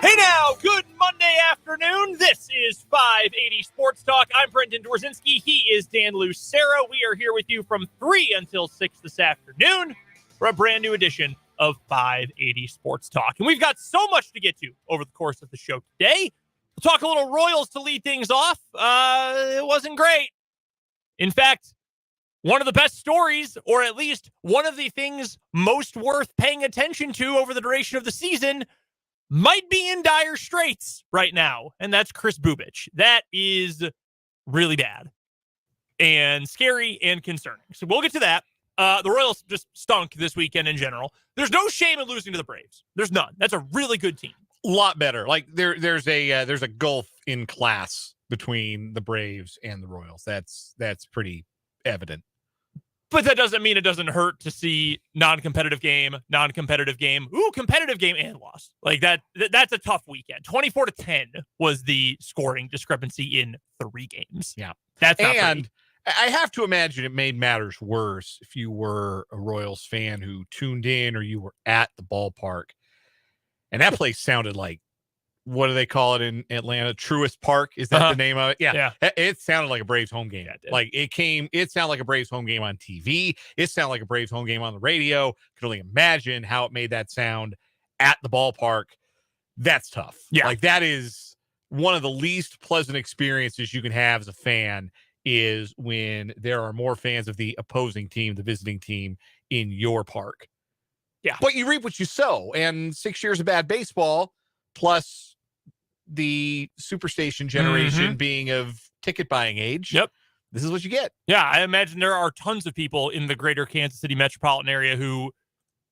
Hey now, good Monday afternoon. This is 580 Sports Talk. I'm Brendan Dworzinski. He is Dan Lucero. We are here with you from 3 until 6 this afternoon for a brand new edition of 580 Sports Talk. And we've got so much to get to over the course of the show today. We'll talk a little Royals to lead things off. It wasn't great. In fact, one of the best stories, or at least one of the things most worth paying attention to over the duration of the season, might be in dire straits right now, and that's Kris Bubic. That is really bad and scary and concerning. So we'll get to that. The Royals just stunk this weekend in general. There's no shame in losing to the Braves. There's none. That's a really good team. A lot better. Like there's a gulf in class between the Braves and the Royals. That's pretty evident. But that doesn't mean it doesn't hurt to see non-competitive game, competitive game, and loss. Like that's a tough weekend. 24-10 was the scoring discrepancy in 3 games. Yeah. That's not and pretty. I have to imagine it made matters worse if you were a Royals fan who tuned in or you were at the ballpark. And that place sounded like, what do they call it in Atlanta? Truist Park? Is that the name of it? Yeah. It sounded like a Braves home game. Yeah, it sounded like a Braves home game on TV. It sounded like a Braves home game on the radio. Could only imagine how it made that sound at the ballpark. That's tough. Yeah. Like that is one of the least pleasant experiences you can have as a fan is when there are more fans of the opposing team, the visiting team, in your park. Yeah. But you reap what you sow. And 6 years of bad baseball, plus the Superstation generation being of ticket buying age. Yep. This is what you get. Yeah, I imagine there are tons of people in the greater Kansas City metropolitan area who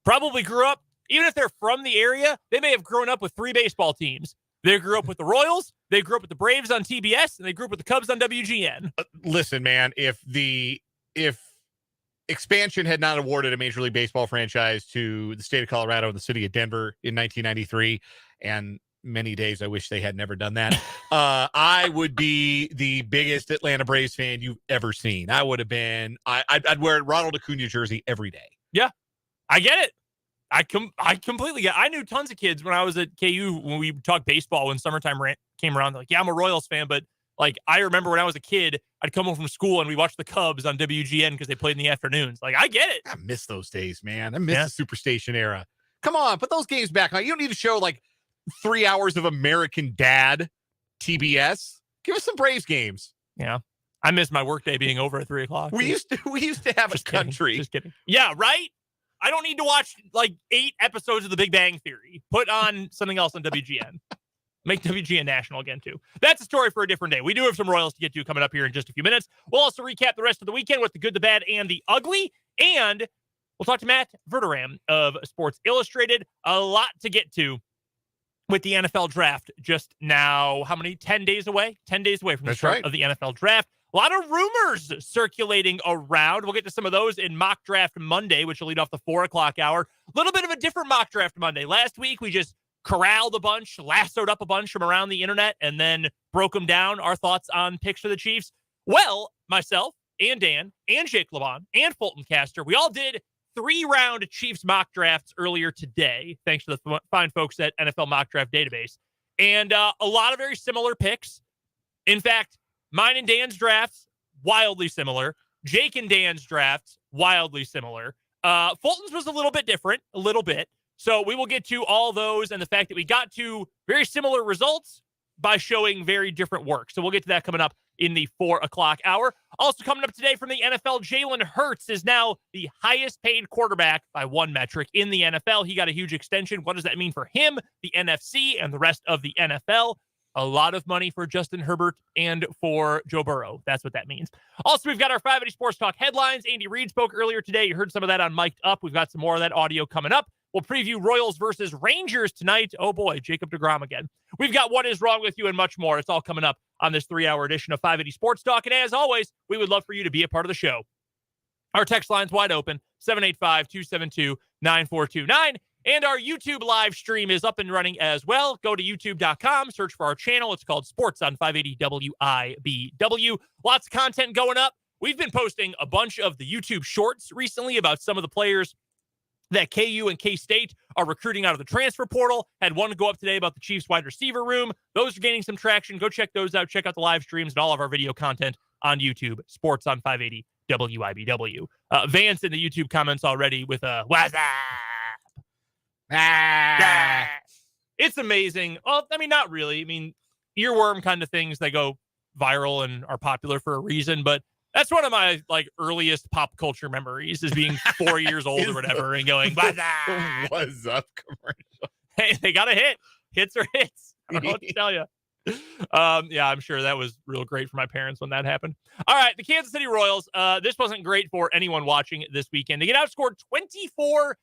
probably grew up, even if they're from the area, they may have grown up with 3 baseball teams. They grew up with the Royals, they grew up with the Braves on TBS, and they grew up with the Cubs on WGN. Listen, man, if expansion had not awarded a Major League Baseball franchise to the state of Colorado and the city of Denver in 1993, and many days I wish they had never done that, I would be the biggest Atlanta Braves fan you've ever seen. I would have been, I'd wear a Ronald Acuna jersey every day. Yeah, I get it. I completely get it. I knew tons of kids when I was at KU when we talked baseball when summertime came around. They're like, yeah, I'm a Royals fan, but like I remember when I was a kid, I'd come home from school and we watched the Cubs on WGN because they played in the afternoons. Like, I get it. I miss those days, man. I miss the Superstation era. Come on, put those games back on. You don't need to show like 3 hours of American Dad TBS. Give us some Braves games. Yeah. I miss my workday being over at 3:00. We used to have a country. Just kidding. Yeah, right? I don't need to watch like 8 episodes of The Big Bang Theory. Put on something else on WGN. Make WGN national again, too. That's a story for a different day. We do have some Royals to get to coming up here in just a few minutes. We'll also recap the rest of the weekend with the good, the bad, and the ugly. And we'll talk to Matt Verderame of Sports Illustrated. A lot to get to with the NFL draft just now. How many? 10 days away? 10 days away from the start of the NFL draft. A lot of rumors circulating around. We'll get to some of those in Mock Draft Monday, which will lead off the 4:00 hour. A little bit of a different Mock Draft Monday. Last week, we just corralled a bunch, lassoed up a bunch from around the internet, and then broke them down. Our thoughts on picks for the Chiefs. Well, myself and Dan and Jake LeBon and Fulton Caster, we all did 3-round Chiefs mock drafts earlier today, thanks to the fine folks at NFL Mock Draft Database. And a lot of very similar picks. In fact, mine and Dan's drafts, wildly similar. Jake and Dan's drafts, wildly similar. Fulton's was a little bit different, a little bit. So we will get to all those and the fact that we got to very similar results by showing very different work. So we'll get to that coming up in the 4:00 hour. Also coming up today from the NFL, Jalen Hurts is now the highest paid quarterback by one metric in the NFL. He got a huge extension. What does that mean for him, the NFC, and the rest of the NFL? A lot of money for Justin Herbert and for Joe Burrow. That's what that means. Also, we've got our 580 Sports Talk headlines. Andy Reid spoke earlier today. You heard some of that on Mic'd Up. We've got some more of that audio coming up. We'll preview Royals versus Rangers tonight. Oh boy, Jacob deGrom again. We've got What Is Wrong With You and much more. It's all coming up on this 3-hour edition of 580 Sports Talk. And as always, we would love for you to be a part of the show. Our text line's wide open, 785-272-9429. And our YouTube live stream is up and running as well. Go to youtube.com, search for our channel. It's called Sports on 580 WIBW. Lots of content going up. We've been posting a bunch of the YouTube shorts recently about some of the players that KU and K-State are recruiting out of the transfer portal. Had one go up today about the Chiefs wide receiver room. Those are gaining some traction. Go check those out. Check out the live streams and all of our video content on YouTube. Sports on 580 WIBW. Vance in the YouTube comments already with a what's up? It's amazing. Well, I mean, not really. I mean, earworm kind of things, they go viral and are popular for a reason, but that's one of my earliest pop culture memories is being 4 years old or whatever and going, what's up commercial. Hey, they got a hit. Hits are hits. I don't know what to tell you. Yeah, I'm sure that was real great for my parents when that happened. All right, the Kansas City Royals. This wasn't great for anyone watching this weekend. They get outscored 24-10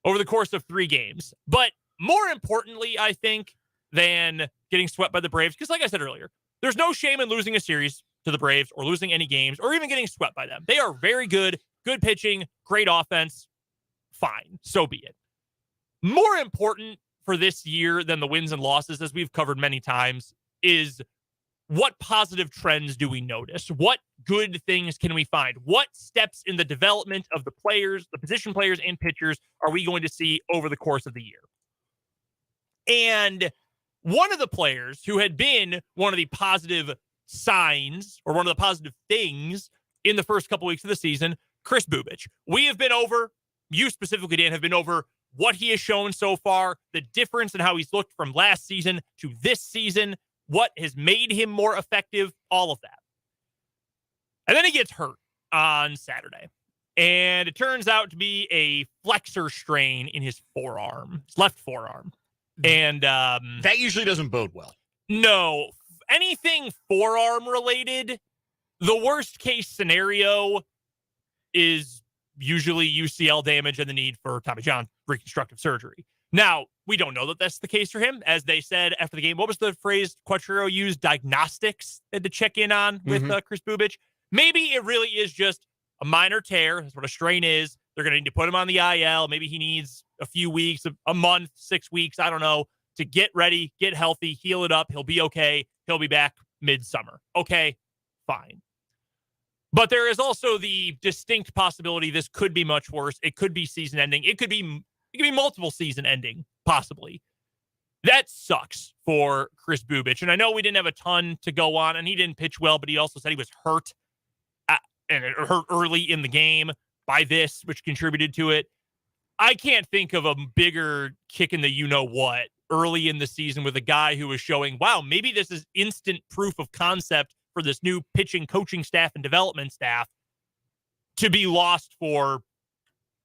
over the course of 3 games. But more importantly, I think, than getting swept by the Braves, because like I said earlier, there's no shame in losing a series to the Braves or losing any games or even getting swept by them. They are very good pitching, great offense. Fine, so be it. More important for this year than the wins and losses, as we've covered many times, is what positive trends do we notice? What good things can we find? What steps in the development of the players, the position players and pitchers are we going to see over the course of the year? And one of the players who had been one of the positive signs or one of the positive things in the first couple weeks of the season, Kris Bubic. We have been over, you specifically, Dan, have been over what he has shown so far, the difference in how he's looked from last season to this season, what has made him more effective, all of that. And then he gets hurt on Saturday. And it turns out to be a flexor strain in his forearm, his left forearm. And that usually doesn't bode well. No, anything forearm related, the worst case scenario is usually UCL damage and the need for Tommy John reconstructive surgery. Now, we don't know that that's the case for him. As they said after the game, what was the phrase Quattrero used? Diagnostics they had to check in on with Kris Bubic. Maybe it really is just a minor tear. That's what a strain is. They're going to need to put him on the IL. Maybe he needs a few weeks, a month, 6 weeks, I don't know, to get ready, get healthy, heal it up. He'll be okay. He'll be back midsummer. Okay, fine. But there is also the distinct possibility this could be much worse. It could be season ending. It could be multiple season ending, possibly. That sucks for Kris Bubic. And I know we didn't have a ton to go on, and he didn't pitch well, but he also said he was hurt and it hurt early in the game by this, which contributed to it. I can't think of a bigger kick in the you-know-what early in the season with a guy who was showing, wow, maybe this is instant proof of concept for this new pitching coaching staff and development staff to be lost for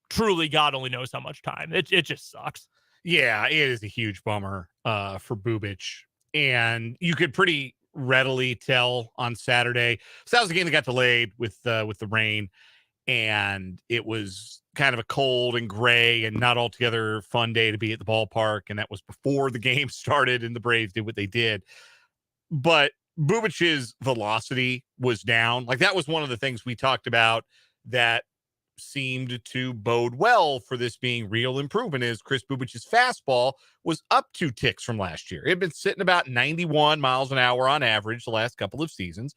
truly God only knows how much time. It just sucks. Yeah, it is a huge bummer for Bubic. And you could pretty readily tell on Saturday. So that was a game that got delayed with the rain. And it was kind of a cold and gray and not altogether fun day to be at the ballpark. And that was before the game started and the Braves did what they did. But Bubic's velocity was down. Like, that was one of the things we talked about that seemed to bode well for this being real improvement is Kris Bubic's fastball was up 2 ticks from last year. It had been sitting about 91 miles an hour on average the last couple of seasons.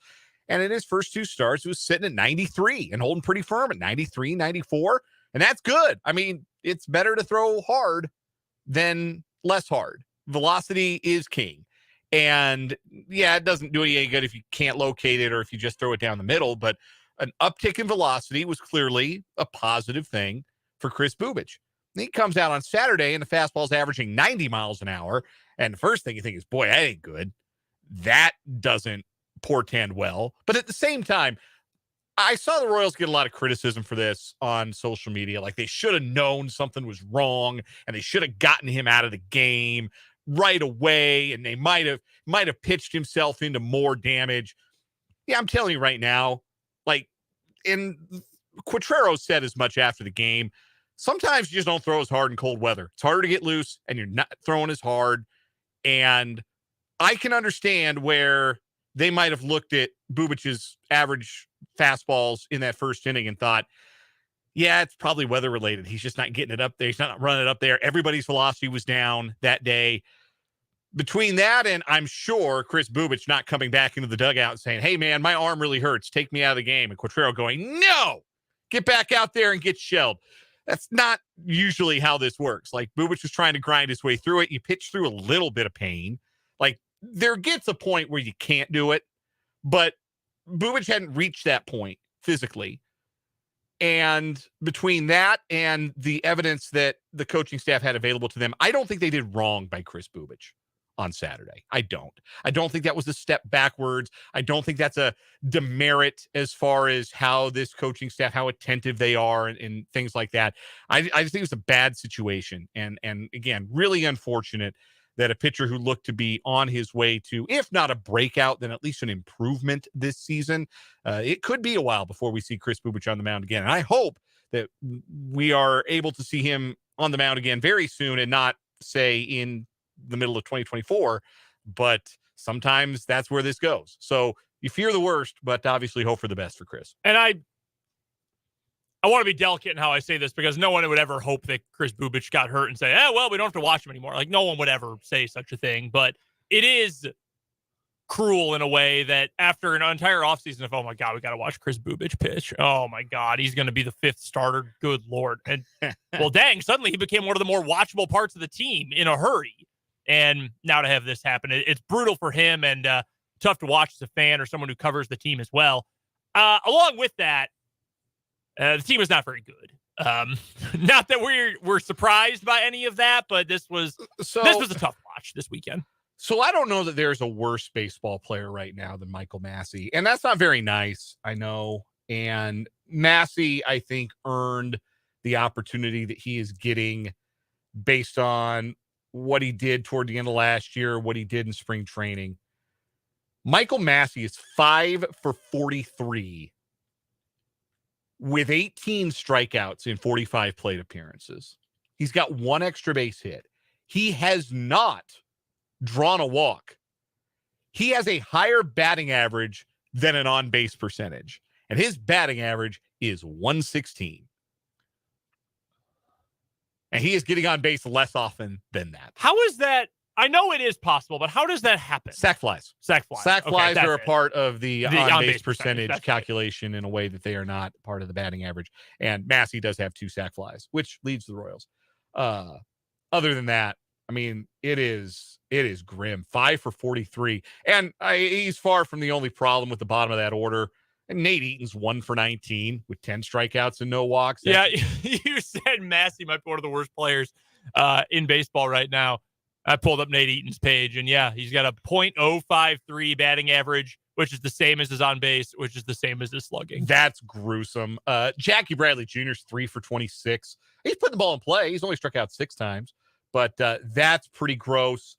And in his first 2 starts, it was sitting at 93 and holding pretty firm at 93, 94. And that's good. I mean, it's better to throw hard than less hard. Velocity is king. And yeah, it doesn't do you any good if you can't locate it or if you just throw it down the middle. But an uptick in velocity was clearly a positive thing for Kris Bubic. And he comes out on Saturday and the fastball's averaging 90 miles an hour. And the first thing you think is, boy, that ain't good. That doesn't portend well. But at the same time, I saw the Royals get a lot of criticism for this on social media. Like, they should have known something was wrong and they should have gotten him out of the game right away. And they might have pitched himself into more damage. Yeah, I'm telling you right now, like, and Quattrero said as much after the game, sometimes you just don't throw as hard in cold weather. It's harder to get loose and you're not throwing as hard. And I can understand where they might have looked at Bubic's average fastballs in that first inning and thought, yeah, it's probably weather related. He's just not getting it up there. He's not running it up there. Everybody's velocity was down that day. Between that and I'm sure Kris Bubic not coming back into the dugout and saying, hey, man, my arm really hurts. Take me out of the game. And Quattrero going, no, get back out there and get shelled. That's not usually how this works. Like, Bubic was trying to grind his way through it. You pitch through a little bit of pain. Like, there gets a point where you can't do it, but Bubic hadn't reached that point physically. And between that and the evidence that the coaching staff had available to them, I don't think they did wrong by Chris Bubic on Saturday. I don't think that was a step backwards. I don't think that's a demerit as far as how this coaching staff, how attentive they are and things like that. I just think it's a bad situation. And again, really unfortunate that a pitcher who looked to be on his way to, if not a breakout, then at least an improvement this season. It could be a while before we see Chris Bubic on the mound again. And I hope that we are able to see him on the mound again very soon and not, say, in the middle of 2024. But sometimes that's where this goes. So you fear the worst, but obviously hope for the best for Chris. And I want to be delicate in how I say this because no one would ever hope that Chris Bubic got hurt and say, well, we don't have to watch him anymore. Like, no one would ever say such a thing. But it is cruel in a way that after an entire offseason of, oh, my God, we got to watch Chris Bubic pitch. Oh, my God, he's going to be the fifth starter. Good Lord. And, well, dang, suddenly he became one of the more watchable parts of the team in a hurry. And now to have this happen, it's brutal for him and tough to watch as a fan or someone who covers the team as well. Along with that, the team is not very good. Not that we're surprised by any of that, but this was a tough watch this weekend. So I don't know that there's a worse baseball player right now than Michael Massey, and that's not very nice, I know. And Massey, I think, earned the opportunity that he is getting based on what he did toward the end of last year, what he did in spring training. Michael Massey is 5 for 43 with 18 strikeouts in 45 plate appearances. He's got one extra base hit. He has not drawn a walk. He has a higher batting average than an on-base percentage, and his batting average is 116. And he is getting on base less often than that. How is that? I know it is possible, but how does that happen? Sack flies. Sack flies. Sack flies are a part of the on-base percentage calculation in a way that they are not part of the batting average. And Massey does have 2 sack flies, which leads the Royals. Other than that, I mean, it is grim. 5 for 43. And he's far from the only problem with the bottom of that order. And Nate Eaton's 1 for 19 with 10 strikeouts and no walks. Yeah, you said Massey might be one of the worst players in baseball right now. I pulled up Nate Eaton's page, and yeah, he's got a .053 batting average, which is the same as his on base, which is the same as his slugging. That's gruesome. Jackie Bradley Jr.'s 3 for 26. He's putting the ball in play. He's only struck out 6 times, but that's pretty gross.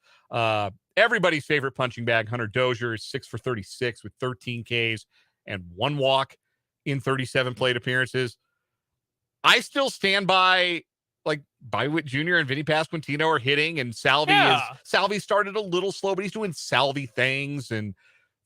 Everybody's favorite punching bag, Hunter Dozier, is 6 for 36 with 13 Ks and 1 walk in 37 plate appearances. I still stand by, like, Bywitt Jr. and Vinny Pasquantino are hitting, and Salvi started a little slow, but he's doing Salvi things. And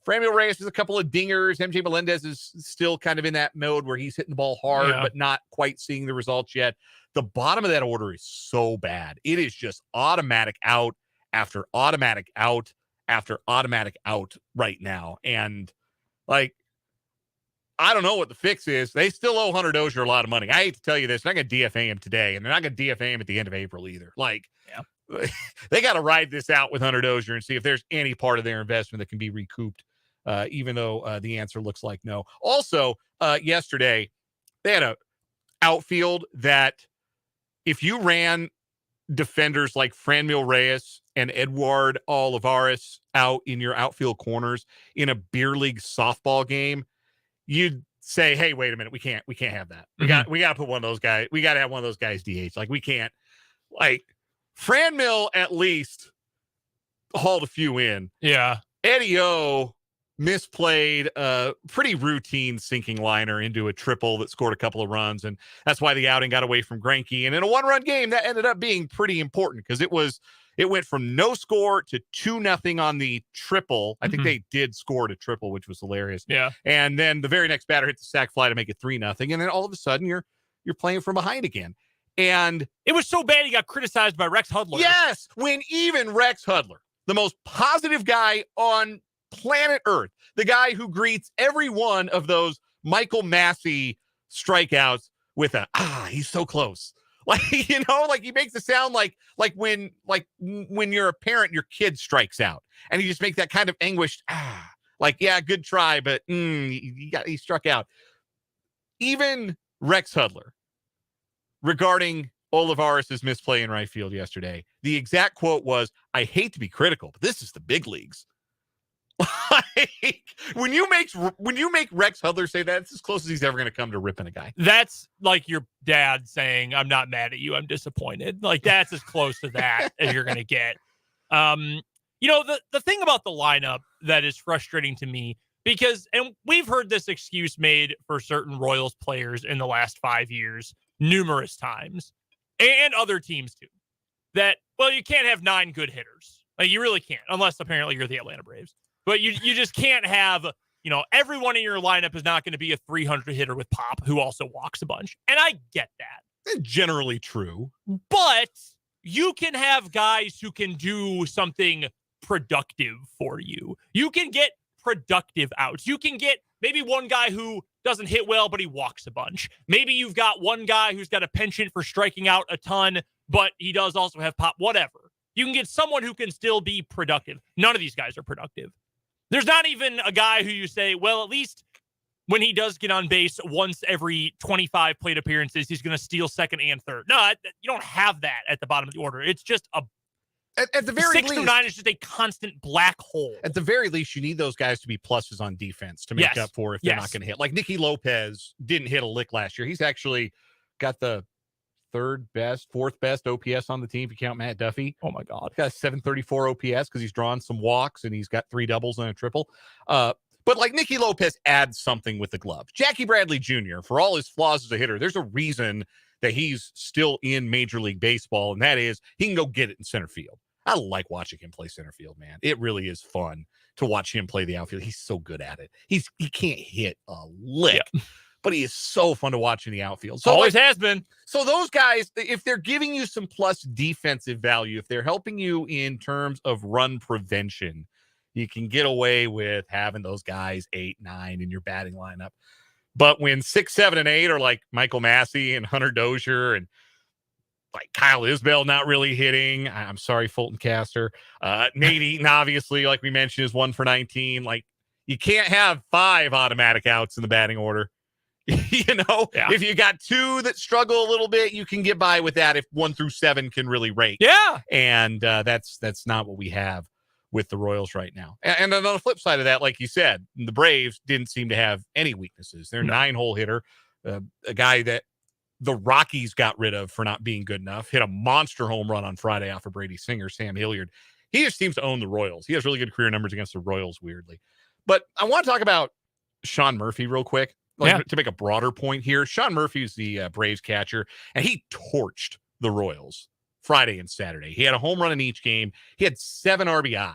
Franmil Reyes has a couple of dingers. MJ Melendez is still kind of in that mode where he's hitting the ball hard, but not quite seeing the results yet. The bottom of that order is so bad. It is just automatic out after automatic out after automatic out right now. And, like, I don't know what the fix is. They still owe Hunter Dozier a lot of money. I hate to tell you this. They're not going to DFA him today, and they're not going to DFA him at the end of April either. Like, they got to ride this out with Hunter Dozier and see if there's any part of their investment that can be recouped, even though the answer looks like no. Also, yesterday, they had a outfield that if you ran defenders like Franmil Reyes and Eduard Olivares out in your outfield corners in a beer league softball game, you'd say, hey, wait a minute, we can't have that. We got to put one of those guys. We got to have one of those guys DH. Like, we can't. Like, Franmil at least hauled a few in. Yeah. Eddie O misplayed a pretty routine sinking liner into a triple that scored a couple of runs, and that's why the outing got away from Greinke. And in a 1-run game, that ended up being pretty important because it went from no score to 2-0 on the triple. I think they did score a triple, which was hilarious. Yeah. And then the very next batter hit the sac fly to make it 3-0. And then all of a sudden you're playing from behind again. And it was so bad he got criticized by Rex Hudler. Yes, when even Rex Hudler, the most positive guy on planet Earth, the guy who greets every one of those Michael Massey strikeouts with he's so close. Like, like he makes it sound like when you're a parent, your kid strikes out and you just make that kind of anguished, like, yeah, good try, but he struck out. Even Rex Hudler, regarding Olivares' misplay in right field yesterday, the exact quote was, "I hate to be critical, but this is the big leagues." Like, when you make Rex Hudler say that, it's as close as he's ever going to come to ripping a guy. That's like your dad saying, "I'm not mad at you, I'm disappointed." Like, that's as close to that as you're going to get. The thing about the lineup that is frustrating to me, because, and we've heard this excuse made for certain Royals players in the last 5 years numerous times, and other teams too, that, well, you can't have 9 good hitters. Like, you really can't, unless apparently you're the Atlanta Braves. But you just can't have, everyone in your lineup is not going to be a 300 hitter with pop who also walks a bunch. And I get that. It's generally true. But you can have guys who can do something productive for you. You can get productive outs. You can get maybe one guy who doesn't hit well, but he walks a bunch. Maybe you've got one guy who's got a penchant for striking out a ton, but he does also have pop, whatever. You can get someone who can still be productive. None of these guys are productive. There's not even a guy who you say, well, at least when he does get on base once every 25 plate appearances, he's going to steal second and third. No, you don't have that at the bottom of the order. It's just at the very 6 least, through 9 is just a constant black hole. At the very least, you need those guys to be pluses on defense to make up for if they're not going to hit. Like Nicky Lopez didn't hit a lick last year. He's actually got the fourth best OPS on the team if you count Matt Duffy. Oh my God. He's got a 734 OPS because he's drawn some walks and he's got 3 doubles and a triple. But like Nicky Lopez adds something with the glove. Jackie Bradley Jr., for all his flaws as a hitter, there's a reason that he's still in Major League Baseball, and that is he can go get it in center field. I like watching him play center field, man. It really is fun to watch him play the outfield. He's so good at it. He can't hit a lick. Yeah. But he is so fun to watch in the outfield. So always has been. So those guys, if they're giving you some plus defensive value, if they're helping you in terms of run prevention, you can get away with having those guys 8, 9 in your batting lineup. But when 6, 7, and 8 are like Michael Massey and Hunter Dozier and like Kyle Isbell not really hitting, I'm sorry, Fulton Caster. Nate Eaton, obviously, like we mentioned, is 1 for 19. Like, you can't have 5 automatic outs in the batting order. If you got 2 that struggle a little bit, you can get by with that if 1 through 7 can really rake. Yeah. And that's not what we have with the Royals right now. And on the flip side of that, like you said, the Braves didn't seem to have any weaknesses. They're 9-hole hitter, a guy that the Rockies got rid of for not being good enough, hit a monster home run on Friday off of Brady Singer, Sam Hilliard. He just seems to own the Royals. He has really good career numbers against the Royals, weirdly. But I want to talk about Sean Murphy real quick. To make a broader point here, Sean Murphy is the Braves catcher, and he torched the Royals Friday and Saturday. He had a home run in each game. He had 7 RBI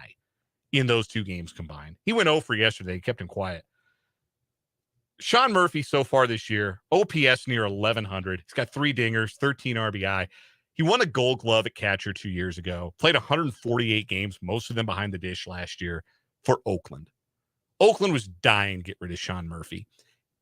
in those 2 games combined. He went 0 for yesterday. He kept him quiet. Sean Murphy so far this year, OPS near 1,100. He's got 3 dingers, 13 RBI. He won a Gold Glove at catcher 2 years ago, played 148 games, most of them behind the dish last year for Oakland. Oakland was dying to get rid of Sean Murphy.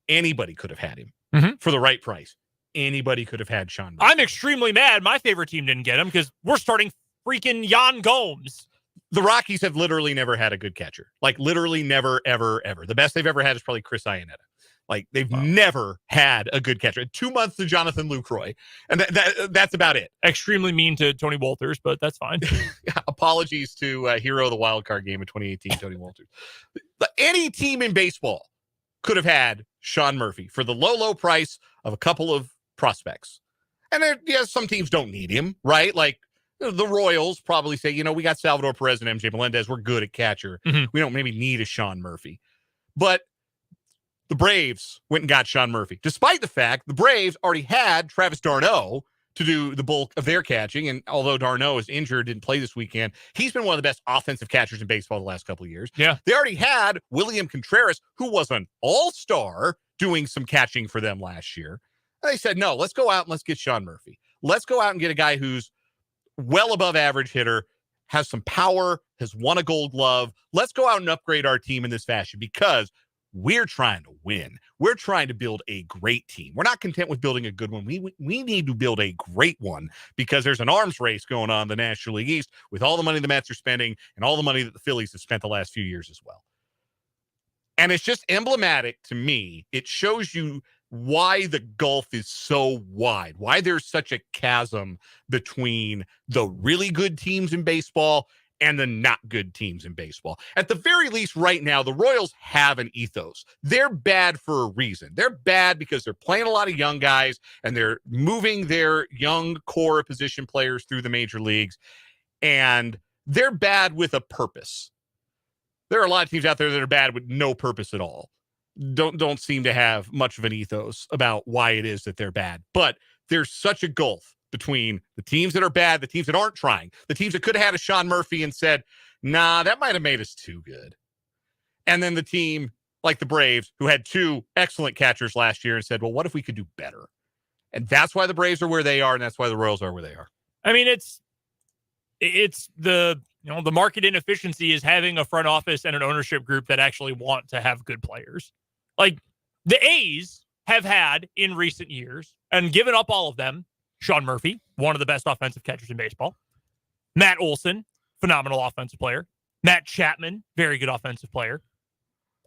Anybody could have had him for the right price. Anybody could have had Sean Murphy. I'm extremely mad my favorite team didn't get him because we're starting freaking Yan Gomes. The Rockies have literally never had a good catcher. Like, literally never, ever, ever. The best they've ever had is probably Chris Iannetta. Like, they've never had a good catcher. 2 months to Jonathan Lucroy, and that's about it. Extremely mean to Tony Wolters, but that's fine. Apologies to hero of the wild card game of 2018, Tony Wolters. But any team in baseball could have had Sean Murphy for the low price of a couple of prospects. And some teams don't need him, right? Like the Royals probably say, we got Salvador Perez and MJ Melendez. We're good at catcher. We don't maybe need a Sean Murphy. But the Braves went and got Sean Murphy, despite the fact the Braves already had Travis d'Arnaud to do the bulk of their catching. And although d'Arnaud is injured, didn't play this weekend, he's been one of the best offensive catchers in baseball the last couple of years. Yeah. They already had William Contreras, who was an all-star, doing some catching for them last year. And they said, no, let's go out and let's get Sean Murphy. Let's go out and get a guy who's well above average hitter, has some power, has won a Gold Glove. Let's go out and upgrade our team in this fashion because We're trying to win. We're trying to build a great team. We're not content with building a good one. We need to build a great one because there's an arms race going on in the National League East with all the money the Mets are spending and all the money that the Phillies have spent the last few years as well. And it's just emblematic to me. It shows you why the gulf is so wide, why there's such a chasm between the really good teams in baseball and the not good teams in baseball. At the very least, right now, the Royals have an ethos. They're bad for a reason. They're bad because they're playing a lot of young guys and they're moving their young core position players through the major leagues. And they're bad with a purpose. There are a lot of teams out there that are bad with no purpose at all. Don't seem to have much of an ethos about why it is that they're bad. But there's such a gulf between the teams that are bad, the teams that aren't trying, the teams that could have had a Sean Murphy and said, nah, that might have made us too good. And then the team like the Braves, who had two excellent catchers last year and said, well, what if we could do better? And that's why the Braves are where they are, and that's why the Royals are where they are. I mean, it's the market inefficiency is having a front office and an ownership group that actually want to have good players. Like the A's have had in recent years and given up all of them. Sean Murphy, one of the best offensive catchers in baseball. Matt Olson, phenomenal offensive player. Matt Chapman, very good offensive player.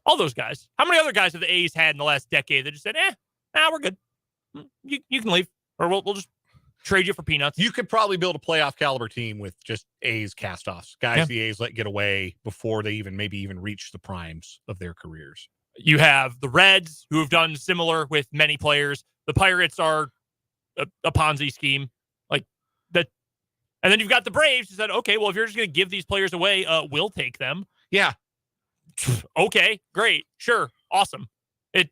All those guys. How many other guys have the A's had in the last decade that just said, we're good. You can leave, or we'll just trade you for peanuts. You could probably build a playoff caliber team with just A's cast-offs. Guys the A's let get away before they maybe even reach the primes of their careers. You have the Reds, who have done similar with many players. The Pirates are a Ponzi scheme like that. And then you've got the Braves who said, okay, well, if you're just going to give these players away, we'll take them. Yeah. Okay, great. Sure. Awesome. It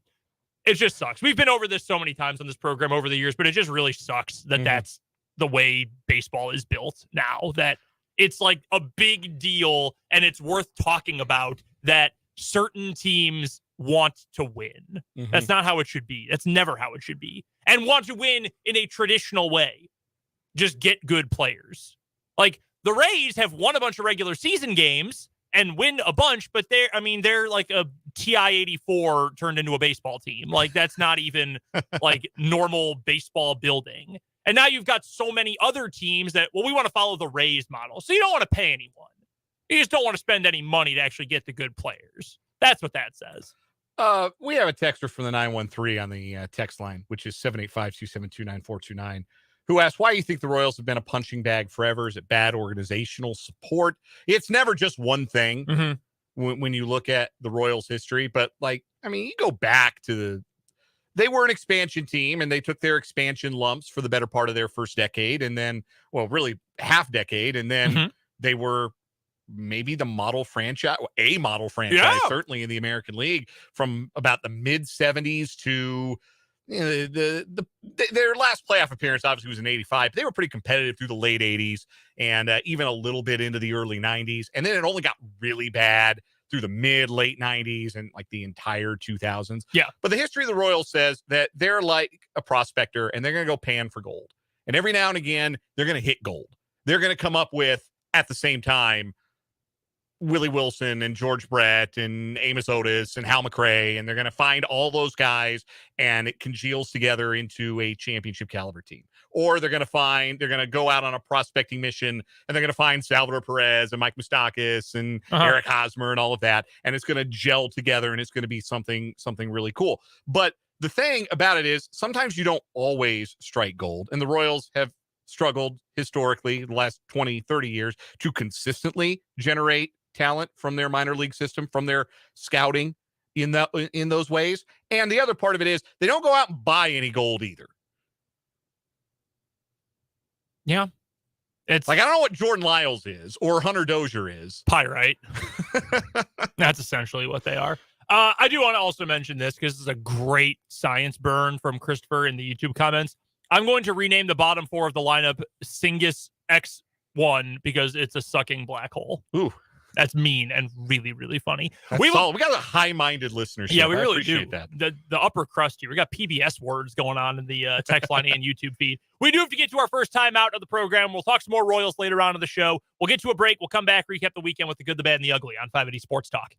just sucks. We've been over this so many times on this program over the years, but it just really sucks that that's the way baseball is built now, that it's like a big deal and it's worth talking about that certain teams want to win. That's not how it should be. That's never how it should be. And want to win in a traditional way. Just get good players. Like the Rays have won a bunch of regular season games and win a bunch, but they're like a TI-84 turned into a baseball team. Like that's not even like normal baseball building. And now you've got so many other teams that, well, we want to follow the Rays model. So you don't want to pay anyone. You just don't want to spend any money to actually get the good players. That's what that says. We have a texter from the 913 on the text line, which is 785-272-9429, who asked why you think the Royals have been a punching bag forever. Is it bad organizational support? It's never just one thing when you look at the Royals' history. But, you go back to they were an expansion team, and they took their expansion lumps for the better part of their first decade, and then, well, really half decade, and then they were maybe a model franchise, certainly in the American League from about the mid 70s to their last playoff appearance obviously was in 85. They were pretty competitive through the late 80s and even a little bit into the early 90s. And then it only got really bad through the late 90s and like the entire 2000s. Yeah. But the history of the Royals says that they're like a prospector and they're going to go pan for gold. And every now and again, they're going to hit gold. They're going to come up with, at the same time, Willie Wilson and George Brett and Amos Otis and Hal McRae, and they're going to find all those guys and it congeals together into a championship caliber team. Or they're going to go out on a prospecting mission and they're going to find Salvador Perez and Mike Moustakas and Eric Hosmer and all of that. And it's going to gel together and it's going to be something really cool. But the thing about it is sometimes you don't always strike gold, and the Royals have struggled historically the last 20, 30 years to consistently generate talent from their minor league system, from their scouting in those ways. And the other part of it is they don't go out and buy any gold either. Yeah. It's like, I don't know what Jordan Lyles is or Hunter Dozier is. Pyrite. That's essentially what they are. I do want to also mention this because this is a great science burn from Christopher in the YouTube comments. I'm going to rename the bottom four of the lineup Singus X1 because it's a sucking black hole. Ooh. That's mean and really, really funny. We got a high-minded listenership. Yeah, we really do. That. The upper crust here. We got PBS words going on in the text line and YouTube feed. We do have to get to our first time out of the program. We'll talk some more Royals later on in the show. We'll get to a break. We'll come back, recap the weekend with the good, the bad, and the ugly on 580 Sports Talk.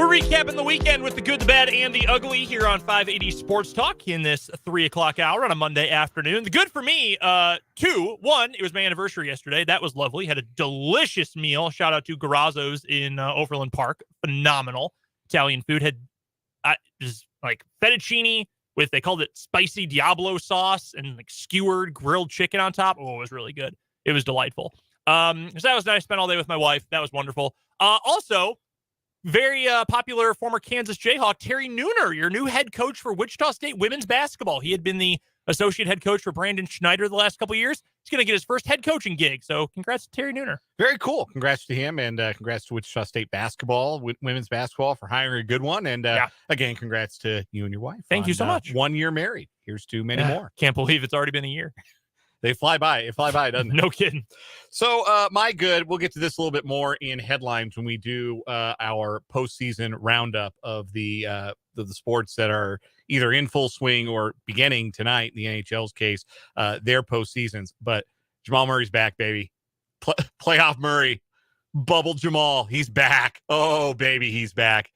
recapping the weekend with the good, the bad, and the ugly here on 580 Sports Talk in this 3 o'clock hour on a Monday afternoon. The good for me, two. One, it was my anniversary yesterday. That was lovely. Had a delicious meal. Shout out to Garazzo's in Overland Park. Phenomenal Italian food. Had just like fettuccine with, they called it spicy Diablo sauce and like skewered grilled chicken on top. Oh, it was really good. It was delightful. So that was nice. Spent all day with my wife. That was wonderful. Also, very popular former Kansas Jayhawk, Terry Nooner, your new head coach for Wichita State women's basketball. He had been the associate head coach for Brandon Schneider the last couple of years. He's going to get his first head coaching gig. So congrats to Terry Nooner. Very cool. Congrats to him, and congrats to Wichita State basketball, women's basketball, for hiring a good one. And again, congrats to you and your wife. Thank you so much. 1 year married. Here's to many more. Can't believe it's already been a year. They fly by. It fly by, doesn't it? No kidding. So my good, we'll get to this a little bit more in headlines when we do our postseason roundup of the sports that are either in full swing or beginning tonight, in the NHL's case, their postseasons. But Jamal Murray's back, baby. Playoff Murray. Bubble Jamal. He's back. Oh, baby, he's back.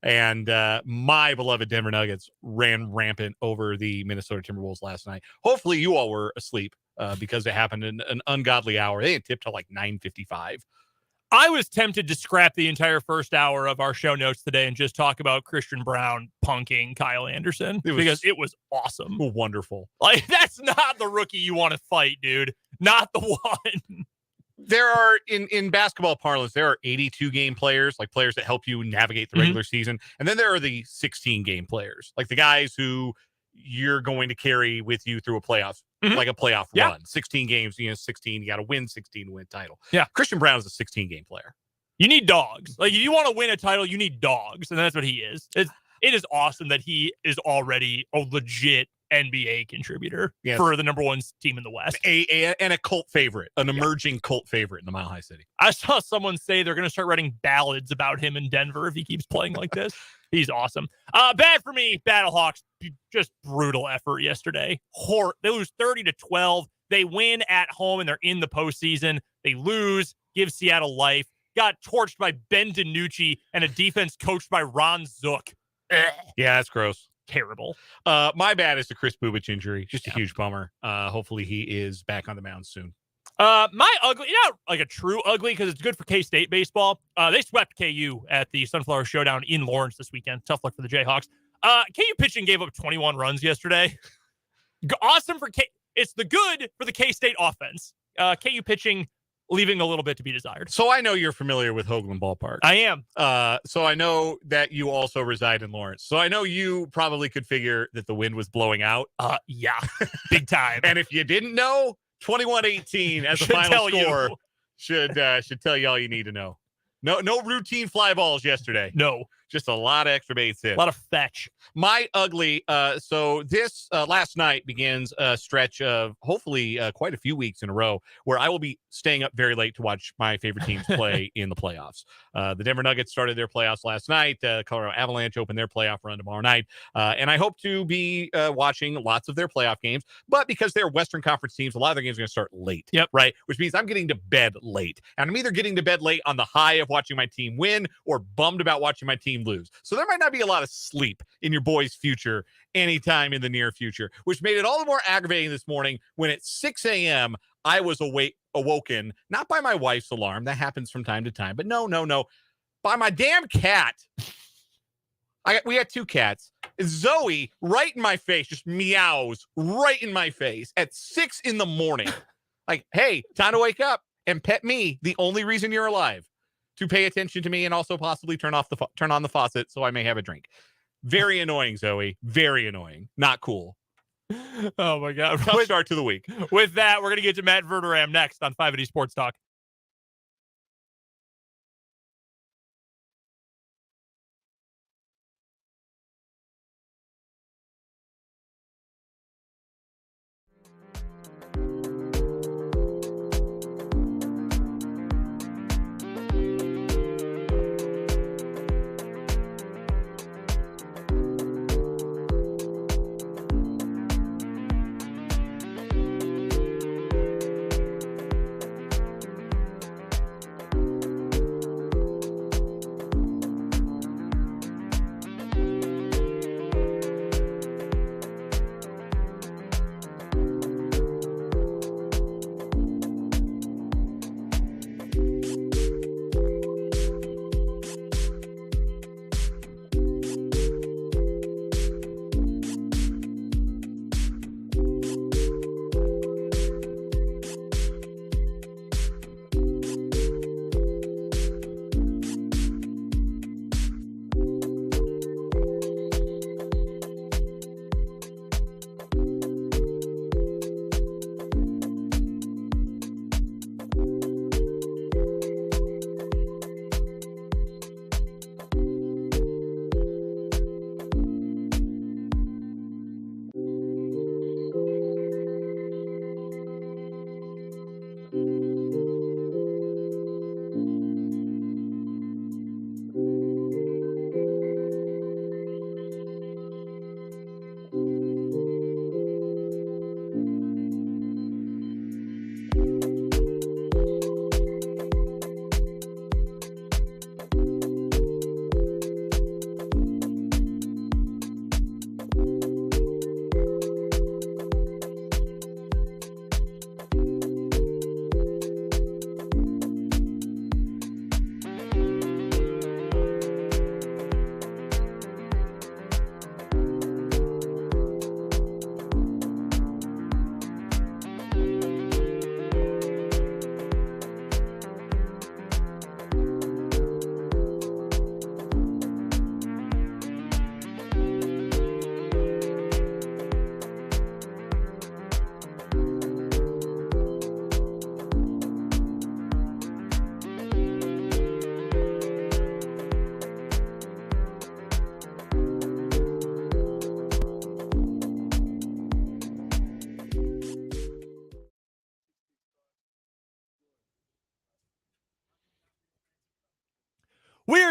And my beloved Denver Nuggets ran rampant over the Minnesota Timberwolves last night. Hopefully you all were asleep because it happened in an ungodly hour. They didn't tip till like 9:55. I was tempted to scrap the entire first hour of our show notes today and just talk about Christian Brown punking Kyle Anderson because it was awesome. Wonderful. Like, that's not the rookie you want to fight, dude. Not the one. There are, in basketball parlance, there are 82-game players, like players that help you navigate the regular season. And then there are the 16-game players, like the guys who you're going to carry with you through a playoff, like a playoff run. 16 games, 16, you got to win 16 to win a title. Yeah. Christian Brown is a 16-game player. You need dogs. Like, if you want to win a title, you need dogs. And that's what he is. It is awesome that he is already a legit NBA contributor for the number one team in the West. And a cult favorite, an emerging cult favorite in the Mile High City. I saw someone say they're going to start writing ballads about him in Denver if he keeps playing like this. He's awesome. Bad for me, Battlehawks, just brutal effort yesterday. They lose 30-12. They win at home and they're in the postseason. They lose, give Seattle life. Got torched by Ben DiNucci and a defense coached by Ron Zook. Yeah, that's gross. Terrible. My bad is the Chris Bubich injury. Just a huge bummer. Hopefully he is back on the mound soon. My ugly, not like a true ugly, because it's good for K-State baseball. They swept KU at the Sunflower Showdown in Lawrence this weekend. Tough luck for the Jayhawks. KU pitching gave up 21 runs yesterday. Awesome for It's the good for the K-State offense. KU pitching leaving a little bit to be desired. So I know you're familiar with Hoagland Ballpark. I am. So I know that you also reside in Lawrence. So I know you probably could figure that the wind was blowing out. Yeah, big time. And if you didn't know, 21-18 as the final score should tell you all you need to know. No routine fly balls yesterday. No. Just a lot of extra base hits. A lot of fetch. My ugly. So this last night begins a stretch of hopefully quite a few weeks in a row where I will be staying up very late to watch my favorite teams play in the playoffs. The Denver Nuggets started their playoffs last night. Colorado Avalanche opened their playoff run tomorrow night. And I hope to be watching lots of their playoff games. But because they're Western Conference teams, a lot of their games are going to start late. Yep. Right? Which means I'm getting to bed late. And I'm either getting to bed late on the high of watching my team win or bummed about watching my team lose. So there might not be a lot of sleep in your boy's future anytime in the near future, which made it all the more aggravating this morning when at 6 a.m. I was awoken, not by my wife's alarm. That happens from time to time, but no, by my damn cat. We had two cats. Zoe, right in my face, just meows right in my face at 6 a.m. Like, hey, time to wake up and pet me, the only reason you're alive. To pay attention to me and also possibly turn on the faucet so I may have a drink. Very annoying, Zoe. Very annoying. Not cool. Oh, my God. Tough start to the week. With that, we're going to get to Matt Verderame next on 580 Sports Talk.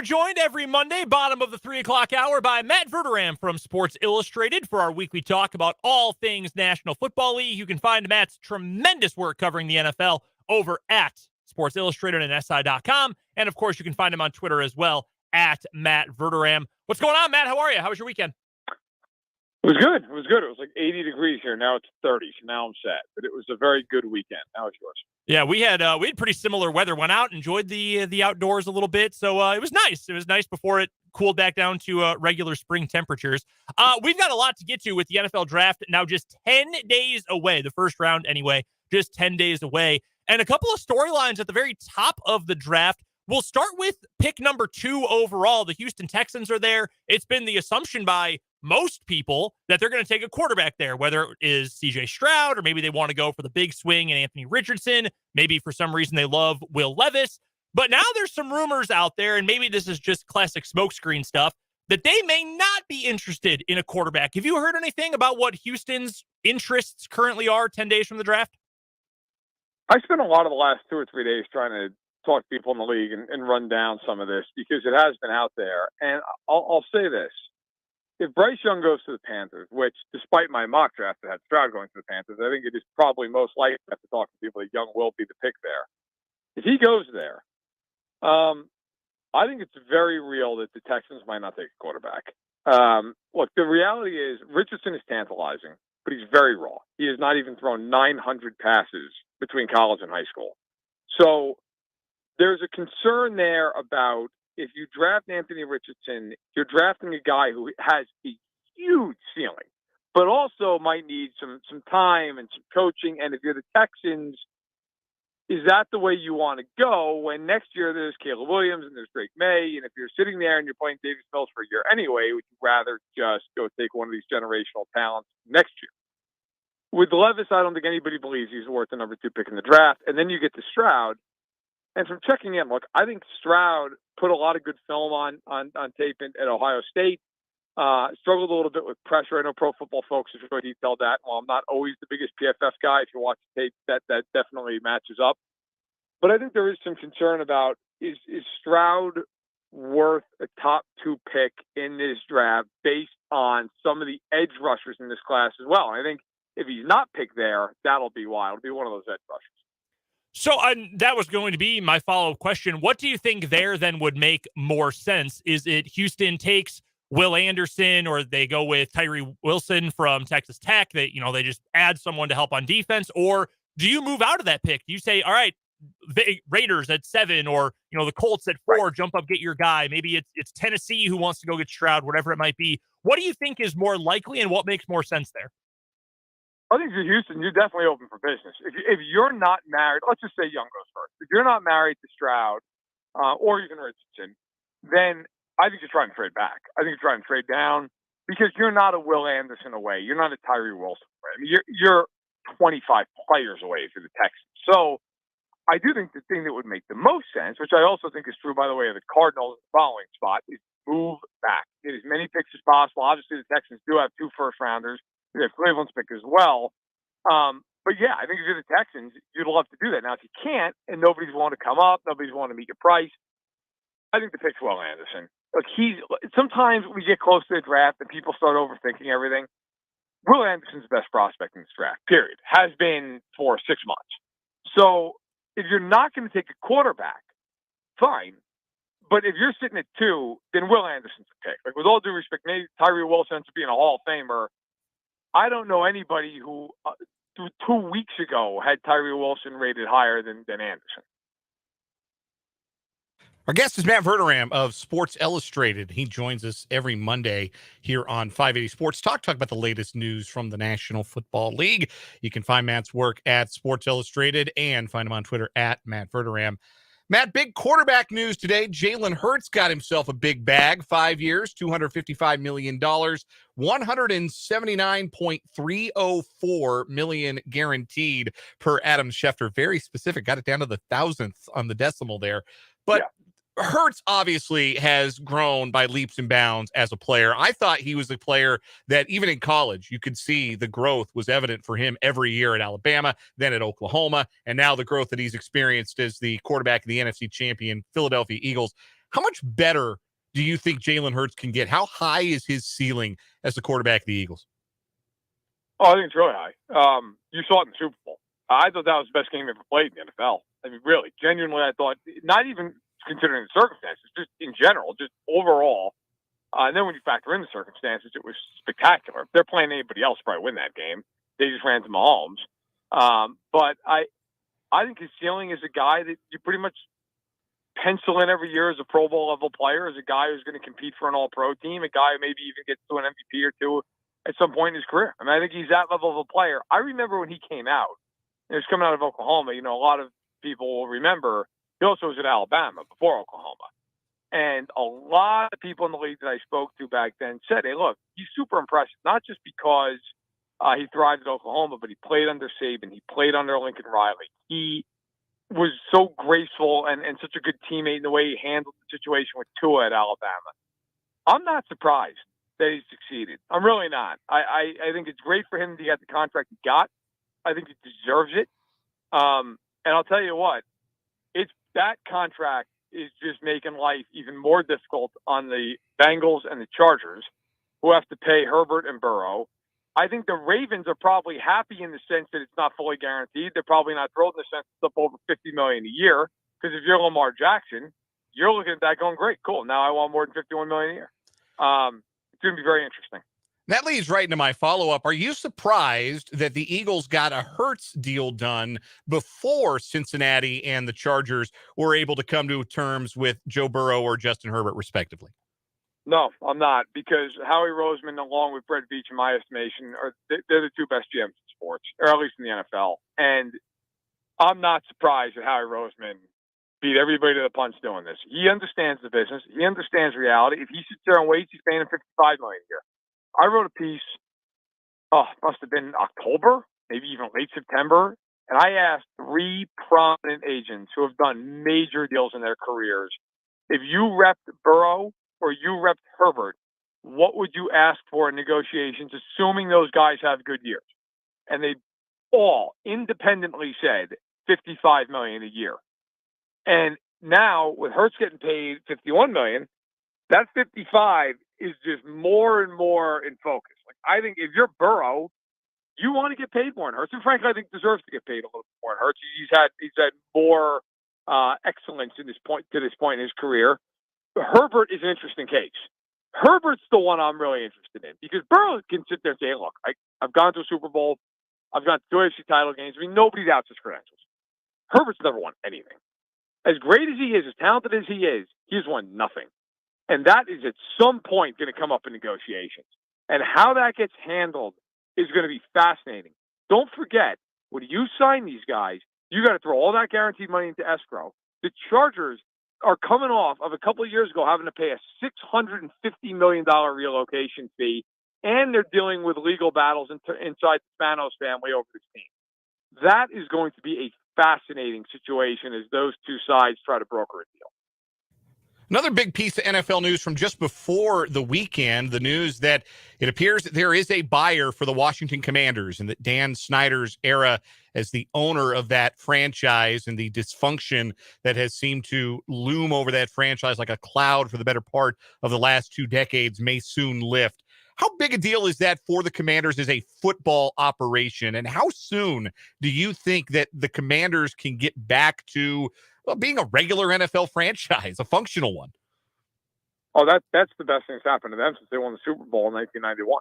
joined every Monday, bottom of the 3 o'clock hour, by Matt Verderame from Sports Illustrated for our weekly talk about all things National Football League. You can find Matt's tremendous work covering the NFL over at Sports Illustrated and SI.com. And, of course, you can find him on Twitter as well, at Matt Verderame. What's going on, Matt? How are you? How was your weekend? It was good. It was good. It was like 80 degrees here. Now it's 30. So now I'm sad. But it was a very good weekend. How was yours? Yeah, we had pretty similar weather. Went out, enjoyed the outdoors a little bit. So it was nice. It was nice before it cooled back down to regular spring temperatures. We've got a lot to get to with the NFL draft now just 10 days away. The first round anyway, just 10 days away. And a couple of storylines at the very top of the draft. We'll start with pick number 2 overall. The Houston Texans are there. It's been the assumption by most people that they're going to take a quarterback there, whether it is CJ Stroud or maybe they want to go for the big swing and Anthony Richardson. Maybe for some reason they love Will Levis. But now there's some rumors out there, and maybe this is just classic smokescreen stuff, that they may not be interested in a quarterback. Have you heard anything about what Houston's interests currently are 10 days from the draft? I spent a lot of the last 2 or 3 days trying to talk to people in the league and run down some of this because it has been out there. And I'll say this. If Bryce Young goes to the Panthers, which despite my mock draft that had Stroud going to the Panthers, I think it is probably most likely after talking to people that Young will be the pick there. If he goes there, I think it's very real that the Texans might not take a quarterback. Look, the reality is Richardson is tantalizing, but he's very raw. He has not even thrown 900 passes between college and high school. So there's a concern there about if you draft Anthony Richardson, you're drafting a guy who has a huge ceiling, but also might need some time and some coaching. And if you're the Texans, is that the way you want to go when next year there's Caleb Williams and there's Drake May? And if you're sitting there and you're playing Davis Mills for a year anyway, would you rather just go take one of these generational talents next year? With Levis, I don't think anybody believes he's worth the number 2 pick in the draft. And then you get to Stroud. And from checking in, look, I think Stroud put a lot of good film on tape at Ohio State. Struggled a little bit with pressure. I know Pro Football Focus has really detailed that. While I'm not always the biggest PFF guy, if you watch the tape, that definitely matches up. But I think there is some concern about is Stroud worth a top 2 pick in this draft based on some of the edge rushers in this class as well. And I think if he's not picked there, that'll be why. It'll be one of those edge rushers. So that was going to be my follow-up question. What do you think there then would make more sense? Is it Houston takes Will Anderson or they go with Tyree Wilson from Texas Tech? They just add someone to help on defense? Or do you move out of that pick? Do you say, all right, the Raiders at 7 or, the Colts at 4, jump up, get your guy. Maybe it's Tennessee who wants to go get Stroud, whatever it might be. What do you think is more likely and what makes more sense there? I think for Houston, you're definitely open for business. If you're not married, let's just say Young goes first. If you're not married to Stroud or even Richardson, then I think you're trying to trade back. I think you're trying to trade down because you're not a Will Anderson away. You're not a Tyree Wilson away. I mean, you're 25 players away for the Texans. So I do think the thing that would make the most sense, which I also think is true, by the way, of the Cardinals in the following spot, is move back. Get as many picks as possible. Obviously, the Texans do have 2 first-rounders. They have Cleveland's pick as well. But yeah, I think if you're the Texans, you'd love to do that. Now, if you can't and nobody's willing to come up, nobody's willing to meet your price, I think the pick's Will Anderson. Look, sometimes we get close to the draft and people start overthinking everything. Will Anderson's the best prospect in this draft, period. Has been for 6 months. So if you're not going to take a quarterback, fine. But if you're sitting at 2, then Will Anderson's the pick. Like, with all due respect, maybe Tyree Wilson ends up being a Hall of Famer. I don't know anybody who 2 weeks ago had Tyree Wilson rated higher than Anderson. Our guest is Matt Verderame of Sports Illustrated. He joins us every Monday here on 580 Sports Talk about the latest news from the National Football League. You can find Matt's work at Sports Illustrated and find him on Twitter at Matt Verderame. Matt, big quarterback news today. Jalen Hurts got himself a big bag, 5 years, $255 million, $179.304 million guaranteed per Adam Schefter. Very specific. Got it down to the thousandth on the decimal there. But yeah. Hurts obviously has grown by leaps and bounds as a player. I thought he was a player that even in college, you could see the growth was evident for him every year at Alabama, then at Oklahoma, and now the growth that he's experienced as the quarterback of the NFC champion Philadelphia Eagles. How much better do you think Jalen Hurts can get? How high is his ceiling as the quarterback of the Eagles? Oh, I think it's really high. You saw it in the Super Bowl. I thought that was the best game ever played in the NFL. I mean, really, genuinely, I thought, not even considering the circumstances, just in general, just overall. And then when you factor in the circumstances, it was spectacular. If they're playing anybody else, probably win that game. They just ran to Mahomes. But I think his ceiling is a guy that you pretty much pencil in every year as a Pro Bowl level player, as a guy who's going to compete for an All-Pro team, a guy who maybe even gets to an MVP or two at some point in his career. I mean, I think he's that level of a player. I remember when he came out, he was coming out of Oklahoma. You know, a lot of people will remember he also was at Alabama before Oklahoma. And a lot of people in the league that I spoke to back then said, hey, look, he's super impressive, not just because he thrived at Oklahoma, but he played under Saban. He played under Lincoln Riley. He was so graceful and such a good teammate in the way he handled the situation with Tua at Alabama. I'm not surprised that he succeeded. I'm really not. I think it's great for him that he got the contract he got. I think he deserves it. And I'll tell you what, it's that contract is just making life even more difficult on the Bengals and the Chargers, who have to pay Herbert and Burrow. I think the Ravens are probably happy in the sense that it's not fully guaranteed. They're probably not thrilled in the sense it's up over $50 million a year. Because if you're Lamar Jackson, you're looking at that going, great, cool. Now I want more than $51 million a year. It's going to be very interesting. That leads right into my follow-up. Are you surprised that the Eagles got a Hurts deal done before Cincinnati and the Chargers were able to come to terms with Joe Burrow or Justin Herbert, respectively? No, I'm not, because Howie Roseman, along with Brett Veach, in my estimation, they're the two best GMs in sports, or at least in the NFL. And I'm not surprised that Howie Roseman beat everybody to the punch doing this. He understands the business. He understands reality. If he sits there and waits, he's paying him $55 million a year. I wrote a piece, must have been October, maybe even late September, and I asked 3 prominent agents who have done major deals in their careers, if you repped Burrow or you repped Herbert, what would you ask for in negotiations, assuming those guys have good years? And they all independently said $55 million a year. And now with Hurts getting paid $51 million, that 55 is just more and more in focus. Like, I think if you're Burrow, you want to get paid more than Hurts, and frankly, I think deserves to get paid a little bit more than Hurts. He's had more excellence to this point in his career. Herbert is an interesting case. Herbert's the one I'm really interested in, because Burrow can sit there and say, look, I've gone to a Super Bowl. I've gone to 2 AFC title games. I mean, nobody doubts his credentials. Herbert's never won anything. As great as he is, as talented as he is, he's won nothing. And that is at some point going to come up in negotiations. And how that gets handled is going to be fascinating. Don't forget, when you sign these guys, you got to throw all that guaranteed money into escrow. The Chargers are coming off of a couple of years ago having to pay a $650 million relocation fee, and they're dealing with legal battles inside the Spanos family over this team. That is going to be a fascinating situation as those two sides try to broker a deal. Another big piece of NFL news from just before the weekend, the news that it appears that there is a buyer for the Washington Commanders, and that Dan Snyder's era as the owner of that franchise and the dysfunction that has seemed to loom over that franchise like a cloud for the better part of the last 2 decades may soon lift. How big a deal is that for the Commanders as a football operation? And how soon do you think that the Commanders can get back to being a regular NFL franchise, a functional one? Oh, that's the best thing that's happened to them since they won the Super Bowl in 1991.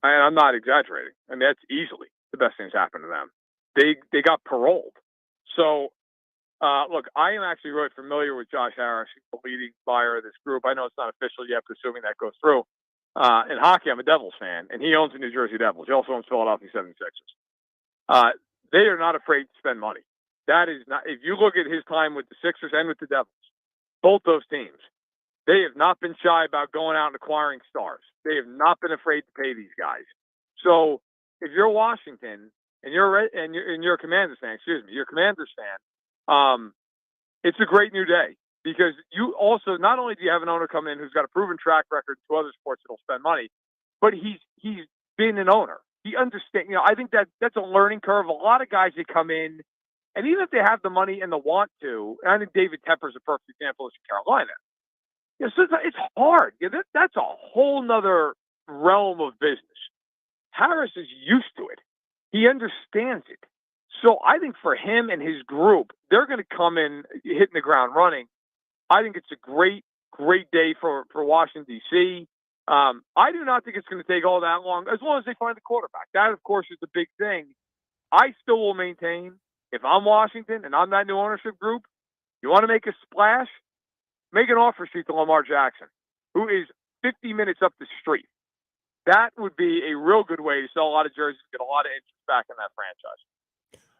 And I'm not exaggerating. And that's easily the best thing that's happened to them. They got paroled. So, look, I am actually really familiar with Josh Harris, the leading buyer of this group. I know it's not official yet, but assuming that goes through. In hockey, I'm a Devils fan, and he owns the New Jersey Devils. He also owns Philadelphia 76ers. They are not afraid to spend money. That is not, if you look at his time with the Sixers and with the Devils, both those teams, they have not been shy about going out and acquiring stars. They have not been afraid to pay these guys. So if you're Washington and you're a Commanders fan, you're a Commanders fan, it's a great new day, because you also, not only do you have an owner come in who's got a proven track record to other sports that'll spend money, but he's been an owner. He understands. I think that's a learning curve. A lot of guys that come in, and even if they have the money and the want to, and I think David Tepper's a perfect example of Carolina. So it's hard. That's a whole nother realm of business. Harris is used to it. He understands it. So I think for him and his group, they're going to come in hitting the ground running. I think it's a great day for Washington, D.C. I do not think it's going to take all that long as they find the quarterback. That, of course, is the big thing. I still will maintain, if I'm Washington and I'm that new ownership group, you want to make a splash, make an offer sheet to Lamar Jackson, who is 50 minutes up the street. That would be a real good way to sell a lot of jerseys, get a lot of interest back in that franchise.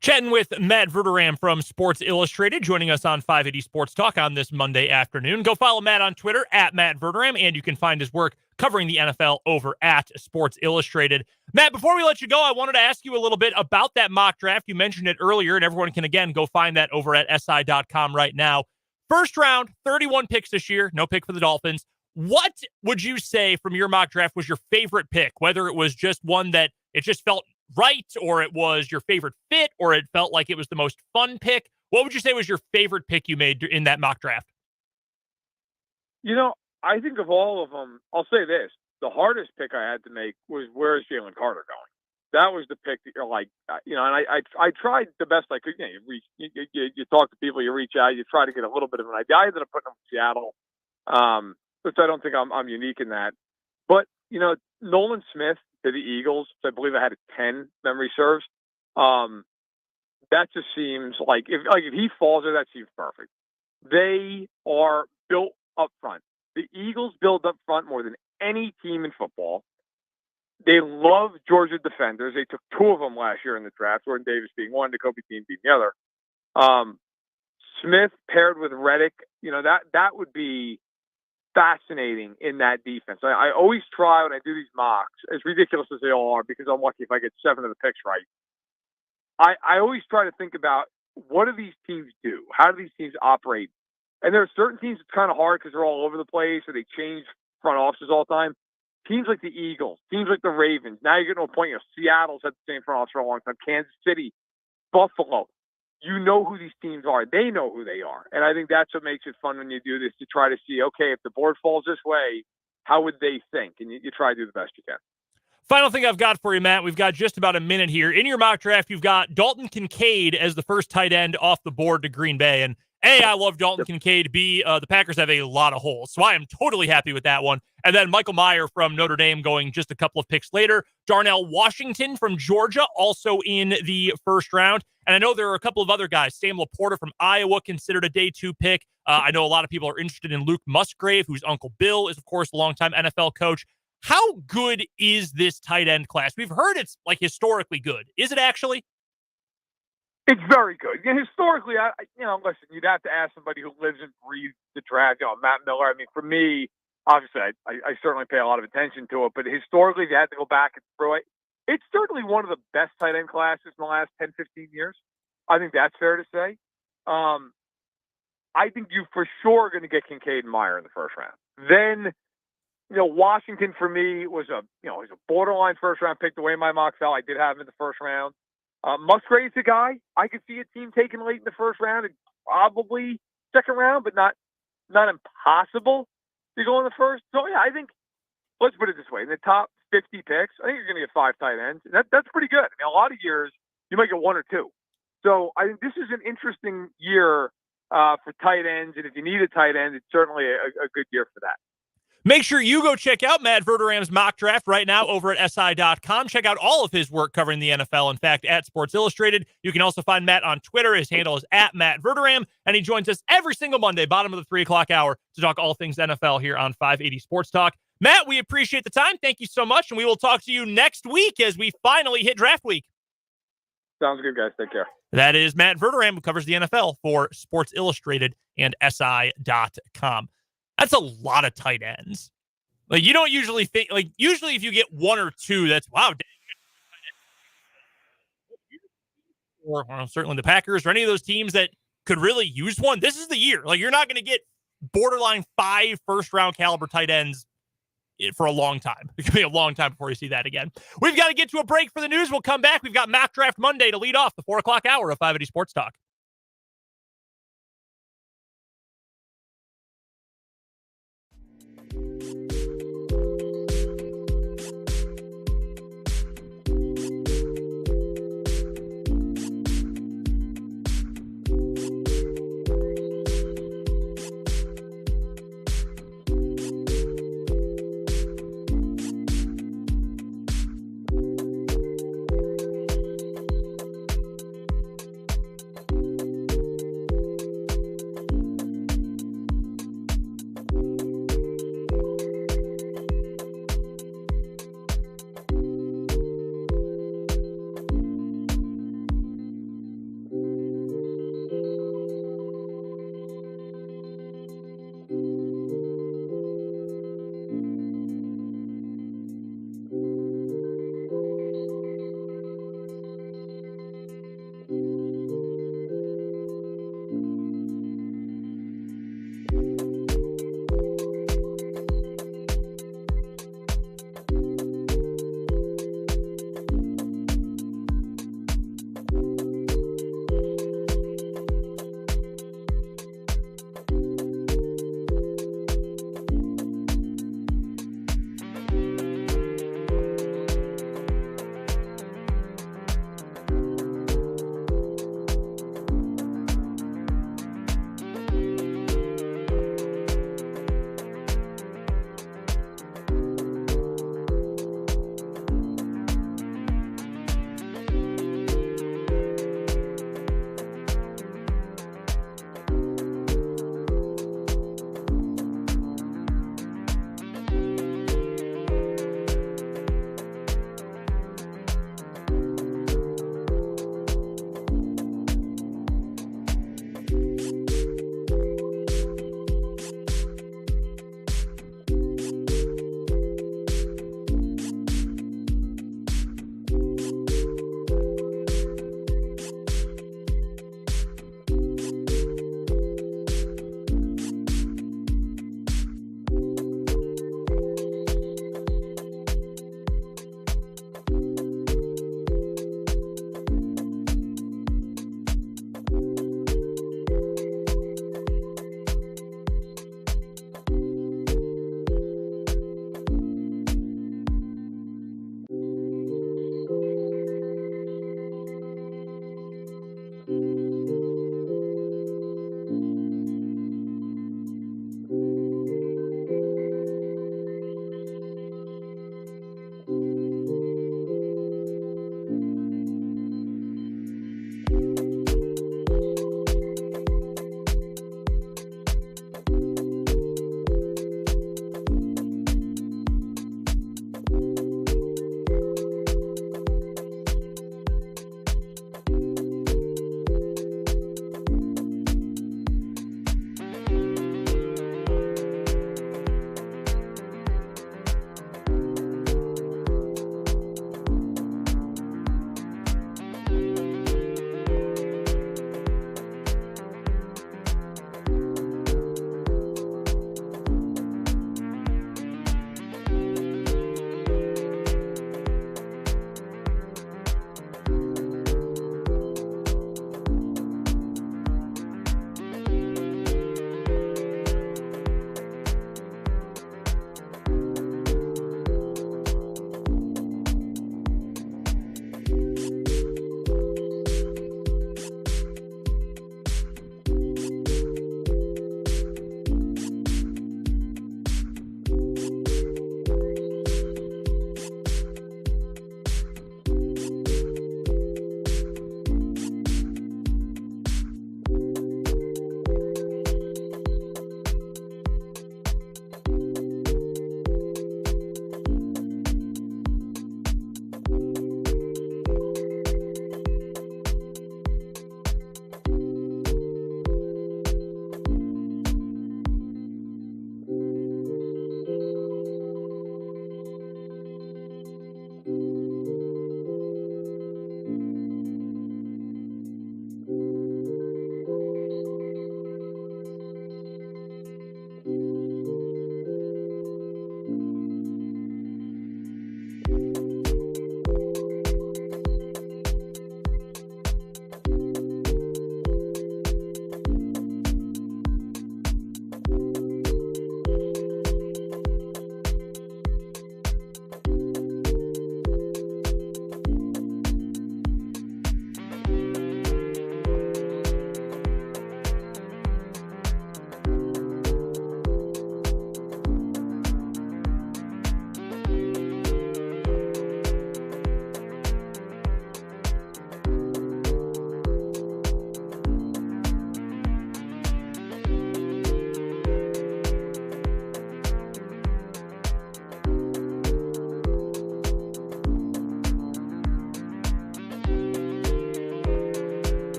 Chatting with Matt Verderame from Sports Illustrated, joining us on 580 Sports Talk on this Monday afternoon. Go follow Matt on Twitter at Matt Verderame, and you can find his work covering the NFL over at Sports Illustrated. Matt, before we let you go, I wanted to ask you a little bit about that mock draft. You mentioned it earlier, and everyone can, again, go find that over at SI.com right now. First round, 31 picks this year, no pick for the Dolphins. What would you say from your mock draft was your favorite pick, whether it was just one that it just felt right, or it was your favorite fit, or it felt like it was the most fun pick? What would you say was your favorite pick you made in that mock draft? I think of all of them, I'll say this. The hardest pick I had to make was, where is Jalen Carter going? That was the pick that you're like, and I tried the best I could. You talk to people, you reach out, you try to get a little bit of an idea. I ended up putting him in Seattle, which I don't think I'm unique in that. But, Nolan Smith to the Eagles, so I believe I had a 10, memory serves. That just seems like, if he falls there, that seems perfect. They are built up front. The Eagles build up front more than any team in football. They love Georgia defenders. They took 2 of them last year in the draft, Jordan Davis being one, Jacoby Dean being the other. Smith paired with Reddick, that would be fascinating in that defense. I always try when I do these mocks, as ridiculous as they all are, because I'm lucky if I get 7 of the picks right. I always try to think about, what do these teams do? How do these teams operate? And there are certain teams it's kind of hard because they're all over the place, or they change front offices all the time. Teams like the Eagles, teams like the Ravens. Now you're getting to a point, Seattle's had the same front office for a long time. Kansas City, Buffalo. You know who these teams are. They know who they are. And I think that's what makes it fun when you do this, to try to see, okay, if the board falls this way, how would they think? And you try to do the best you can. Final thing I've got for you, Matt, we've got just about a minute here. In your mock draft, you've got Dalton Kincaid as the first tight end off the board to Green Bay. And A, I love Dalton Kincaid. B, the Packers have a lot of holes, so I am totally happy with that one. And then Michael Mayer from Notre Dame going just a couple of picks later. Darnell Washington from Georgia, also in the first round. And I know there are a couple of other guys. Sam Laporta from Iowa, considered a day 2 pick. I know a lot of people are interested in Luke Musgrave, whose Uncle Bill is, of course, a longtime NFL coach. How good is this tight end class? We've heard it's like historically good. Is it actually? It's very good. Historically, listen, you'd have to ask somebody who lives and breathes the draft. Matt Miller. I mean, for me, obviously, I certainly pay a lot of attention to it. But historically, if you had to go back and through it, it's certainly one of the best tight end classes in the last 10, 15 years. I think that's fair to say. I think you for sure are going to get Kincaid and Meyer in the first round. Then, Washington for me was he's a borderline first round pick. The way my mock fell, I did have him in the first round. Musgrave's a guy I could see a team taking late in the first round and probably second round, but not impossible to go in the first. So yeah, I think, let's put it this way: in the top 50 picks, I think you're going to get 5 tight ends. That's pretty good. A lot of years you might get 1 or 2. So I think this is an interesting year for tight ends, and if you need a tight end, it's certainly a good year for that. Make sure you go check out Matt Verderame's mock draft right now over at SI.com. Check out all of his work covering the NFL, in fact, at Sports Illustrated. You can also find Matt on Twitter. His handle is at Matt Verderame, and he joins us every single Monday, bottom of the 3 o'clock hour, to talk all things NFL here on 580 Sports Talk. Matt, we appreciate the time. Thank you so much, and we will talk to you next week as we finally hit draft week. Sounds good, guys. Take care. That is Matt Verderame, who covers the NFL for Sports Illustrated and SI.com. That's a lot of tight ends. Like, you don't usually think, usually if you get 1 or 2, that's wow. Or certainly the Packers or any of those teams that could really use one. This is the year. Like, you're not going to get borderline 5 first-round caliber tight ends for a long time. It could be a long time before you see that again. We've got to get to a break for the news. We'll come back. We've got Mock Draft Monday to lead off the 4 o'clock hour of 580 Sports Talk.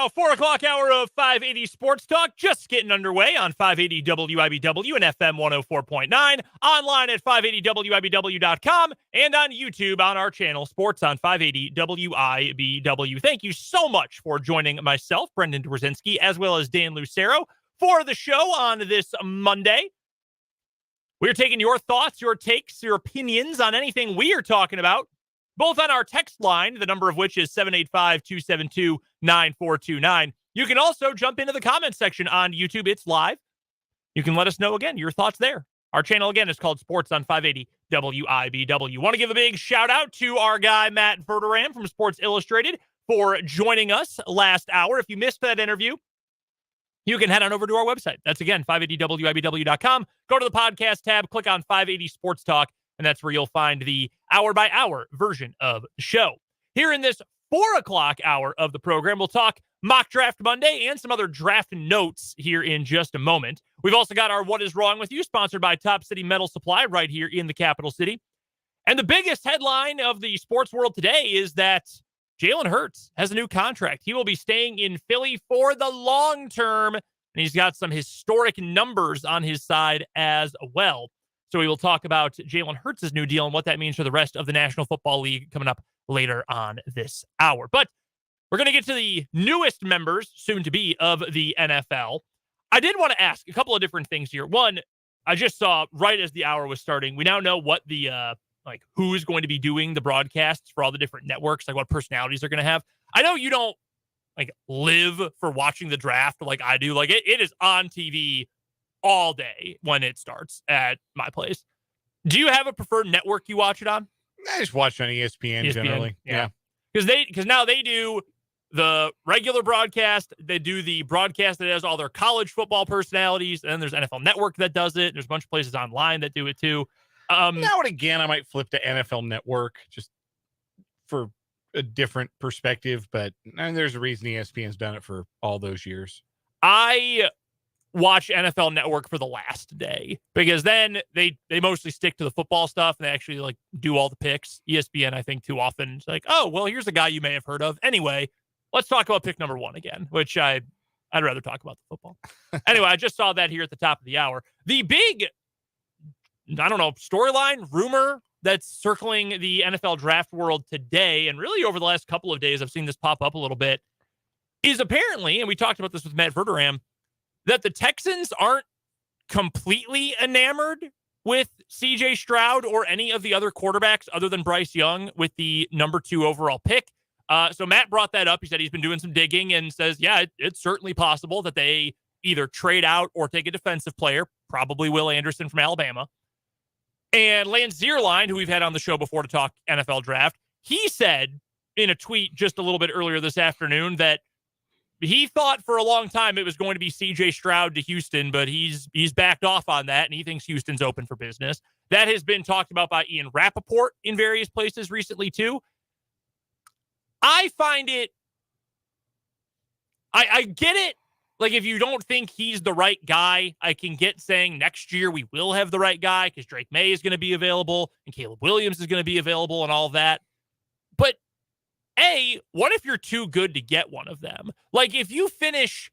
now, 4 o'clock hour of 580 Sports Talk, just getting underway on 580 WIBW and FM 104.9, online at 580WIBW.com, and on YouTube on our channel, Sports on 580 WIBW. Thank you so much for joining myself, Brendan Dworzinski, as well as Dan Lucero, for the show on this Monday. We're taking your thoughts, your takes, your opinions on anything we are talking about, both on our text line, the number of which is 785-272-9429. You can also jump into the comments section on YouTube. It's live. You can let us know, again, your thoughts there. Our channel, again, is called Sports on 580 WIBW. Want to give a big shout out to our guy, Matt Verderame from Sports Illustrated, for joining us last hour. If you missed that interview, you can head on over to our website. That's, again, 580WIBW.com. Go to the podcast tab, click on 580 Sports Talk, and that's where you'll find the hour-by-hour version of the show. Here in this 4 o'clock hour of the program, we'll talk Mock Draft Monday and some other draft notes here in just a moment. We've also got our What Is Wrong With You, sponsored by Top City Metal Supply right here in the capital city. And the biggest headline of the sports world today is that Jalen Hurts has a new contract. He will be staying in Philly for the long term, and he's got some historic numbers on his side as well. So we will talk about Jalen Hurts' new deal and what that means for the rest of the National Football League coming up later on this hour. But we're going to get to the newest members, soon to be, of the NFL. I did want to ask a couple of different things here. One, I just saw right as the hour was starting, we now know what the, who is going to be doing the broadcasts for all the different networks, like what personalities they're going to have. I know you don't, live for watching the draft like I do. Like, it is on TV all day when it starts at my place. Do you have a preferred network you watch it on? I just watch on ESPN generally. Yeah. Because now they do the regular broadcast. They do the broadcast that has all their college football personalities. And then there's NFL Network that does it. There's a bunch of places online that do it too. Now and again, I might flip to NFL Network just for a different perspective. But there's a reason ESPN's done it for all those years. I watch NFL Network for the last day, because then they mostly stick to the football stuff and they actually do all the picks. ESPN, I think, too often it's like, oh, well, here's a guy you may have heard of. Anyway, let's talk about pick number 1 again, which I'd rather talk about the football. Anyway, I just saw that here at the top of the hour. The big, storyline, rumor that's circling the NFL draft world today, and really over the last couple of days, I've seen this pop up a little bit, is apparently, and we talked about this with Matt Verderame, that the Texans aren't completely enamored with C.J. Stroud or any of the other quarterbacks other than Bryce Young with the number 2 overall pick. So Matt brought that up. He said he's been doing some digging and says, yeah, it's certainly possible that they either trade out or take a defensive player, probably Will Anderson from Alabama. And Lance Zierlein, who we've had on the show before to talk NFL draft, he said in a tweet just a little bit earlier this afternoon that he thought for a long time it was going to be C.J. Stroud to Houston, but he's backed off on that, and he thinks Houston's open for business. That has been talked about by Ian Rappaport in various places recently, too. I find it... I get it. If you don't think he's the right guy, I can get saying next year we will have the right guy because Drake May is going to be available and Caleb Williams is going to be available and all of that. But what if you're too good to get one of them? If you finish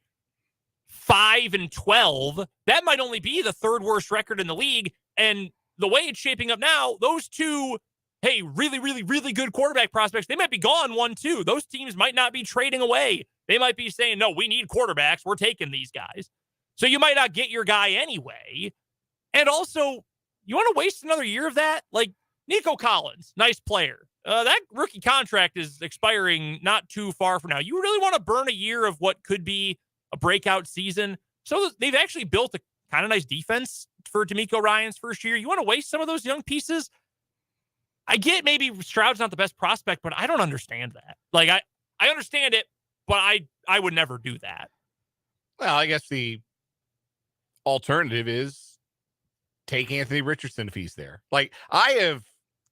5-12, that might only be the 3rd worst record in the league. And the way it's shaping up now, those two, really, really, really good quarterback prospects, they might be gone 1-2. Those teams might not be trading away. They might be saying, no, we need quarterbacks. We're taking these guys. So you might not get your guy anyway. And also, you want to waste another year of that? Nico Collins, nice player. That rookie contract is expiring not too far from now. You really want to burn a year of what could be a breakout season? So they've actually built a kind of nice defense for DeMeco Ryans' first year. You want to waste some of those young pieces? I get maybe Stroud's not the best prospect, but I don't understand that. I understand it, but I would never do that. Well, I guess the alternative is take Anthony Richardson if he's there. I have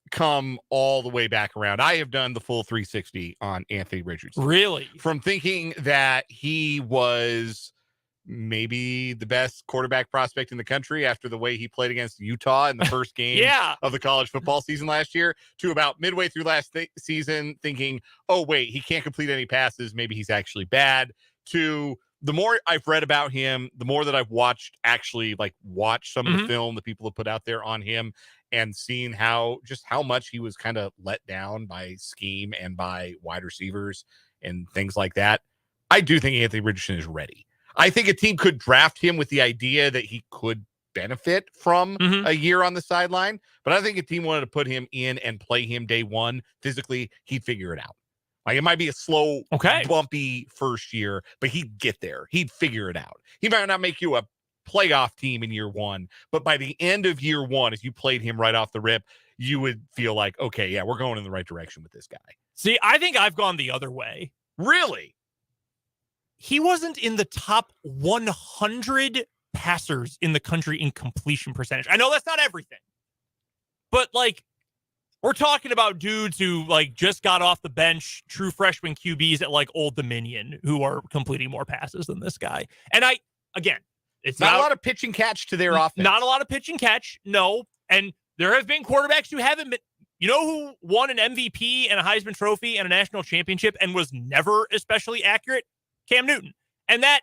come all the way back around. I have done the full 360 on Anthony Richardson. Really? From thinking that he was maybe the best quarterback prospect in the country after the way he played against Utah in the first game of the college football season last year, to about midway through last season thinking, oh, wait, he can't complete any passes. Maybe he's actually bad, to the more I've read about him, the more that I've watched some of the film that people have put out there on him and seen how much he was kind of let down by scheme and by wide receivers and things like that. I do think Anthony Richardson is ready. I think a team could draft him with the idea that he could benefit from a year on the sideline, but I think if a team wanted to put him in and play him day one physically, he'd figure it out. Like, it might be a slow, bumpy first year, but he'd get there. He'd figure it out. He might not make you a playoff team in year one, but by the end of year one, if you played him right off the rip, you would feel like, okay, yeah, we're going in the right direction with this guy. See, I think I've gone the other way. Really? He wasn't in the top 100 passers in the country in completion percentage. I know that's not everything, but like, we're talking about dudes who like just got off the bench, true freshman QBs at like Old Dominion who are completing more passes than this guy. And it's not a lot of pitch and catch to their offense. Not a lot of pitch and catch. No. And there have been quarterbacks who haven't been, you know, who won an MVP and a Heisman Trophy and a national championship and was never especially accurate? Cam Newton. And that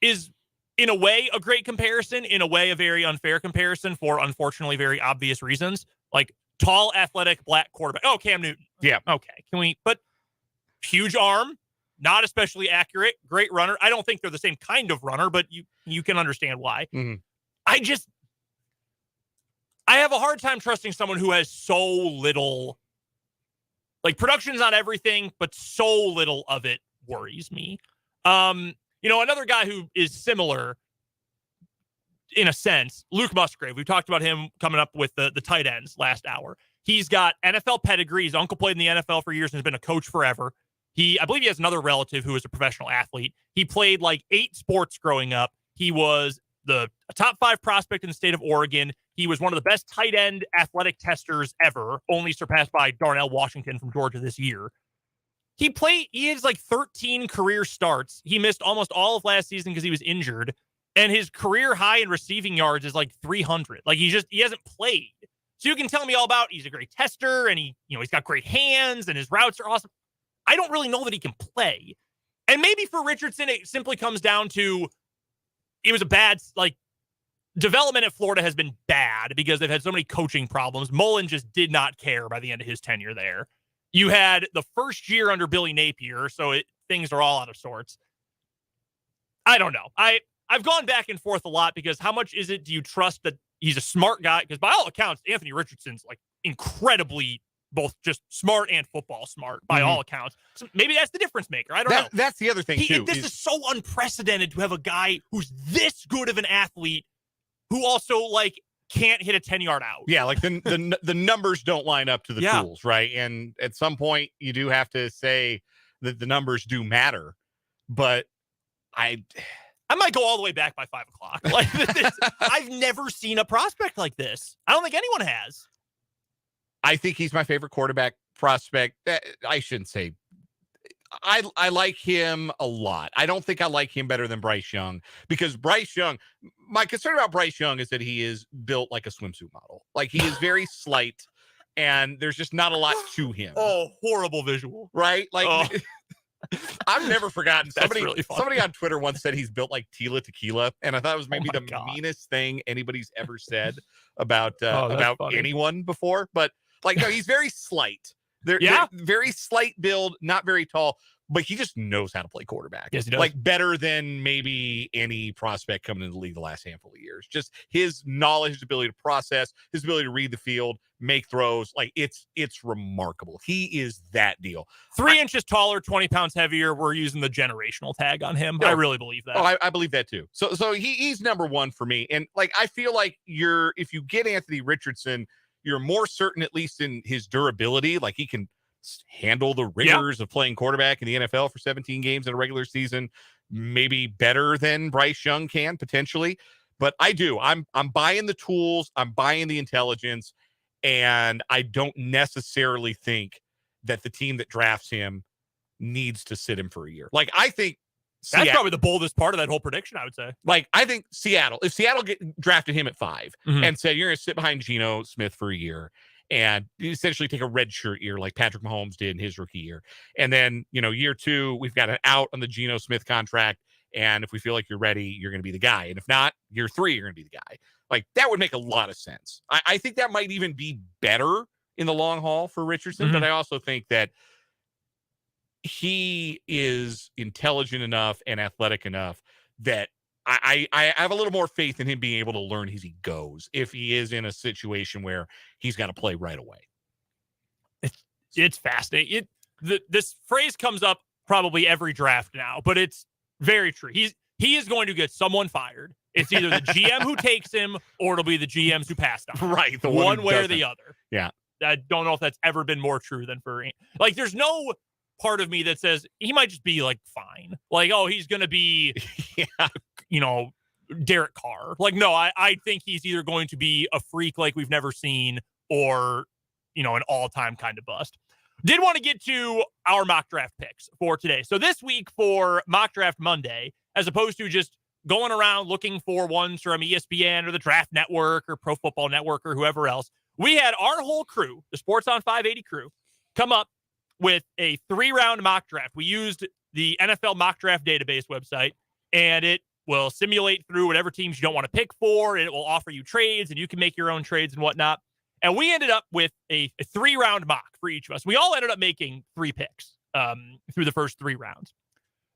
is in a way a great comparison, in a way a very unfair comparison for unfortunately very obvious reasons. Like, tall, athletic, black quarterback. Oh, Cam Newton. Yeah. Okay. But huge arm, not especially accurate, great runner. I don't think they're the same kind of runner, but you can understand why. Mm-hmm. I have a hard time trusting someone who has so little, like, production's not everything, but so little of it worries me. Another guy who is similar in a sense, Luke Musgrave. We talked about him coming up with the tight ends last hour. He's got NFL pedigree. His uncle played in the NFL for years and has been a coach forever. I believe he has another relative who is a professional athlete. He played like 8 sports growing up. He was a top 5 prospect in the state of Oregon. He was one of the best tight end athletic testers ever, only surpassed by Darnell Washington from Georgia this year. He has like 13 career starts. He missed almost all of last season because he was injured. And his career high in receiving yards is like 300. Like, he hasn't played. So you can tell me all about, he's a great tester and he's got great hands and his routes are awesome. I don't really know that he can play. And maybe for Richardson, it simply comes down to, it was a bad, like, development at Florida has been bad because they've had so many coaching problems. Mullen just did not care by the end of his tenure there. You had the first year under Billy Napier, so things are all out of sorts. I don't know. I've gone back and forth a lot because how much do you trust that he's a smart guy? Because by all accounts, Anthony Richardson's like incredibly both just smart and football smart by all accounts. So maybe that's the difference maker. I don't know. That's the other thing too. This is so unprecedented to have a guy who's this good of an athlete who also like can't hit a 10-yard out. Yeah, like the numbers don't line up to the tools, right? And at some point you do have to say that the numbers do matter. But I might go all the way back by 5 o'clock. Like, I've never seen a prospect like this. I don't think anyone has. I think he's my favorite quarterback prospect. I shouldn't say. I like him a lot. I don't think I like him better than Bryce Young because Bryce Young, my concern about Bryce Young is that he is built like a swimsuit model. Like, he is very slight and there's just not a lot to him. Oh, horrible visual. Right? Like, I've never forgotten. Somebody on Twitter once said he's built like Tila Tequila, and I thought it was maybe the meanest thing anybody's ever said about anyone before. But like, no, he's very slight. They're very slight build, not very tall, but he just knows how to play quarterback. Yes, he does. Like, better than maybe any prospect coming into the league the last handful of years. Just his knowledge, his ability to process, his ability to read the field, make throws. Like, it's remarkable. He is that deal. 3 inches taller, 20 pounds heavier. We're using the generational tag on him. I really believe that. Oh, I believe that too. So he's number one for me. And like, I feel like if you get Anthony Richardson, you're more certain, at least in his durability. Like, he can handle the rigors of playing quarterback in the NFL for 17 games in a regular season, maybe better than Bryce Young can potentially. But I'm buying the tools, I'm buying the intelligence, and I don't necessarily think that the team that drafts him needs to sit him for a year. Like, I think that's probably the boldest part of that whole prediction, I would say. Like, I think if Seattle drafted him at 5 and said, you're going to sit behind Geno Smith for a year, and essentially take a redshirt year like Patrick Mahomes did in his rookie year. And then, year 2, we've got an out on the Geno Smith contract. And if we feel like you're ready, you're going to be the guy. And if not, year 3, you're going to be the guy. Like, that would make a lot of sense. I think that might even be better in the long haul for Richardson. But I also think that he is intelligent enough and athletic enough that I have a little more faith in him being able to learn as he goes if he is in a situation where he's got to play right away. It's fascinating. This phrase comes up probably every draft now, but it's very true. He is going to get someone fired. It's either the GM who takes him or it'll be the GMs who passed on. Right. The one way or the other. Yeah. I don't know if that's ever been more true than for like, there's no part of me that says he might just be like fine. Like, oh, he's going to be, Derek Carr. Like, no, I think he's either going to be a freak like we've never seen or, an all-time kind of bust. Did want to get to our mock draft picks for today. So this week for Mock Draft Monday, as opposed to just going around looking for ones from ESPN or the Draft Network or Pro Football Network or whoever else, we had our whole crew, the Sports on 580 crew, come up with a 3-round mock draft. We used the NFL mock draft database website, and it will simulate through whatever teams you don't want to pick for, and it will offer you trades, and you can make your own trades and whatnot. And we ended up with a 3-round mock for each of us. We all ended up making 3 picks through the first 3 rounds.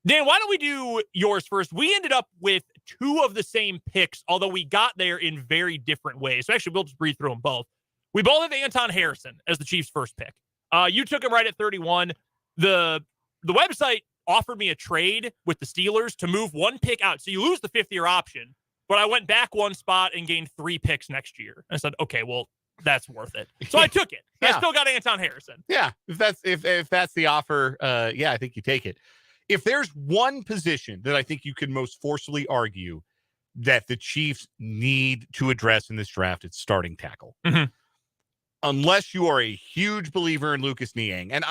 Dan, why don't we do yours first? We ended up with 2 of the same picks, although we got there in very different ways. So actually, we'll just breathe through them both. We both have Anton Harrison as the Chiefs' first pick. You took him right at 31. The website offered me a trade with the Steelers to move 1 pick out. So you lose the 5th-year option, but I went back 1 spot and gained 3 picks next year. And I said, okay, well, that's worth it. So I took it. Yeah. I still got Anton Harrison. Yeah, if that's the offer, I think you take it. If there's one position that I think you could most forcefully argue that the Chiefs need to address in this draft, it's starting tackle. Mm-hmm. Unless you are a huge believer in Lucas Niang, and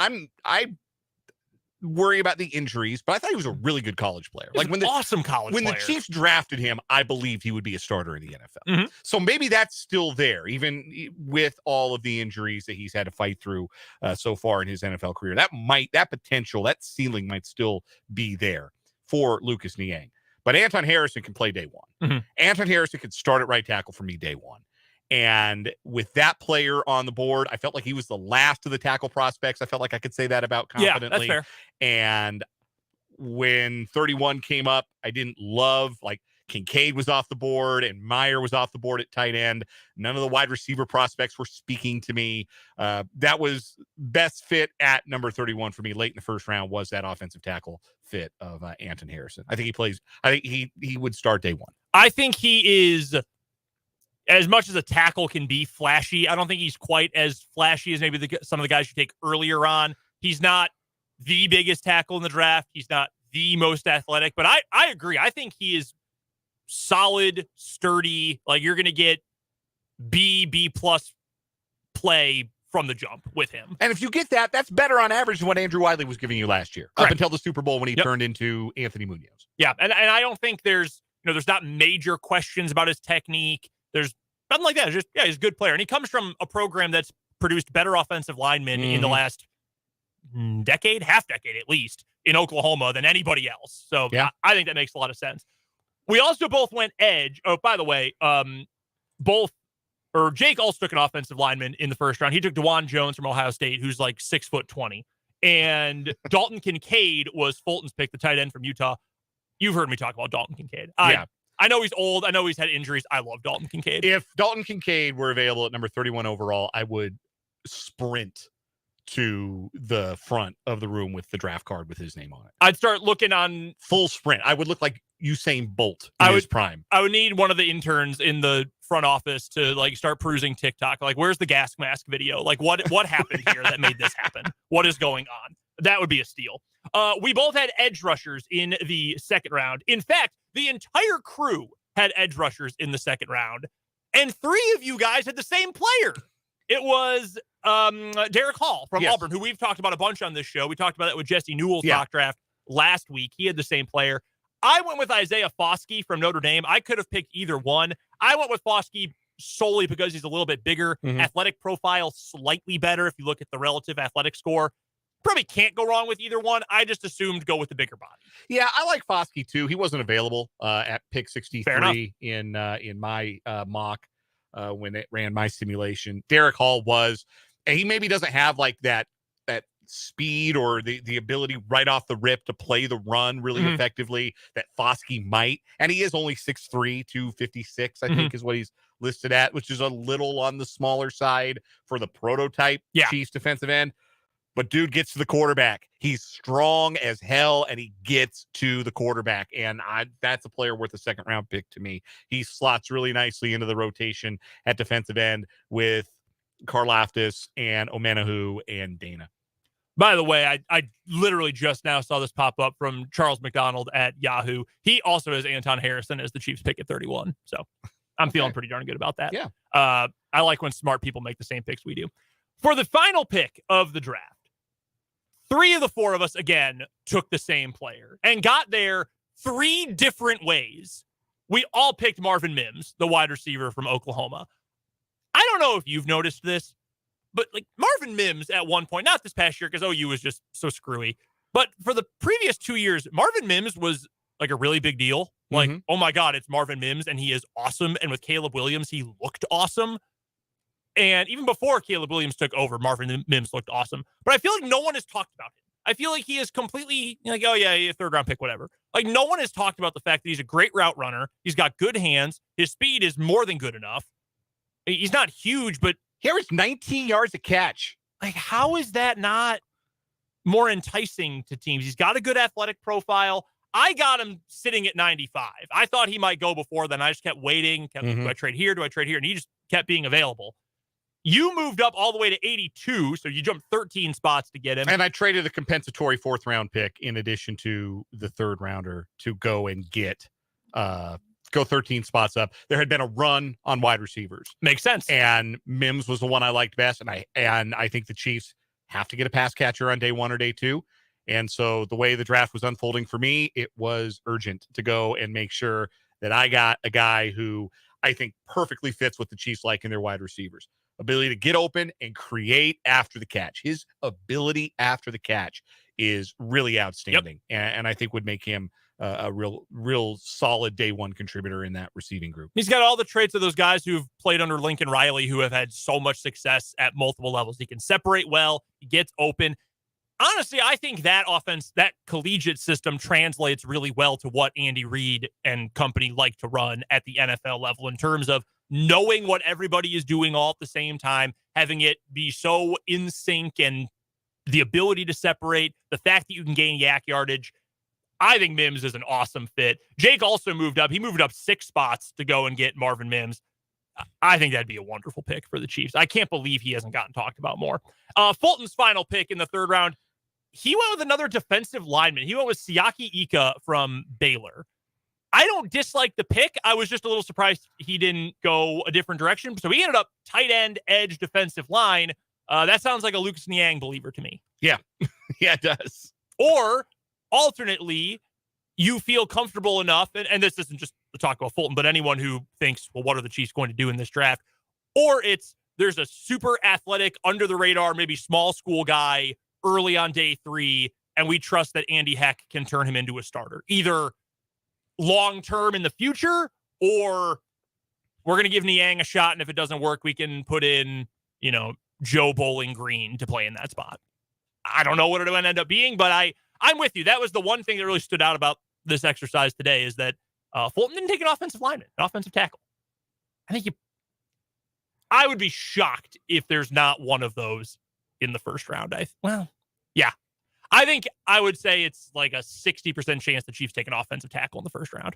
I worry about the injuries, but I thought he was a really good college player. Like when awesome college when player. The Chiefs drafted him, I believed he would be a starter in the NFL. Mm-hmm. So maybe that's still there, even with all of the injuries that he's had to fight through so far in his NFL career. That potential, that ceiling might still be there for Lucas Niang. But Anton Harrison can play day one. Mm-hmm. Anton Harrison could start at right tackle for me day one. And with that player on the board, I felt like he was the last of the tackle prospects. I felt like I could say that about confidently. Yeah, that's fair. And when 31 came up, I didn't love, like, Kincaid was off the board and Meyer was off the board at tight end. None of the wide receiver prospects were speaking to me. That was best fit at number 31 for me late in the first round was that offensive tackle fit of Anton Harrison. I think he would start day one. I think he is, as much as a tackle can be flashy, I don't think he's quite as flashy as maybe some of the guys you take earlier on. He's not the biggest tackle in the draft. He's not the most athletic, but I agree. I think he is solid, sturdy. Like, you're going to get B+ play from the jump with him. And if you get that, that's better on average than what Andrew Wiley was giving you last year. Correct. Up until the Super Bowl when he turned into Anthony Munoz. Yeah, and I don't think there's not major questions about his technique. There's nothing like that. It's just, he's a good player. And he comes from a program that's produced better offensive linemen in the last half decade at least, in Oklahoma than anybody else. So I think that makes a lot of sense. We also both went edge. Oh, by the way, Jake also took an offensive lineman in the first round. He took DeJuan Jones from Ohio State, who's like 6'20", and Dalton Kincaid was Fulton's pick, the tight end from Utah. You've heard me talk about Dalton Kincaid. I know he's old. I know he's had injuries. I love Dalton Kincaid. If Dalton Kincaid were available at number 31 overall, I would sprint to the front of the room with the draft card with his name on it. I'd start looking on full sprint. I would look like Usain Bolt in his prime. I would need one of the interns in the front office to like start perusing TikTok. Like, where's the gas mask video? Like, what happened here that made this happen? What is going on? That would be a steal. We both had edge rushers in the second round. In fact, the entire crew had edge rushers in the second round, and 3 of you guys had the same player. It was Derek Hall from Auburn, who we've talked about a bunch on this show. We talked about it with Jesse Newell's mock draft last week. He had the same player. I went with Isaiah Foskey from Notre Dame. I could have picked either one. I went with Foskey solely because he's a little bit bigger. Athletic profile slightly better if you look at the relative athletic score. Probably can't go wrong with either one. I just assumed go with the bigger body. Yeah, I like Foskey too. He wasn't available at pick 63 in my mock when it ran my simulation. Derek Hall was, and he maybe doesn't have like that speed or the ability right off the rip to play the run really effectively that Foskey might. And he is only 6'3", 256, I think is what he's listed at, which is a little on the smaller side for the prototype Chiefs defensive end. But dude gets to the quarterback. He's strong as hell, and he gets to the quarterback. And that's a player worth a second-round pick to me. He slots really nicely into the rotation at defensive end with Karlaftis and Omenahu and Dana. By the way, I literally just now saw this pop up from Charles McDonald at Yahoo. He also has Anton Harrison as the Chiefs pick at 31. So I'm feeling pretty darn good about that. Yeah. I like when smart people make the same picks we do. For the final pick of the draft, 3 of the 4 of us, again, took the same player and got there 3 different ways. We all picked Marvin Mims, the wide receiver from Oklahoma. I don't know if you've noticed this, but like Marvin Mims at one point, not this past year because OU was just so screwy, but for the previous 2 years, Marvin Mims was like a really big deal. Like, oh my God, it's Marvin Mims and he is awesome. And with Caleb Williams, he looked awesome. And even before Caleb Williams took over, Marvin Mims looked awesome. But I feel like no one has talked about him. I feel like he is completely like, oh yeah, 3rd-round pick, whatever. Like no one has talked about the fact that he's a great route runner. He's got good hands. His speed is more than good enough. He's not huge, but he averaged 19 yards a catch. Like, how is that not more enticing to teams? He's got a good athletic profile. I got him sitting at 95. I thought he might go before then. I just kept waiting. Do I trade here? Do I trade here? And he just kept being available. You moved up all the way to 82, so you jumped 13 spots to get him. And I traded a compensatory 4th-round pick in addition to the 3rd rounder to go and get go 13 spots up. There had been a run on wide receivers. Makes sense. And Mims was the one I liked best, and I think the Chiefs have to get a pass catcher on day 1 or day 2. And so the way the draft was unfolding for me, it was urgent to go and make sure that I got a guy who I think perfectly fits what the Chiefs like in their wide receivers. Ability to get open and create after the catch. His ability after the catch is really outstanding. And I think would make him a real solid day 1 contributor in that receiving group. He's got all the traits of those guys who've played under Lincoln Riley who have had so much success at multiple levels. He can separate well. He gets open. Honestly, I think that offense, that collegiate system translates really well to what Andy Reid and company like to run at the NFL level in terms of knowing what everybody is doing all at the same time, having it be so in sync and the ability to separate, the fact that you can gain yak yardage. I think Mims is an awesome fit. Jake also moved up. He moved up 6 spots to go and get Marvin Mims. I think that'd be a wonderful pick for the Chiefs. I can't believe he hasn't gotten talked about more. Fulton's final pick in the 3rd round, he went with another defensive lineman. He went with Siaki Ika from Baylor. I don't dislike the pick. I was just a little surprised he didn't go a different direction. So he ended up tight end, edge, defensive line. That sounds like a Lucas Niang believer to me. Yeah. Yeah, it does. Or alternately, you feel comfortable enough, and this isn't just to talk about Fulton, but anyone who thinks, well, what are the Chiefs going to do in this draft? Or there's a super athletic, under the radar, maybe small school guy early on day 3, and we trust that Andy Heck can turn him into a starter. Either long-term in the future, or we're going to give Niang a shot, and if it doesn't work, we can put in, Joe Bowling Green to play in that spot. I don't know what it'll end up being, but I'm with you. That was the one thing that really stood out about this exercise today is that Fulton didn't take an offensive lineman, an offensive tackle. I would be shocked if there's not one of those in the first round. I think I would say it's like a 60% chance the Chiefs take an offensive tackle in the first round.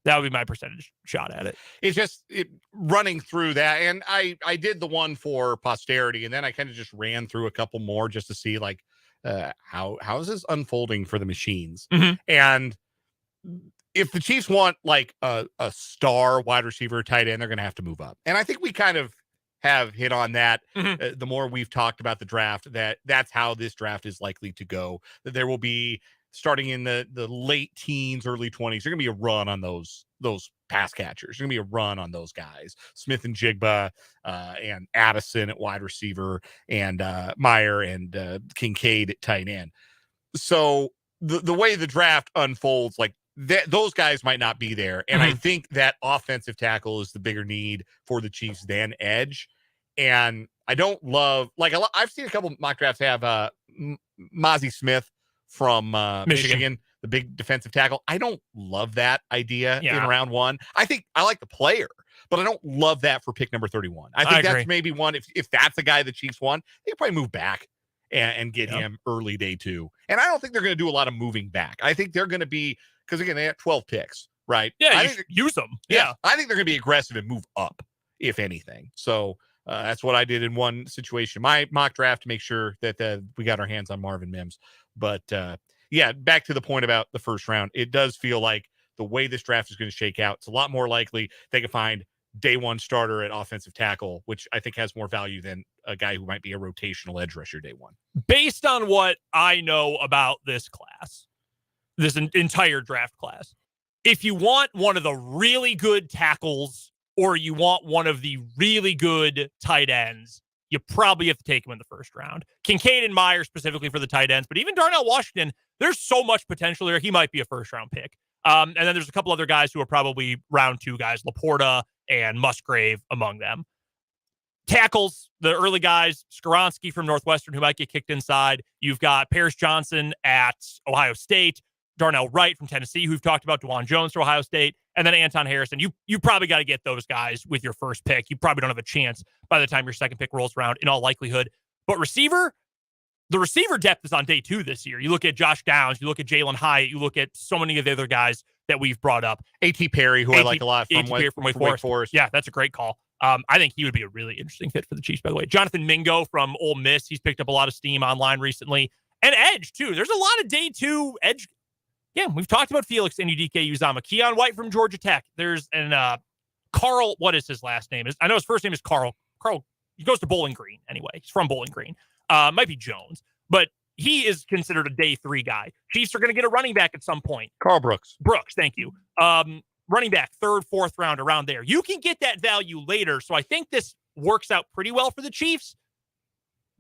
That would be my percentage shot at it. It's just running through that. And I did the one for posterity, and then I kind of just ran through a couple more just to see like how is this unfolding for the machines? And if the Chiefs want like a star wide receiver tight end, they're going to have to move up. And I think we kind of have hit on that. The more we've talked about the draft, that's how this draft is likely to go. That there will be, starting in the late teens, early 20s, there's going to be a run on those pass catchers. There's going to be a run on those guys. Smith and Jigba and Addison at wide receiver and Meyer and Kincaid at tight end. So the way the draft unfolds, like those guys might not be there. And I think that offensive tackle is the bigger need for the Chiefs than edge. And I don't love, like, I've seen a couple mock drafts have Mozzie Smith from Michigan, the big defensive tackle. I don't love that idea in round one. I think I like the player, but I don't love that for pick number 31. I think that's maybe one. If that's a guy the Chiefs want, they could probably move back and get him early day 2. And I don't think they're going to do a lot of moving back. I think they're going to be, because again, they have 12 picks, right? Yeah, I think use them. Yeah. I think they're going to be aggressive and move up, if anything. So that's what I did in one situation. My mock draft to make sure that we got our hands on Marvin Mims. But back to the point about the first round. It does feel like the way this draft is going to shake out, it's a lot more likely they can find day 1 starter at offensive tackle, which I think has more value than a guy who might be a rotational edge rusher day 1. Based on what I know about this class, this entire draft class, if you want one of the really good tackles or you want one of the really good tight ends, you probably have to take him in the first round. Kincaid and Meyer specifically for the tight ends, but even Darnell Washington, there's so much potential there. He might be a first-round pick. And then there's a couple other guys who are probably round 2 guys, Laporta and Musgrave among them. Tackles, the early guys, Skoronski from Northwestern, who might get kicked inside. You've got Paris Johnson at Ohio State, Darnell Wright from Tennessee, who we've talked about, DeJuan Jones for Ohio State, and then Anton Harrison. You probably got to get those guys with your first pick. You probably don't have a chance by the time your second pick rolls around, in all likelihood. But the receiver depth is on day 2 this year. You look at Josh Downs, you look at Jalen Hyatt, you look at so many of the other guys that we've brought up. A.T. Perry, who I like a lot from Wake Forest. Yeah, that's a great call. I think he would be a really interesting fit for the Chiefs, by the way. Jonathan Mingo from Ole Miss. He's picked up a lot of steam online recently. And edge, too. There's a lot of day 2 edge. Yeah, we've talked about Felix and Udike Uzama. Keon White from Georgia Tech. There's Carl, what is his last name? I know his first name is Carl. Carl, he goes to Bowling Green anyway. He's from Bowling Green. Might be Jones, but he is considered a day 3 guy. Chiefs are going to get a running back at some point. Carl Brooks. Thank you. Running back, 3rd, 4th round, around there. You can get that value later. So I think this works out pretty well for the Chiefs,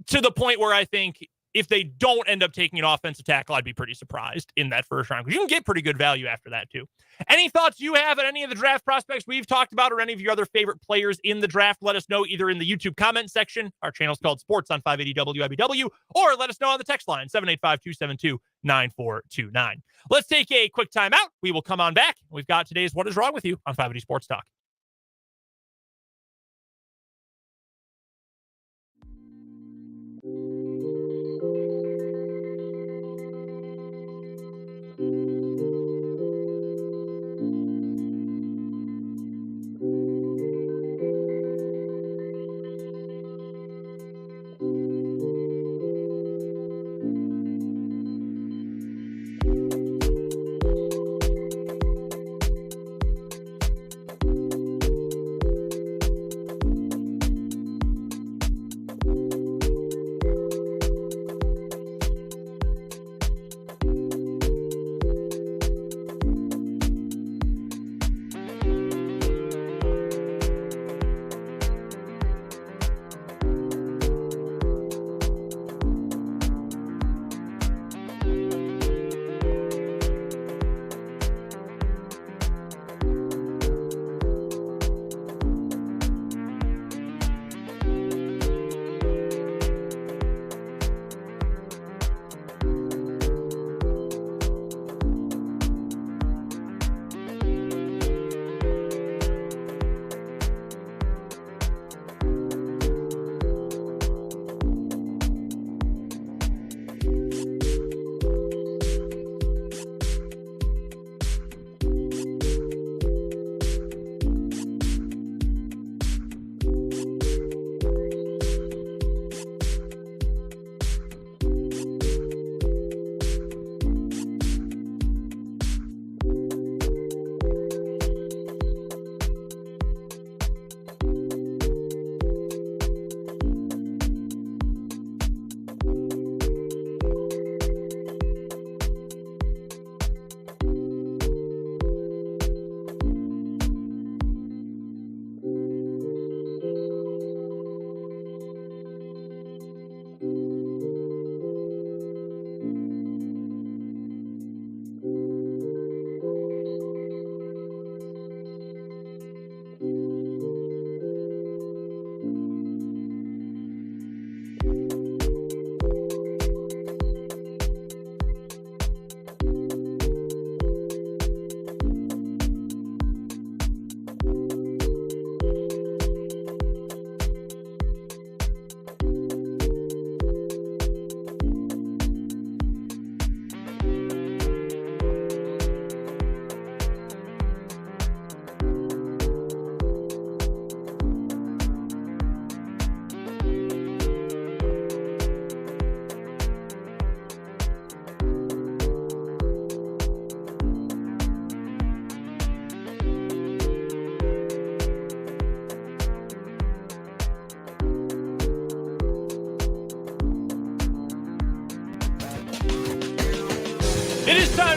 to the point where I think if they don't end up taking an offensive tackle, I'd be pretty surprised in that first round, because you can get pretty good value after that too. Any thoughts you have on any of the draft prospects we've talked about, or any of your other favorite players in the draft? Let us know either in the YouTube comment section. Our channel's called Sports on 580 WIBW, or let us know on the text line, 785-272-9429. Let's take a quick time out. We will come on back. We've got today's What Is Wrong With You on 580 Sports Talk.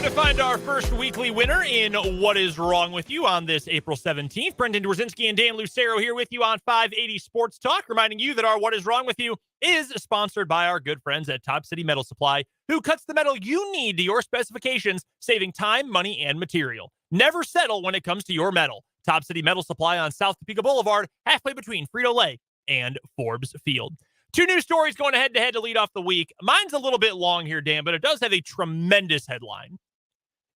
to find our first weekly winner in What Is Wrong With You on this April 17th. Brendan Dworzinski and Dan Lucero here with you on 580 Sports Talk, reminding you that our What Is Wrong With You is sponsored by our good friends at Top City Metal Supply, who cuts the metal you need to your specifications, saving time, money, and material. Never settle when it comes to your metal. Top City Metal Supply on South Topeka Boulevard, halfway between Frito-Lay and Forbes Field. Two news stories going head-to-head to lead off the week. Mine's a little bit long here, Dan, but it does have a tremendous headline.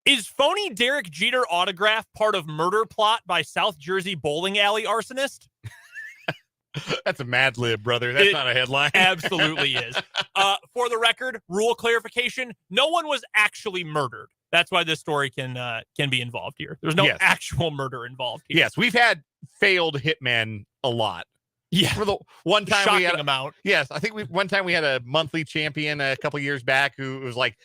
Is phony Derek Jeter autograph part of murder plot by South Jersey bowling alley arsonist? That's a Mad Lib, brother. That's not a headline. Absolutely is. For the record, rule clarification, no one was actually murdered. That's why this story can be involved here. There's no actual murder involved here. Yes, we've had failed hitmen a lot. Yeah. For the one time Shocking we had amount. Yes, I think one time we had a monthly champion a couple years back who was like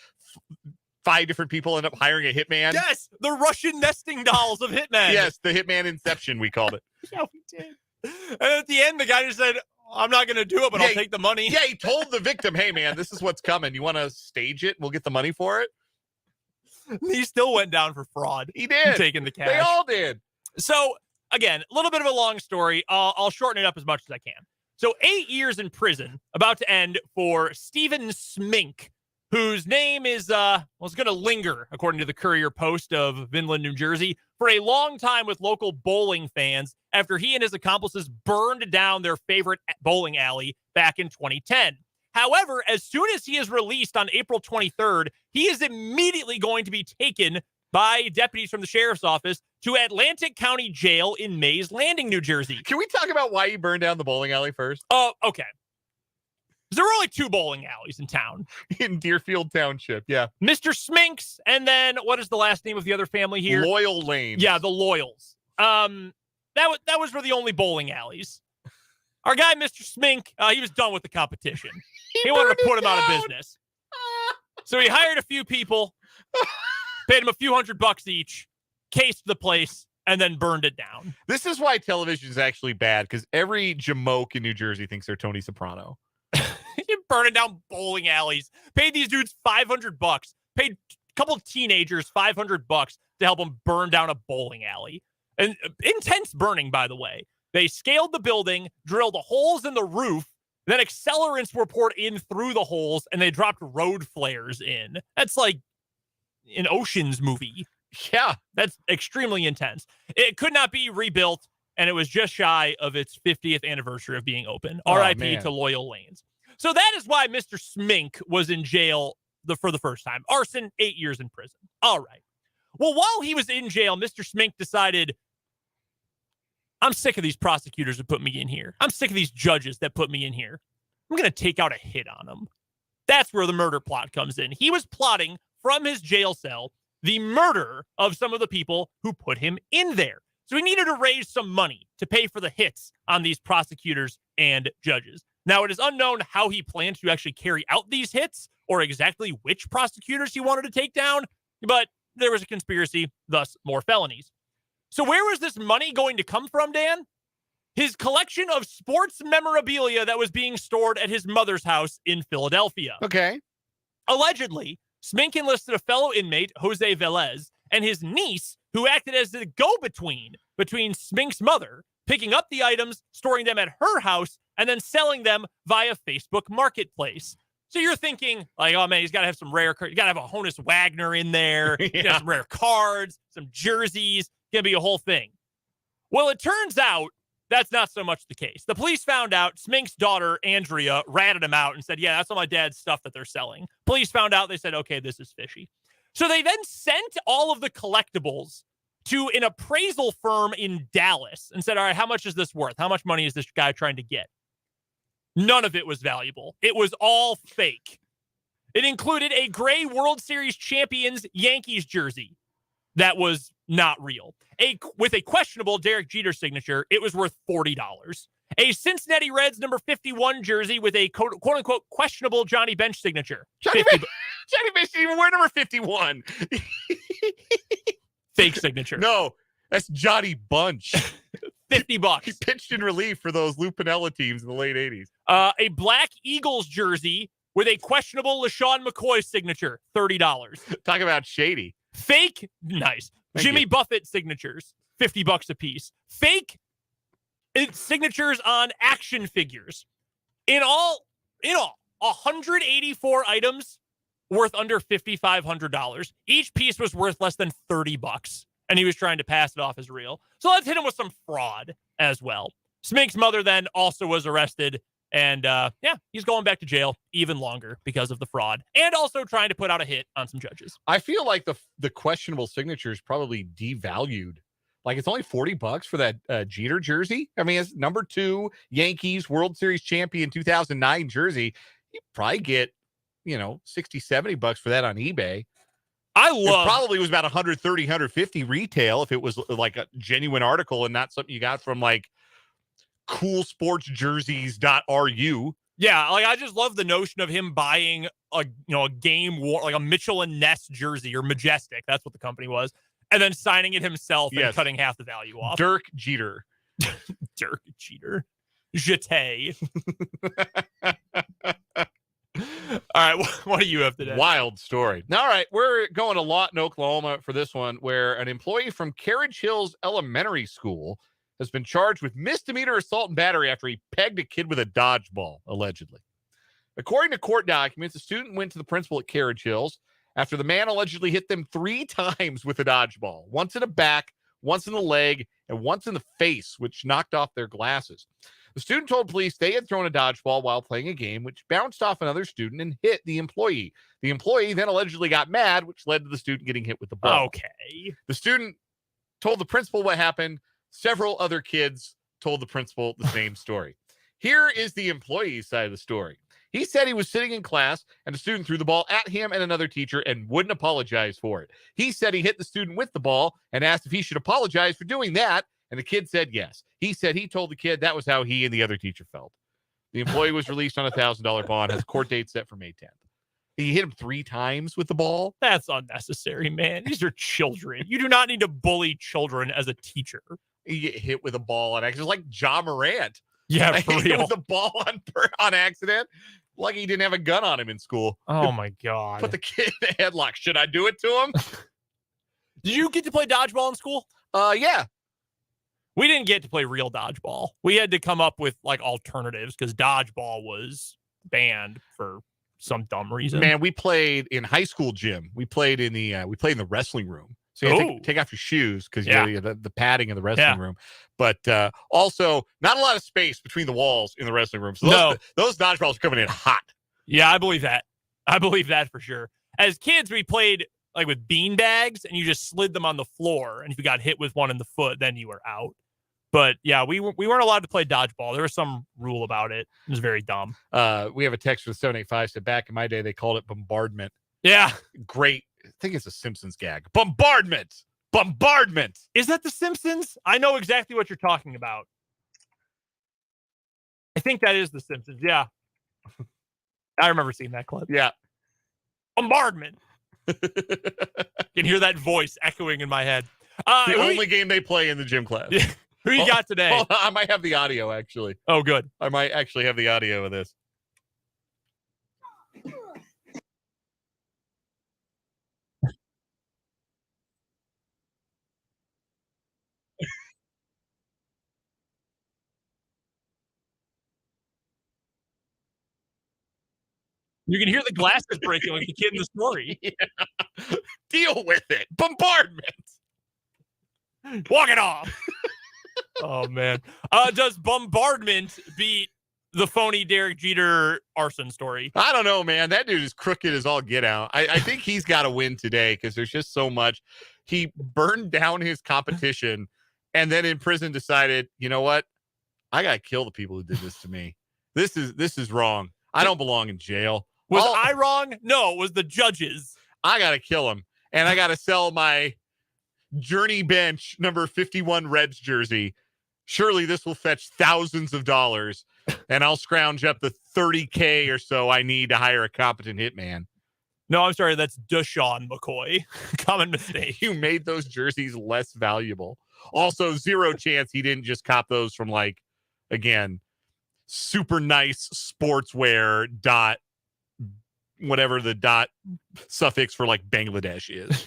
5 different people end up hiring a hitman. Yes, the Russian nesting dolls of hitmen. Yes, the hitman inception, we called it. Yeah, we did. And at the end, the guy just said, I'm not going to do it, but I'll take the money. Yeah, he told the victim, hey, man, this is what's coming. You want to stage it? We'll get the money for it. He still went down for fraud. He did. Taking the cash. They all did. So, again, a little bit of a long story. I'll shorten it up as much as I can. So 8 years in prison about to end for Stephen Smink, whose name is was going to linger, according to the Courier Post of Vinland, New Jersey, for a long time with local bowling fans after he and his accomplices burned down their favorite bowling alley back in 2010. However, as soon as he is released on April 23rd, he is immediately going to be taken by deputies from the sheriff's office to Atlantic County Jail in Mays Landing, New Jersey. Can we talk about why you burned down the bowling alley first? Oh, okay. There were only 2 bowling alleys in town. In Deerfield Township, yeah. Mr. Sminks, and then what is the last name of the other family here? Loyal Lane. Yeah, the Loyals. That was for the only bowling alleys. Our guy, Mr. Smink, he was done with the competition. He wanted to put him out of business. So he hired a few people, paid him a few $100 each, cased the place, and then burned it down. This is why television is actually bad, because every jamoke in New Jersey thinks they're Tony Soprano. You're burning down bowling alleys. Paid these dudes $500. Paid a couple of teenagers $500 to help them burn down a bowling alley. And intense burning, by the way. They scaled the building, drilled holes in the roof, then accelerants were poured in through the holes, and they dropped road flares in. That's like an Ocean's movie. Yeah. That's extremely intense. It could not be rebuilt, and it was just shy of its 50th anniversary of being open. R.I.P. to Loyal Lanes. So that is why Mr. Smink was in jail for the first time. Arson, 8 years in prison. All right. Well, while he was in jail, Mr. Smink decided, I'm sick of these prosecutors that put me in here. I'm sick of these judges that put me in here. I'm going to take out a hit on them. That's where the murder plot comes in. He was plotting from his jail cell the murder of some of the people who put him in there. So he needed to raise some money to pay for the hits on these prosecutors and judges. Now, it is unknown how he planned to actually carry out these hits or exactly which prosecutors he wanted to take down, but there was a conspiracy, thus more felonies. So where was this money going to come from, Dan? His collection of sports memorabilia that was being stored at his mother's house in Philadelphia. Okay. Allegedly, Smink enlisted a fellow inmate, Jose Velez, and his niece, who acted as the go-between between Smink's mother, picking up the items, storing them at her house, and then selling them via Facebook Marketplace. So you're thinking, like, oh, man, he's got to have some rare cards. You got to have a Honus Wagner in there. You got some rare cards, some jerseys. Going to be a whole thing. Well, it turns out that's not so much the case. The police found out Smink's daughter, Andrea, ratted him out and said, yeah, that's all my dad's stuff that they're selling. Police found out. They said, okay, this is fishy. So they then sent all of the collectibles to an appraisal firm in Dallas and said, all right, how much is this worth? How much money is this guy trying to get? None of it was valuable. It was all fake. It included a gray World Series champions Yankees jersey that was not real. With a questionable Derek Jeter signature, it was worth $40. A Cincinnati Reds number 51 jersey with a quote-unquote questionable Johnny Bench signature. Johnny Bench didn't even wear number 51. Fake signature. No, that's Johnny Bunch. $50. He pitched in relief for those Lou Piniella teams in the late 80s. A black Eagles jersey with a questionable LaShawn McCoy signature, $30. Talk about shady. Fake, nice. Thank Jimmy you. Buffett signatures, $50 a piece. Fake signatures on action figures. In all, 184 items worth under $5,500. Each piece was worth less than $30, and he was trying to pass it off as real. So let's hit him with some fraud as well. Smink's mother then also was arrested, and he's going back to jail even longer because of the fraud, and also trying to put out a hit on some judges. I feel like the questionable signature is probably devalued. Like, it's only $40 for that Jeter jersey. I mean, it's number 2 Yankees World Series champion 2009 jersey. You probably get, $60, $70 for that on eBay. It probably was about 130, 150 retail if it was like a genuine article and not something you got from like coolsportsjerseys.ru. Yeah, like I just love the notion of him buying a game war, like a Mitchell and Ness jersey, or Majestic, that's what the company was, and then signing it himself and cutting half the value off. Dirk Jeter. Dirk Jeter. Jete. All right, what do you have today? Wild story. All right, we're going to Lawton, Oklahoma for this one, where an employee from Carriage Hills Elementary School has been charged with misdemeanor assault and battery after he pegged a kid with a dodgeball, allegedly. According to court documents, the student went to the principal at Carriage Hills after the man allegedly hit them 3 times with a dodgeball, once in the back, once in the leg, and once in the face, which knocked off their glasses. The student told police they had thrown a dodgeball while playing a game, which bounced off another student and hit the employee. The employee then allegedly got mad, which led to the student getting hit with the ball. Okay. The student told the principal what happened. Several other kids told the principal the same story. Here is the employee's side of the story. He said he was sitting in class and a student threw the ball at him and another teacher and wouldn't apologize for it. He said he hit the student with the ball and asked if he should apologize for doing that. And the kid said yes. He said he told the kid that was how he and the other teacher felt. The employee was released on a $1,000 bond, has a court date set for May 10th. He hit him 3 times with the ball. That's unnecessary, man. These are children. You do not need to bully children as a teacher. You get hit with a ball on accident, like Ja Morant. Yeah, for real. With the ball on accident. Like he didn't have a gun on him in school. Oh, my God. Put the kid in a headlock. Should I do it to him? Did you get to play dodgeball in school? Yeah. We didn't get to play real dodgeball. We had to come up with like alternatives because dodgeball was banned for some dumb reason. Man, we played in high school gym. We played in the wrestling room. So you have to take off your shoes because the padding in the wrestling room. But also not a lot of space between the walls in the wrestling room. So those dodgeballs are coming in hot. Yeah, I believe that. I believe that for sure. As kids, we played like with bean bags and you just slid them on the floor. And if you got hit with one in the foot, then you were out. But yeah, we weren't allowed to play dodgeball. There was some rule about it. It was very dumb. We have a text from 785 said back in my day, they called it bombardment. Yeah. Great. I think it's a Simpsons gag. Bombardment. Bombardment. Is that the Simpsons? I know exactly what you're talking about. I think that is the Simpsons. Yeah. I remember seeing that clip. Yeah. Bombardment. Can hear that voice echoing in my head. The only game they play in the gym class. Yeah. Who you got today? I might have the audio, actually. Oh, good. I might actually have the audio of this. You can hear the glasses breaking like the kid in the story. Yeah. Deal with it. Bombardment. Walk it off. Oh, man. Does bombardment beat the phony Derek Jeter arson story? I don't know, man. That dude is crooked as all get out. I think he's got to win today because there's just so much. He burned down his competition and then in prison decided, you know what? I got to kill the people who did this to me. This is wrong. I don't belong in jail. Was I wrong? No, it was the judges. I got to kill him. And I got to sell my Journey Bench number 51 Reds jersey. Surely this will fetch thousands of dollars, and I'll scrounge up the $30K or so I need to hire a competent hitman. No, I'm sorry. That's Deshaun McCoy. Common mistake. You made those jerseys less valuable. Also, zero chance he didn't just cop those from, like, again, super nice sportswear whatever the dot suffix for like Bangladesh is.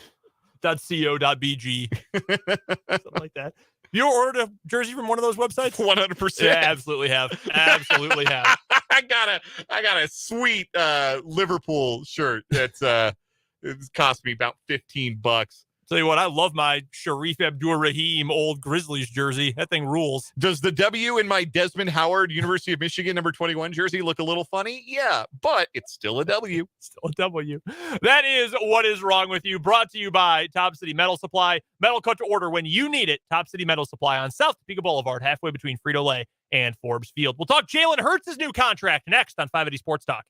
.co.bg, something like that. You ordered a jersey from one of those websites? 100%. Yeah, absolutely have. Absolutely have. I got a sweet Liverpool shirt that's it's cost me about $15. Tell you what, I love my Sharif Abdur-Rahim old Grizzlies jersey. That thing rules. Does the W in my Desmond Howard University of Michigan number 21 jersey look a little funny? Yeah, but it's still a W. Still a W. That is What Is Wrong With You, brought to you by Top City Metal Supply. Metal cut to order when you need it. Top City Metal Supply on South Topeka Boulevard, halfway between Frito-Lay and Forbes Field. We'll talk Jalen Hurts' new contract next on 580 Sports Talk.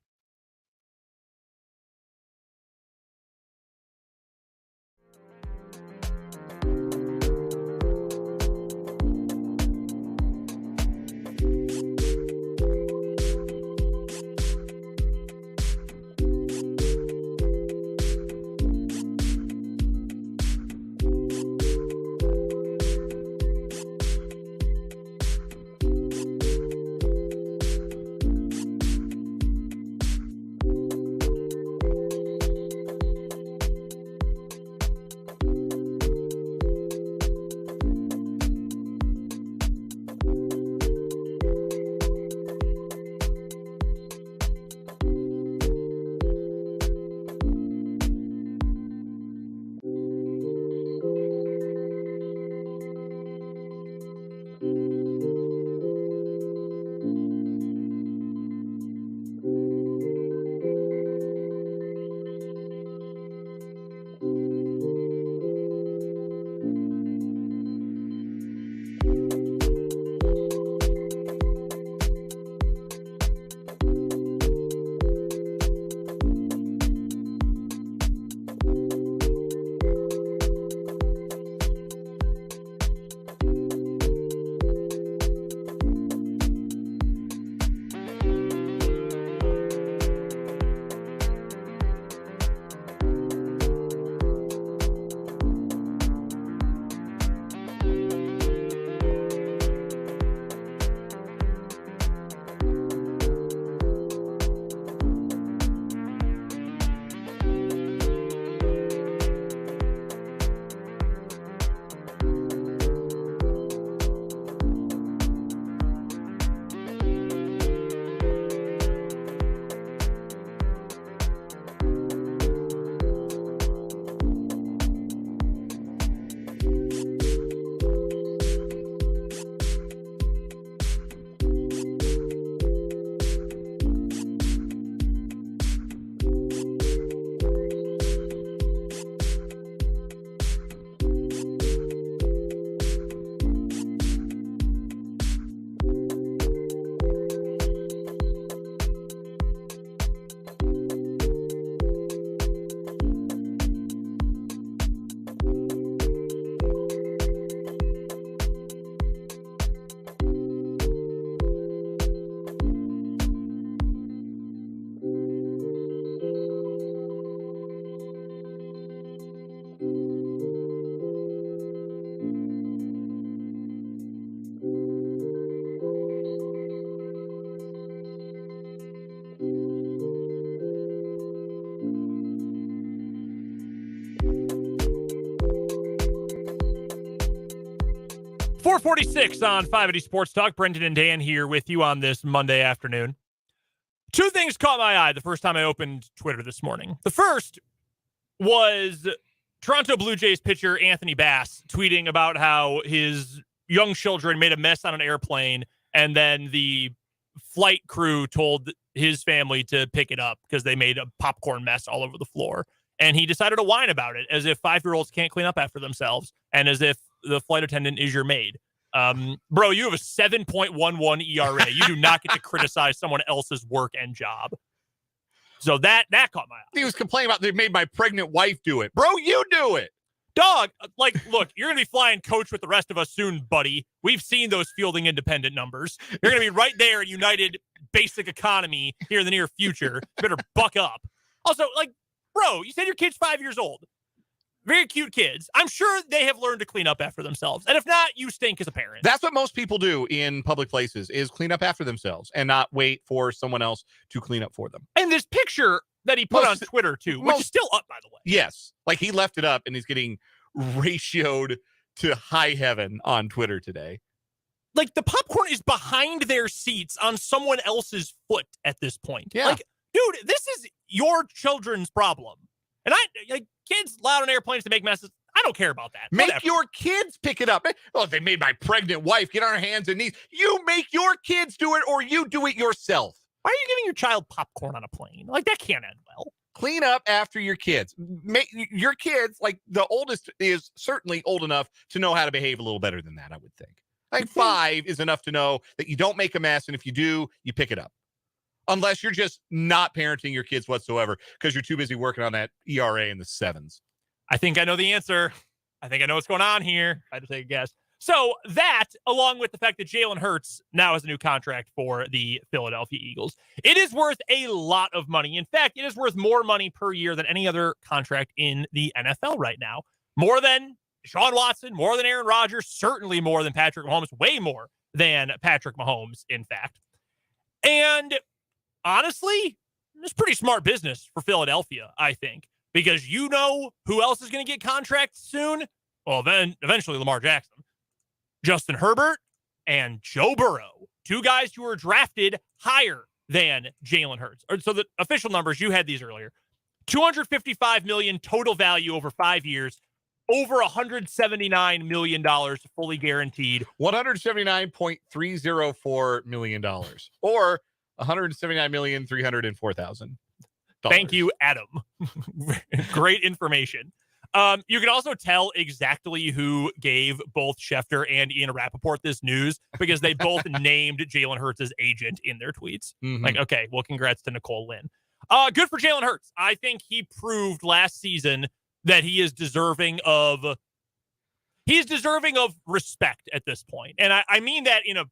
.46 on 580 Sports Talk. Brendan and Dan here with you on this Monday afternoon. Two things caught my eye the first time I opened Twitter this morning. The first was Toronto Blue Jays pitcher Anthony Bass tweeting about how his young children made a mess on an airplane, and then the flight crew told his family to pick it up because they made a popcorn mess all over the floor. And he decided to whine about it as if 5-year-olds can't clean up after themselves and as if the flight attendant is your maid. Bro, you have a 7.11 ERA. You do not get to criticize someone else's work and job. So that caught my eye. He was complaining about they made my pregnant wife do it. Bro, you do it. Dog, like, look, you're going to be flying coach with the rest of us soon, buddy. We've seen those fielding independent numbers. You're going to be right there at United Basic Economy here in the near future. You better buck up. Also, like, bro, you said your kid's 5 years old. Very cute kids. I'm sure they have learned to clean up after themselves. And if not, you stink as a parent. That's what most people do in public places, is clean up after themselves and not wait for someone else to clean up for them. And this picture, that he put Most- on Twitter too, which is still up, by the way. Yes. Like he left it up and he's getting ratioed to high heaven on Twitter today. Like the popcorn is behind their seats on someone else's foot at this point. Yeah. Like, dude, this is your children's problem. And kids loud on airplanes to make messes. I don't care about that. Make Whatever. your kids pick it up. Oh, they made my pregnant wife get on her hands and knees. You make your kids do it or you do it yourself. Why are you giving your child popcorn on a plane? Like, that can't end well. Clean up after your kids. Make your kids, like the oldest is certainly old enough to know how to behave a little better than that, I would think. Like 5 is enough to know that you don't make a mess, and if you do, you pick it up. Unless you're just not parenting your kids whatsoever because you're too busy working on that ERA in the 7s. I think I know the answer. I think I know what's going on here. I had to take a guess. So that, along with the fact that Jalen Hurts now has a new contract for the Philadelphia Eagles, it is worth a lot of money. In fact, it is worth more money per year than any other contract in the NFL right now. More than Deshaun Watson, more than Aaron Rodgers, certainly more than Patrick Mahomes, way more than Patrick Mahomes, in fact. And honestly, it's pretty smart business for Philadelphia, I think, because you know who else is going to get contracts soon? Well, then eventually Lamar Jackson. Justin Herbert and Joe Burrow, 2 guys who were drafted higher than Jalen Hurts. So the official numbers, you had these earlier. $255 million total value over 5 years, over $179 million fully guaranteed. $179.304 million or $179,304,000. Thank you, Adam. Great information. You can also tell exactly who gave both Schefter and Ian Rappaport this news because they both named Jalen Hurts' agent in their tweets. Mm-hmm. Like, okay, well, congrats to Nicole Lynn. Good for Jalen Hurts. I think he proved last season that he is deserving of respect at this point. And I mean that in a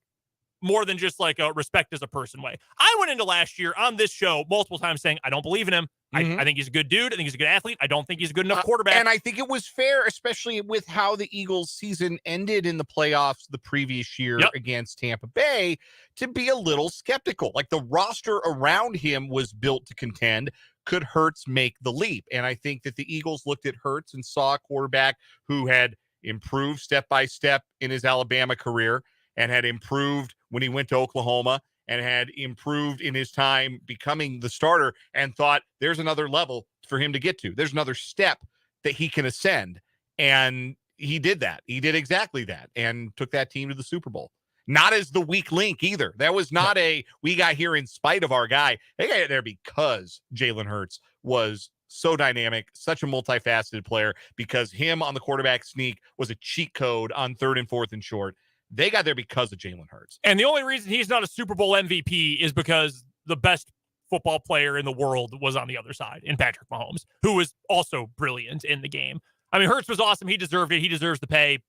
more than just like a respect as a person way. I went into last year on this show multiple times saying, I don't believe in him. I think he's a good dude. I think he's a good athlete. I don't think he's a good enough quarterback. And I think it was fair, especially with how the Eagles season ended in the playoffs the previous year against Tampa Bay, to be a little skeptical. Like the roster around him was built to contend. Could Hurts make the leap? And I think that the Eagles looked at Hurts and saw a quarterback who had improved step by step in his Alabama career and had improved when he went to Oklahoma and had improved in his time becoming the starter, and thought there's another level for him to get to. There's another step that he can ascend. And he did that. He did exactly that and took that team to the Super Bowl. Not as the weak link either. That was not we got here in spite of our guy. They got there because Jalen Hurts was so dynamic, such a multifaceted player, because him on the quarterback sneak was a cheat code on 3rd and 4th and short. They got there because of Jalen Hurts. And the only reason he's not a Super Bowl MVP is because the best football player in the world was on the other side in Patrick Mahomes, who was also brilliant in the game. I mean, Hurts was awesome. He deserved it. He deserves the pay.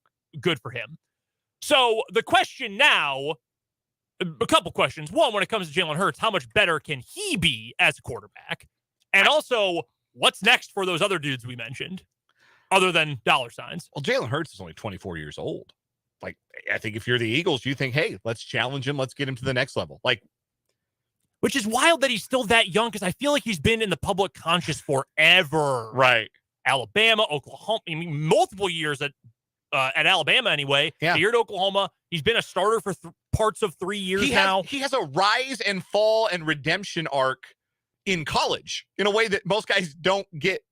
Good for him. So the question now, a couple questions. One, when it comes to Jalen Hurts, how much better can he be as a quarterback? And also, what's next for those other dudes we mentioned, other than dollar signs? Well, Jalen Hurts is only 24 years old. Like, I think if you're the Eagles, you think, hey, let's challenge him. Let's get him to the next level. Like, which is wild that he's still that young, because I feel like he's been in the public conscious forever. Right. Alabama, Oklahoma, I mean, multiple years at Alabama anyway. Yeah. A year at Oklahoma. He's been a starter for parts of 3 years now. He has a rise and fall and redemption arc in college in a way that most guys don't get.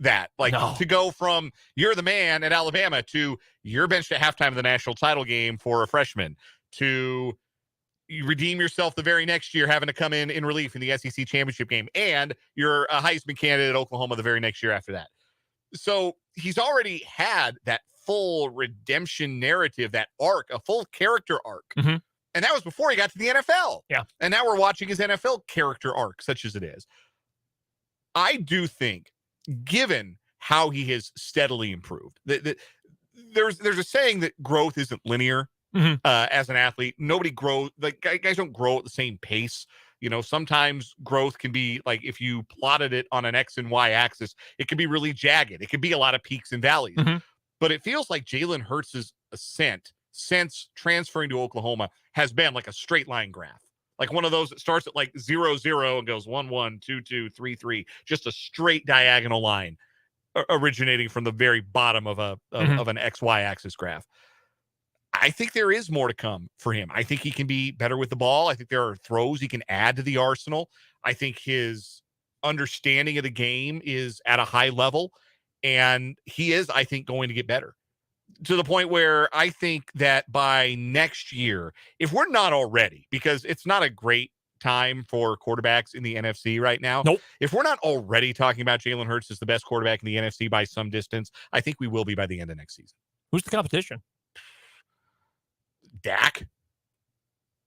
That to go from you're the man at Alabama to you're benched at halftime of the national title game for a freshman to you redeem yourself the very next year having to come in relief in the SEC championship game, and you're a Heisman candidate at Oklahoma the very next year after that. So he's already had that full redemption narrative, that arc, a full character arc. Mm-hmm. And that was before he got to the NFL. Yeah. And now we're watching his NFL character arc, such as it is. I do think, given how he has steadily improved, there's a saying that growth isn't linear. As an athlete, nobody grows, like guys don't grow at the same pace. You know, sometimes growth can be like, if you plotted it on an X and Y axis, it can be really jagged. It can be a lot of peaks and valleys. But it feels like Jalen Hurts' ascent since transferring to Oklahoma has been like a straight line graph. Like one of those that starts at like 0-0 and goes 1-1, 2-2, 3-3, just a straight diagonal line originating from the very bottom of of an XY axis graph. I think there is more to come for him. I think he can be better with the ball. I think there are throws he can add to the arsenal. I think his understanding of the game is at a high level, and he is, I think, going to get better to the point where I think that by next year, if we're not already, because it's not a great time for quarterbacks in the NFC right now. Nope. If we're not already talking about Jalen Hurts as the best quarterback in the NFC by some distance, I think we will be by the end of next season. Who's the competition? Dak.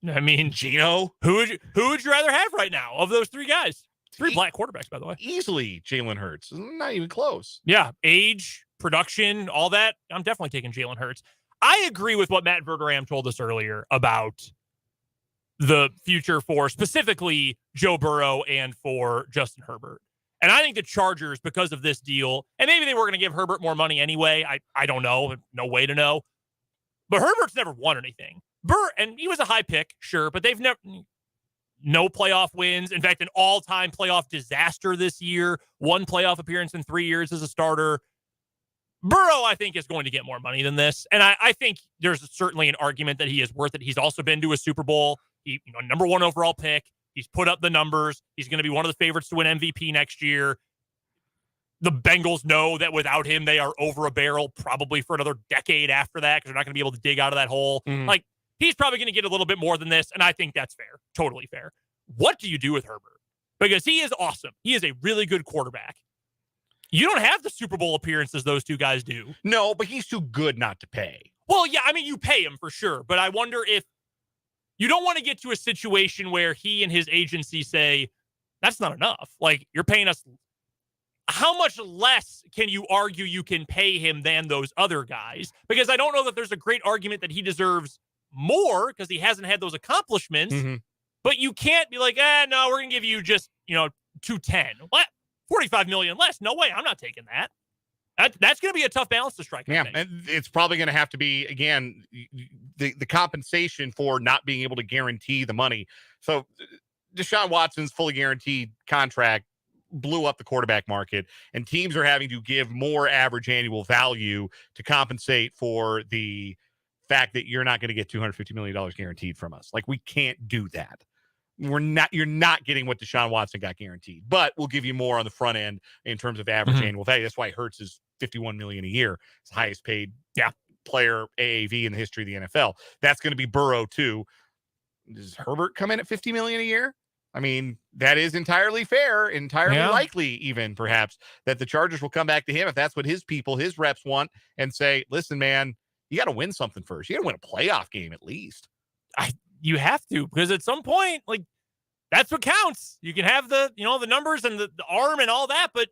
I mean, Geno. Who would you rather have right now of those three guys? Three black quarterbacks, by the way. Easily Jalen Hurts. Not even close. Yeah. Age, production, all that. I'm definitely taking Jalen Hurts. I agree with what Matt Verderame told us earlier about the future for specifically Joe Burrow and for Justin Herbert. And I think the Chargers, because of this deal, and maybe they were going to give Herbert more money anyway. I don't know. No way to know. But Herbert's never won anything. And he was a high pick, sure, but they've never, no playoff wins. In fact, an all-time playoff disaster this year. 1 playoff appearance in 3 years as a starter. Burrow, I think, is going to get more money than this. And I think there's certainly an argument that he is worth it. He's also been to a Super Bowl. He, number 1 overall pick. He's put up the numbers. He's going to be one of the favorites to win MVP next year. The Bengals know that without him, they are over a barrel probably for another decade after that because they're not going to be able to dig out of that hole. Like, he's probably going to get a little bit more than this, and I think that's fair. Totally fair. What do you do with Herbert? Because he is awesome. He is a really good quarterback. You don't have the Super Bowl appearances those two guys do. No, but he's too good not to pay. Well, yeah, I mean, you pay him for sure, but I wonder if you don't want to get to a situation where he and his agency say, that's not enough. Like, you're paying us. How much less can you argue you can pay him than those other guys? Because I don't know that there's a great argument that he deserves more because he hasn't had those accomplishments. But you can't be like, no, we're going to give you just, $210. What? $45 million less? No way. I'm not taking that. That's going to be a tough balance to strike. Yeah, and it's probably going to have to be, again, the compensation for not being able to guarantee the money. So Deshaun Watson's fully guaranteed contract blew up the quarterback market, and teams are having to give more average annual value to compensate for the fact that you're not going to get $250 million guaranteed from us. Like, we can't do that. You're not getting what Deshaun Watson got guaranteed, but we'll give you more on the front end in terms of average annual value. That's why Hurts is $51 million a year. It's the highest paid player AAV in the history of the NFL. That's going to be Burrow too. Does Herbert come in at $50 million a year? I mean, that is entirely fair, entirely likely even perhaps that the Chargers will come back to him if that's what his people, his reps want and say, listen, man, you got to win something first. You got to win a playoff game at least. You have to, because at some point, like, that's what counts. You can have the numbers and the arm and all that, but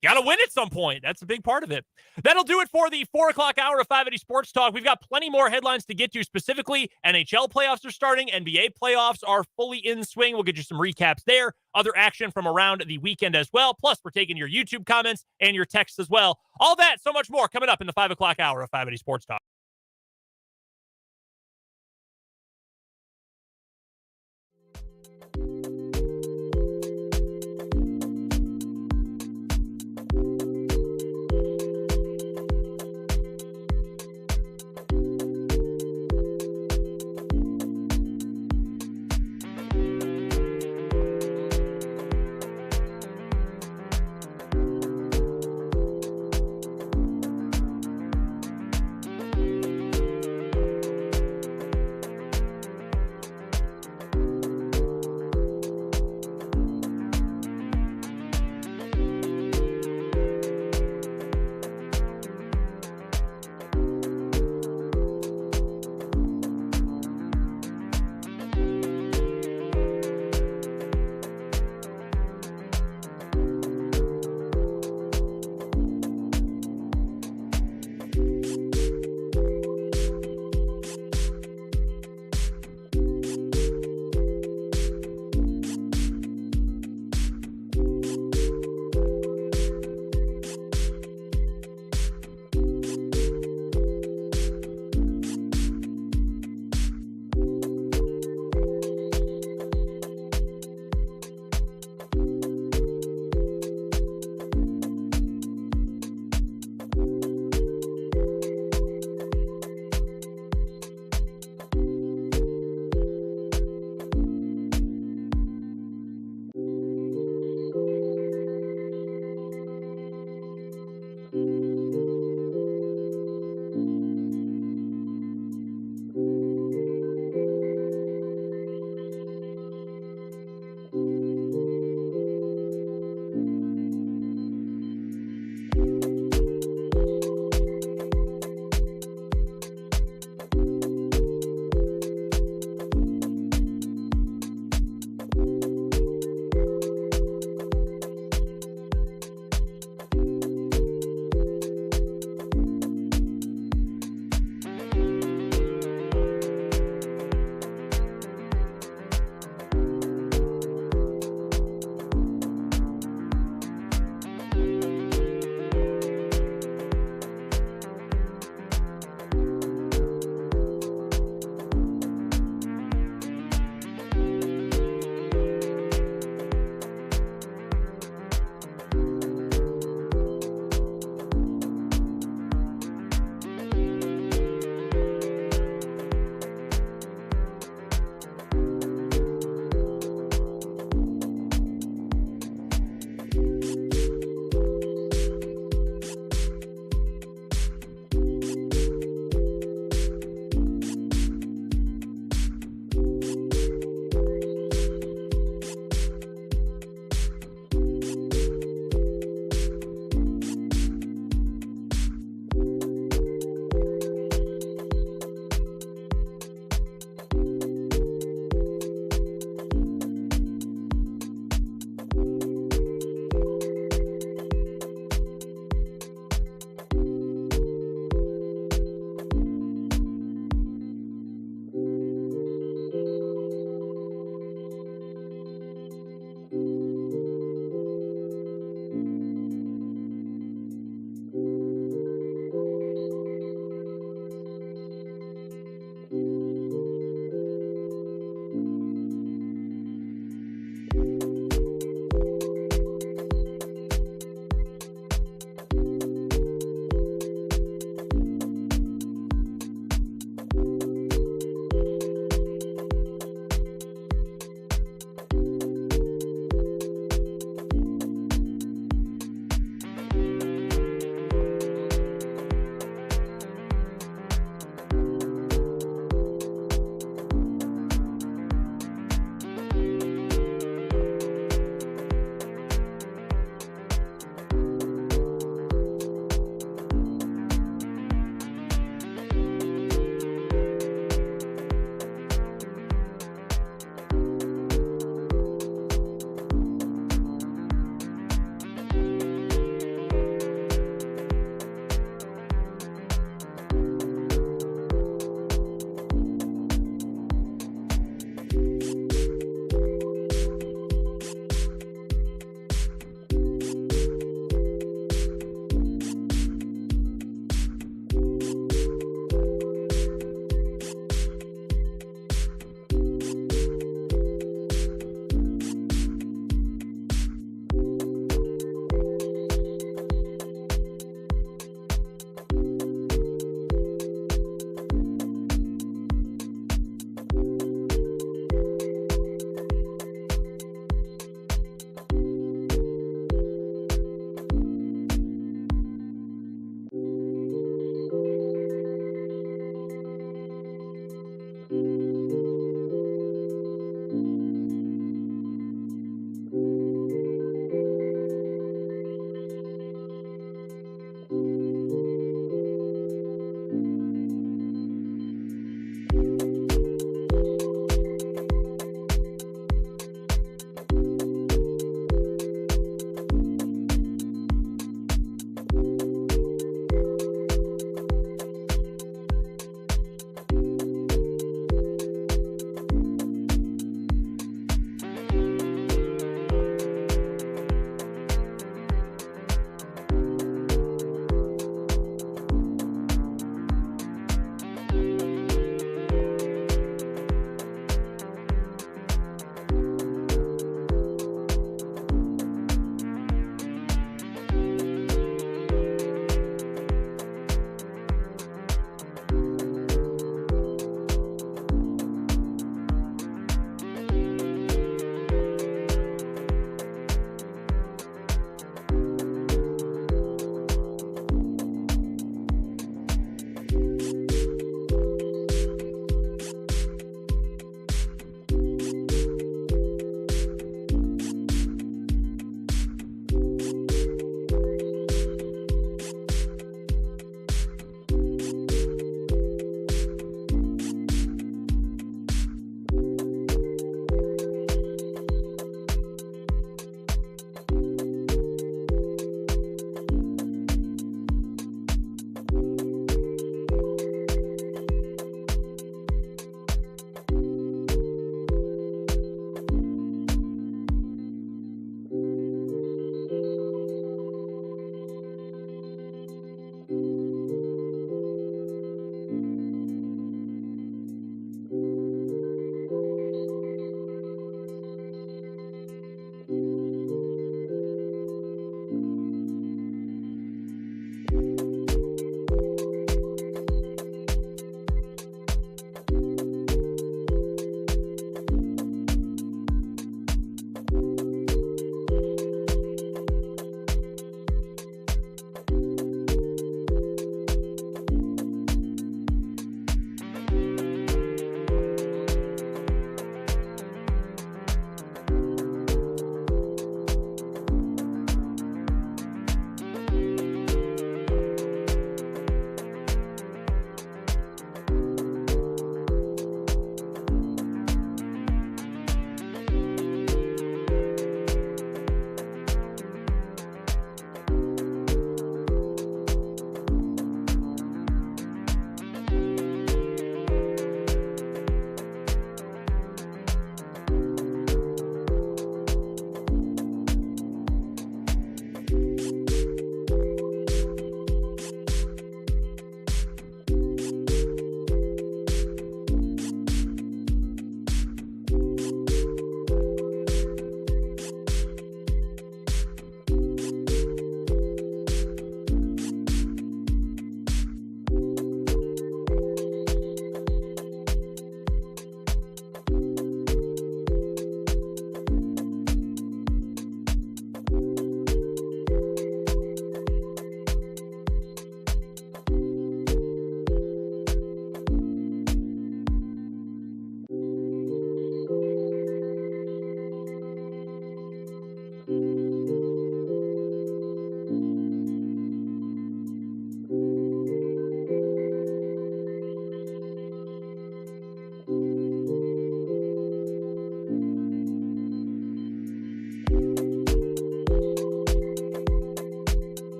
you got to win at some point. That's a big part of it. That'll do it for the 4:00 hour of 580 Sports Talk. We've got plenty more headlines to get to. Specifically, NHL playoffs are starting. NBA playoffs are fully in swing. We'll get you some recaps there. Other action from around the weekend as well. Plus, we're taking your YouTube comments and your texts as well. All that, so much more coming up in the 5:00 hour of 580 Sports Talk.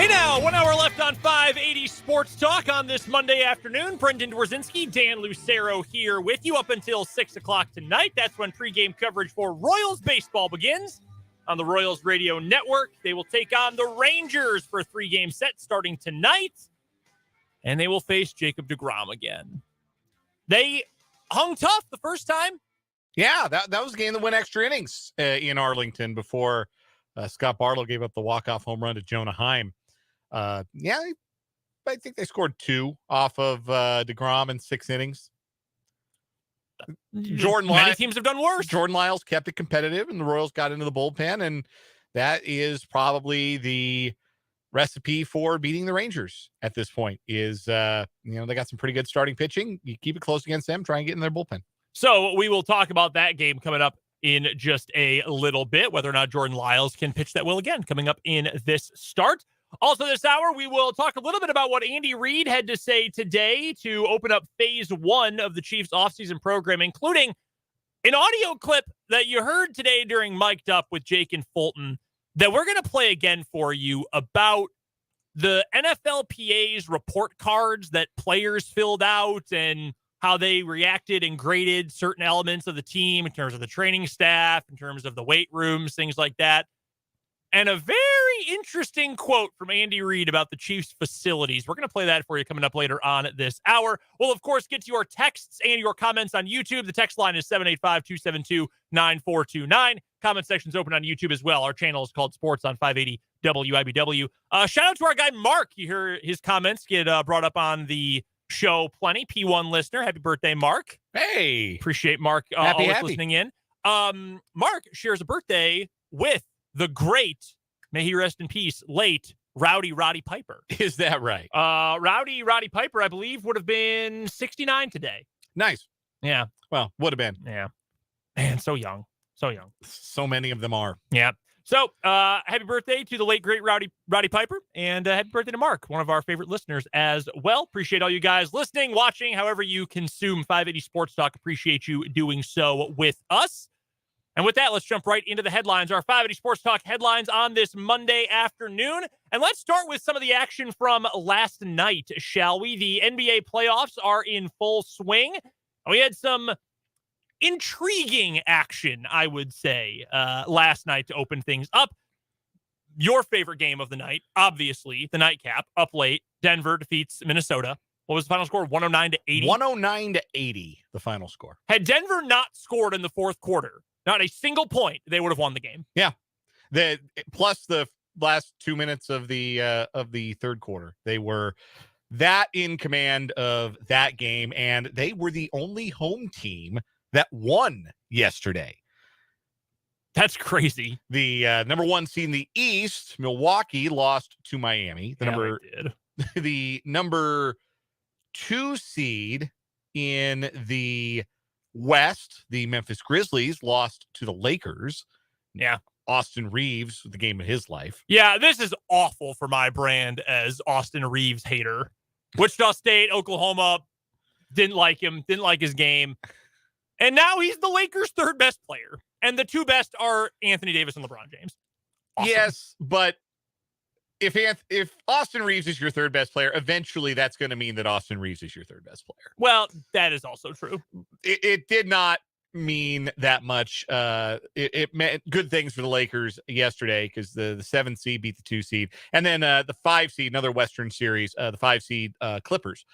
Hey now, 1 hour left on 580 Sports Talk on this Monday afternoon. Brendan Dworzinski, Dan Lucero here with you up until 6 o'clock tonight. That's when pregame coverage for Royals baseball begins on the Royals Radio Network. They will take on the Rangers for a 3-game set starting tonight, and they will face Jacob deGrom again. They hung tough the first time. Yeah, that was a game that went extra innings in Arlington before Scott Barlow gave up the walk-off home run to Jonah Heim. I think they scored 2 off of deGrom in 6 innings. Many teams have done worse. Jordan Lyles kept it competitive, and the Royals got into the bullpen, and that is probably the recipe for beating the Rangers at this point. Is they got some pretty good starting pitching. You keep it close against them, try and get in their bullpen. So we will talk about that game coming up in just a little bit, whether or not Jordan Lyles can pitch that well again coming up in this start. Also this hour, we will talk a little bit about what Andy Reid had to say today to open up phase 1 of the Chiefs offseason program, including an audio clip that you heard today during Mic'd Up with Jake and Fulton that we're going to play again for you about the NFLPA's report cards that players filled out and how they reacted and graded certain elements of the team in terms of the training staff, in terms of the weight rooms, things like that. And a very interesting quote from Andy Reid about the Chiefs facilities. We're going to play that for you coming up later on this hour. We'll, of course, get to your texts and your comments on YouTube. The text line is 785-272-9429. Comment section's open on YouTube as well. Our channel is called Sports on 580 WIBW. Shout out to our guy, Mark. You hear his comments get brought up on the show plenty. P1 listener. Happy birthday, Mark. Hey. Appreciate Mark always listening in. Mark shares a birthday with the great, may he rest in peace, late Roddy Piper. Is that right? Roddy Piper, I believe, would have been 69 today. Nice. Yeah. Well, would have been. Yeah. Man, so young. So many of them are. Yeah. So, happy birthday to the late, great Roddy Piper, and happy birthday to Mark, one of our favorite listeners as well. Appreciate all you guys listening, watching, however you consume 580 Sports Talk. Appreciate you doing so with us. And with that, let's jump right into the headlines, our 580 Sports Talk headlines on this Monday afternoon. And let's start with some of the action from last night, shall we? The NBA playoffs are in full swing. We had some intriguing action, I would say, last night to open things up. Your favorite game of the night, obviously, the nightcap, up late. Denver defeats Minnesota. What was the final score? 109-80? 109-80, the final score. Had Denver not scored in the fourth quarter, not a single point, they would have won the game. Yeah. Plus the last 2 minutes of the third quarter. They were that in command of that game, and they were the only home team that won yesterday. That's crazy. The number 1 seed in the East, Milwaukee, lost to Miami. The number 2 seed in the West, the Memphis Grizzlies, lost to the Lakers. Yeah. Austin Reeves, the game of his life. Yeah, this is awful for my brand as Austin Reeves hater. Wichita State, Oklahoma, didn't like him, didn't like his game. And now he's the Lakers' third best player. And the 2 best are Anthony Davis and LeBron James. Awesome. Yes, but if Austin Reeves is your third best player, eventually that's going to mean that Austin Reeves is your third best player. Well, that is also true. It did not mean that much. It meant good things for the Lakers yesterday because the 7 seed beat the 2 seed. And then the 5 seed, another Western series, the 5 seed Clippers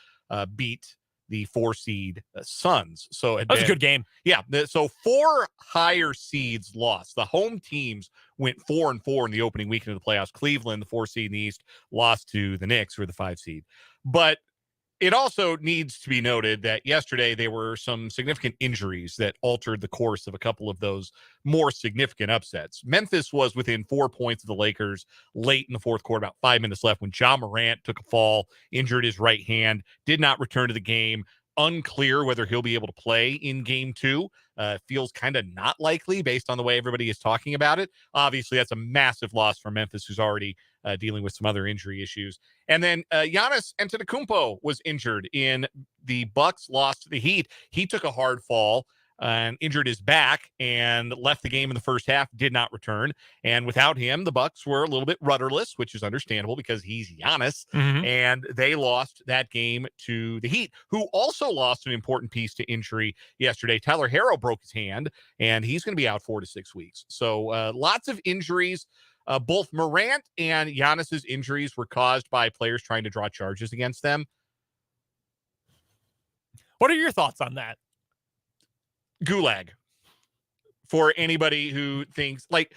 beat the 4 seed Suns. So that was a good game. Yeah. So 4 higher seeds lost. The home teams went 4-4 in the opening weekend of the playoffs. Cleveland, the 4 seed in the East, lost to the Knicks, who are the 5 seed. But it also needs to be noted that yesterday there were some significant injuries that altered the course of a couple of those more significant upsets. Memphis was within 4 points of the Lakers late in the fourth quarter, about 5 minutes left, when Ja Morant took a fall, injured his right hand, did not return to the game. Unclear whether he'll be able to play in game 2. Feels kind of not likely based on the way everybody is talking about it. Obviously, that's a massive loss for Memphis, who's already dealing with some other injury issues. And then Giannis Antetokounmpo was injured in the Bucks loss to the Heat. He took a hard fall. and injured his back and left the game in the first half, did not return. And without him, the Bucks were a little bit rudderless, which is understandable because he's Giannis. And they lost that game to the Heat, who also lost an important piece to injury yesterday. Tyler Herro broke his hand, and he's going to be out 4 to 6 weeks. So lots of injuries. Both Morant and Giannis's injuries were caused by players trying to draw charges against them. What are your thoughts on that? Gulag for anybody who thinks, like,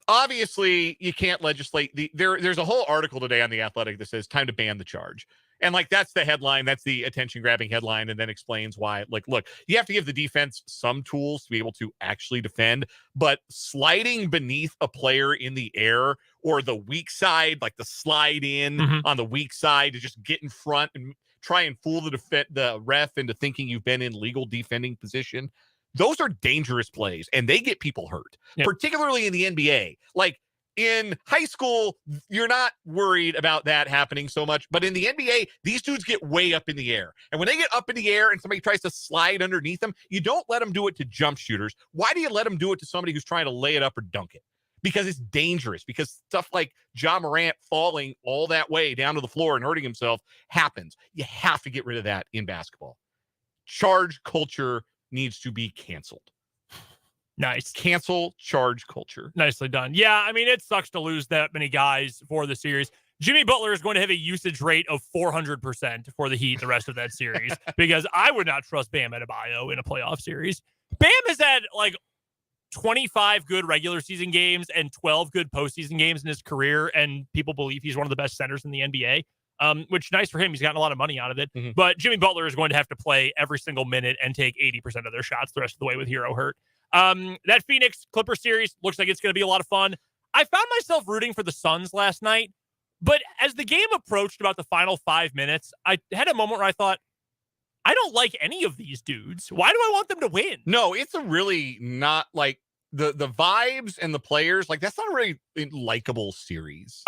obviously you can't legislate. There's a whole article today on The Athletic that says time to ban the charge. And like, that's the headline. That's the attention grabbing headline. And then explains why, like, look, you have to give the defense some tools to be able to actually defend, but sliding beneath a player in the air or the weak side, like the slide in on the weak side to just get in front and try and fool the ref into thinking you've been in legal defending position. Those are dangerous plays and they get people hurt, particularly in the NBA. Like, in high school, you're not worried about that happening so much. But in the NBA, these dudes get way up in the air. And when they get up in the air and somebody tries to slide underneath them, you don't let them do it to jump shooters. Why do you let them do it to somebody who's trying to lay it up or dunk it? Because it's dangerous. Because stuff like Ja Morant falling all that way down to the floor and hurting himself happens. You have to get rid of that in basketball. Charge culture needs to be canceled. Nice. Cancel charge culture. Nicely done. Yeah, I mean, it sucks to lose that many guys for the series. Jimmy Butler is going to have a usage rate of 400% for the Heat the rest of that series because I would not trust Bam Adebayo in a playoff series. Bam has had like 25 good regular season games and 12 good postseason games in his career, and people believe he's one of the best centers in the NBA. Which nice for him. He's gotten a lot of money out of it. But Jimmy Butler is going to have to play every single minute and take 80% of their shots the rest of the way with Hero hurt. That Phoenix Clipper series looks like it's going to be a lot of fun. I found myself rooting for the Suns last night, but as the game approached about the final 5 minutes, I had a moment where I thought, I don't like any of these dudes. Why do I want them to win? No, it's a really not like the vibes and the players. Like, that's not a really likable series.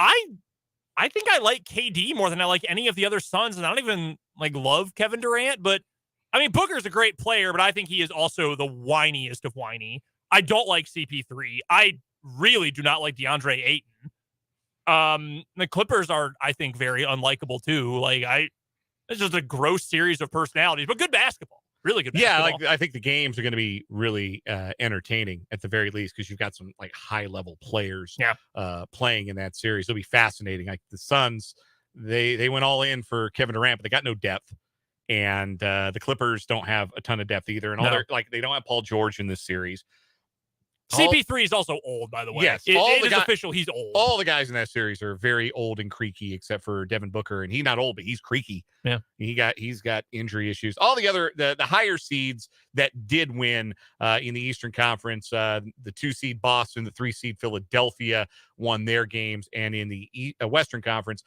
I think I like KD more than I like any of the other Suns, and I don't even like love Kevin Durant, but I mean, Booker's a great player, but I think he is also the whiniest of whiny. I don't like CP3. I really do not like DeAndre Ayton. The Clippers are, I think, very unlikable too. Like, it's just a gross series of personalities, but good basketball. Really good basketball. Yeah, like, I think the games are going to be really entertaining at the very least because you've got some like high level players playing in that series. It'll be fascinating. Like the Suns, they went all in for Kevin Durant, but they got no depth. And the Clippers don't have a ton of depth either. And they don't have Paul George in this series. CP3 is also old, by the way. Yes, it is official. He's old. All the guys in that series are very old and creaky, except for Devin Booker, and he's not old, but he's creaky. Yeah, he's got injury issues. All the other the higher seeds that did win in the Eastern Conference, the 2 seed Boston, the 3 seed Philadelphia won their games, and in the Western Conference,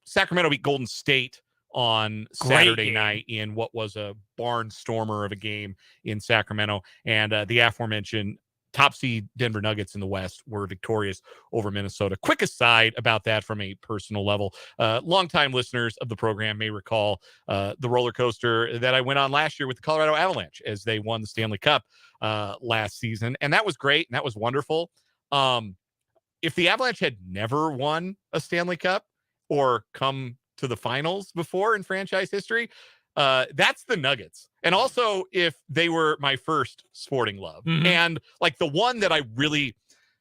Sacramento beat Golden State on Saturday night in what was a barnstormer of a game in Sacramento. And the aforementioned top seed Denver Nuggets in the West were victorious over Minnesota. Quick aside about that from a personal level. Longtime listeners of the program may recall the roller coaster that I went on last year with the Colorado Avalanche as they won the Stanley Cup last season. And that was great. And that was wonderful. If the Avalanche had never won a Stanley Cup or come to the finals before in franchise history, that's the Nuggets. And also if they were my first sporting love and like the one that I really,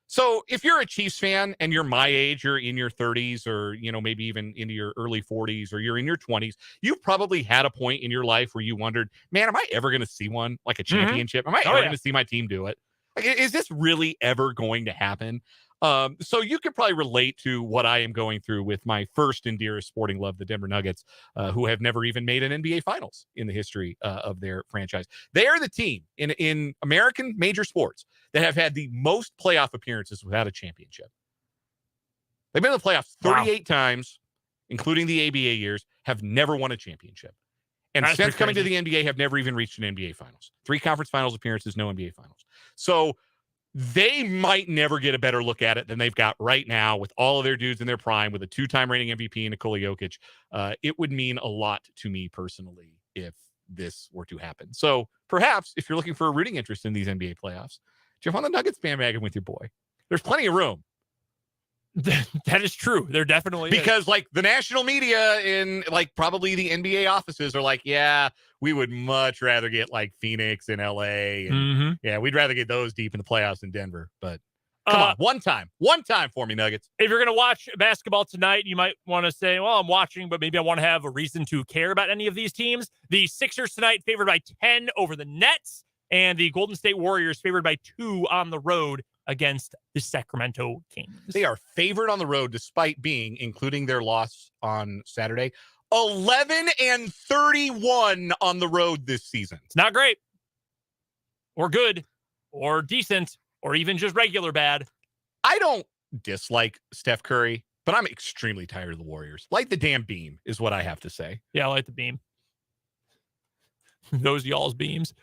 so if you're a Chiefs fan and you're my age, you're in your 30s or, maybe even into your early 40s or you're in your 20s, you've probably had a point in your life where you wondered, man, am I ever going to see one, like a championship? Am I ever going to see my team do it? Like, is this really ever going to happen? So you could probably relate to what I am going through with my first and dearest sporting love, the Denver Nuggets, who have never even made an NBA Finals in the history of their franchise. They are the team in American major sports that have had the most playoff appearances without a championship. They've been in the playoffs 38 times, including the ABA years, have never won a championship. And since coming to the NBA, have never even reached an NBA Finals. 3 conference finals appearances, no NBA Finals. So they might never get a better look at it than they've got right now with all of their dudes in their prime, with a 2-time reigning MVP in Nikola Jokic. It would mean a lot to me personally if this were to happen. So perhaps if you're looking for a rooting interest in these NBA playoffs, jump on the Nuggets bandwagon with your boy. There's plenty of room. That is true. There definitely because is. like the national media in like probably the NBA offices are like, yeah, we would much rather get like Phoenix and LA. And yeah, we'd rather get those deep in the playoffs than Denver. But come on, one time for me, Nuggets. If you're going to watch basketball tonight, you might want to say, well, I'm watching, but maybe I want to have a reason to care about any of these teams. The Sixers tonight favored by 10 over the Nets, and the Golden State Warriors favored by 2 on the road against the Sacramento Kings. They are favored on the road despite being, including their loss on Saturday, 11-31 on the road this season. It's not great or good or decent or even just regular bad. I don't dislike Steph Curry, but I'm extremely tired of the Warriors. Light the damn beam is what I have to say. Yeah, I like the beam. Those y'all's beams.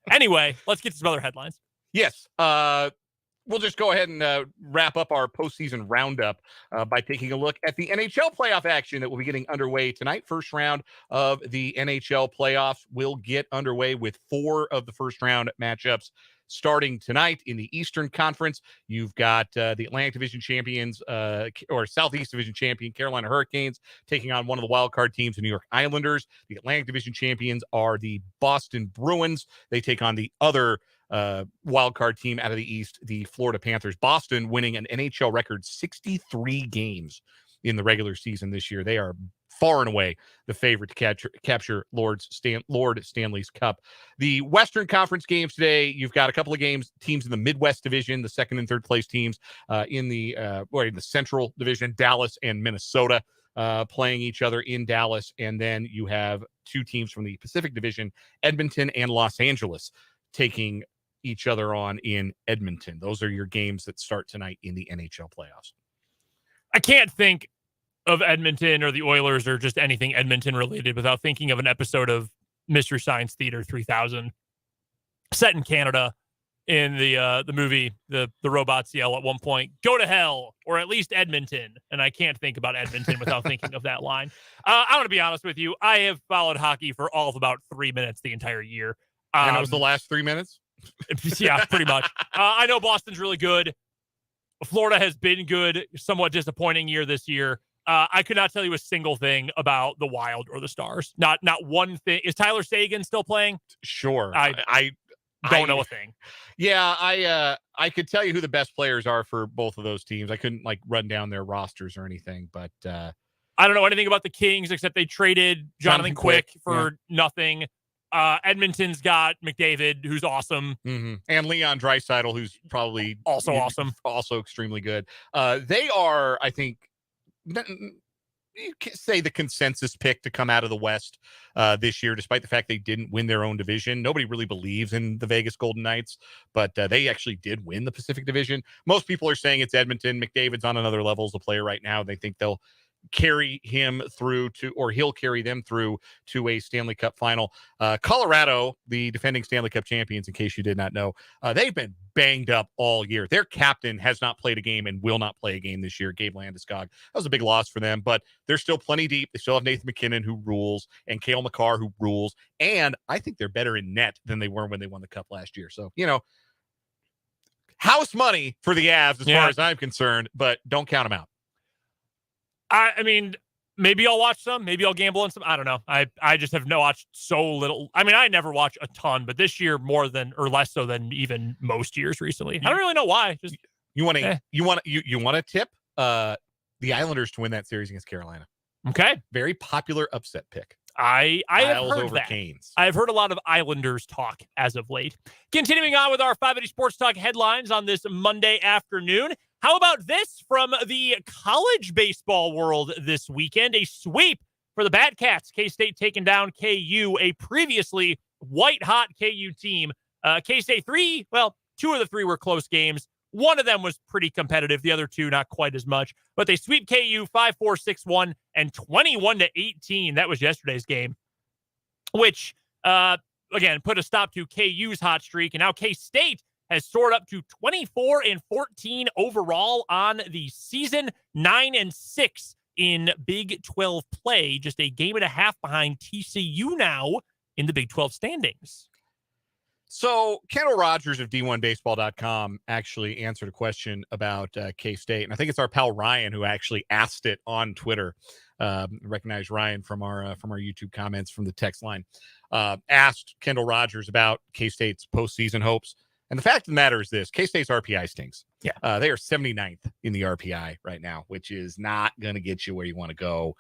Anyway, let's get to some other headlines. Yes. We'll just go ahead and wrap up our postseason roundup by taking a look at the NHL playoff action that will be getting underway tonight. First round of the NHL playoffs will get underway with 4 of the first round matchups starting tonight in the Eastern Conference. You've got the Atlantic Division champions or Southeast Division champion Carolina Hurricanes taking on one of the wild card teams, the New York Islanders. The Atlantic Division champions are the Boston Bruins. They take on the other wild card team out of the East, the Florida Panthers. Boston winning an NHL record 63 games in the regular season this year. They are far and away the favorite to capture Lord Stanley's Cup. The Western Conference games today, you've got a couple of teams in the Midwest Division, the second and third place teams in the Central Division, Dallas and Minnesota playing each other in Dallas. And then you have 2 teams from the Pacific Division, Edmonton and Los Angeles, taking each other on in Edmonton. Those are your games that start tonight in the NHL playoffs. I can't think of Edmonton or the Oilers or just anything Edmonton related without thinking of an episode of Mystery Science Theater 3000 set in Canada. In the movie, the robots yell at one point, "Go to hell," or at least Edmonton. And I can't think about Edmonton without thinking of that line. I'm going to be honest with you. I have followed hockey for all of about 3 minutes the entire year. And that was the last 3 minutes? Yeah, pretty much. I know Boston's really good. Florida has been good. Somewhat disappointing year this year. I could not tell you a single thing about the Wild or the Stars. Not one thing. Is Tyler Seguin still playing? Sure. I don't know a thing. Yeah, I could tell you who the best players are for both of those teams. I couldn't like run down their rosters or anything, but I don't know anything about the Kings except they traded Jonathan Quick for nothing. Edmonton's got McDavid, who's awesome. And Leon Draisaitl, who's probably also awesome. Also extremely good. They are, I think, you can say the consensus pick to come out of the West this year, despite the fact they didn't win their own division. Nobody really believes in the Vegas Golden Knights, but they actually did win the Pacific Division. Most people are saying it's Edmonton. McDavid's on another level as a player right now. They think they'll carry him through to, or he'll carry them through to a Stanley Cup final. Colorado, the defending Stanley Cup champions, in case you did not know, they've been banged up all year. Their captain has not played a game and will not play a game this year, Gabe Landeskog. That was a big loss for them, but they're still plenty deep. They still have Nathan McKinnon, who rules, and Cale Makar, who rules, and I think they're better in net than they were when they won the Cup last year. So, house money for the Avs as far as I'm concerned, but don't count them out. I mean, maybe I'll watch some. Maybe I'll gamble on some. I don't know. I just have watched so little. I mean, I never watch a ton, but this year more than or less so than even most years recently. I don't really know why. Just you want to tip the Islanders to win that series against Carolina. Okay, very popular upset pick. I have heard that. Canes. I've heard a lot of Islanders talk as of late. Continuing on with our 580 Sports Talk headlines on this Monday afternoon. How about this from the college baseball world this weekend? A sweep for the Batcats. K-State taking down KU, a previously white-hot KU team. K-State 2 of the 3 were close games. One of them was pretty competitive. The other 2, not quite as much. But they sweep KU 5-4, 6-1, and 21-18. That was yesterday's game, which, again, put a stop to KU's hot streak. And now K-State has soared up to 24-14 overall on the season, 9-6 in Big 12 play, just a game and a half behind TCU now in the Big 12 standings. So Kendall Rogers of D1Baseball.com actually answered a question about K-State, and I think it's our pal Ryan who actually asked it on Twitter. Recognize Ryan from our YouTube comments from the text line. Asked Kendall Rogers about K-State's postseason hopes. And the fact of the matter is this: K-State's RPI stinks. Yeah. They are 79th in the RPI right now, which is not going to get you where you want to go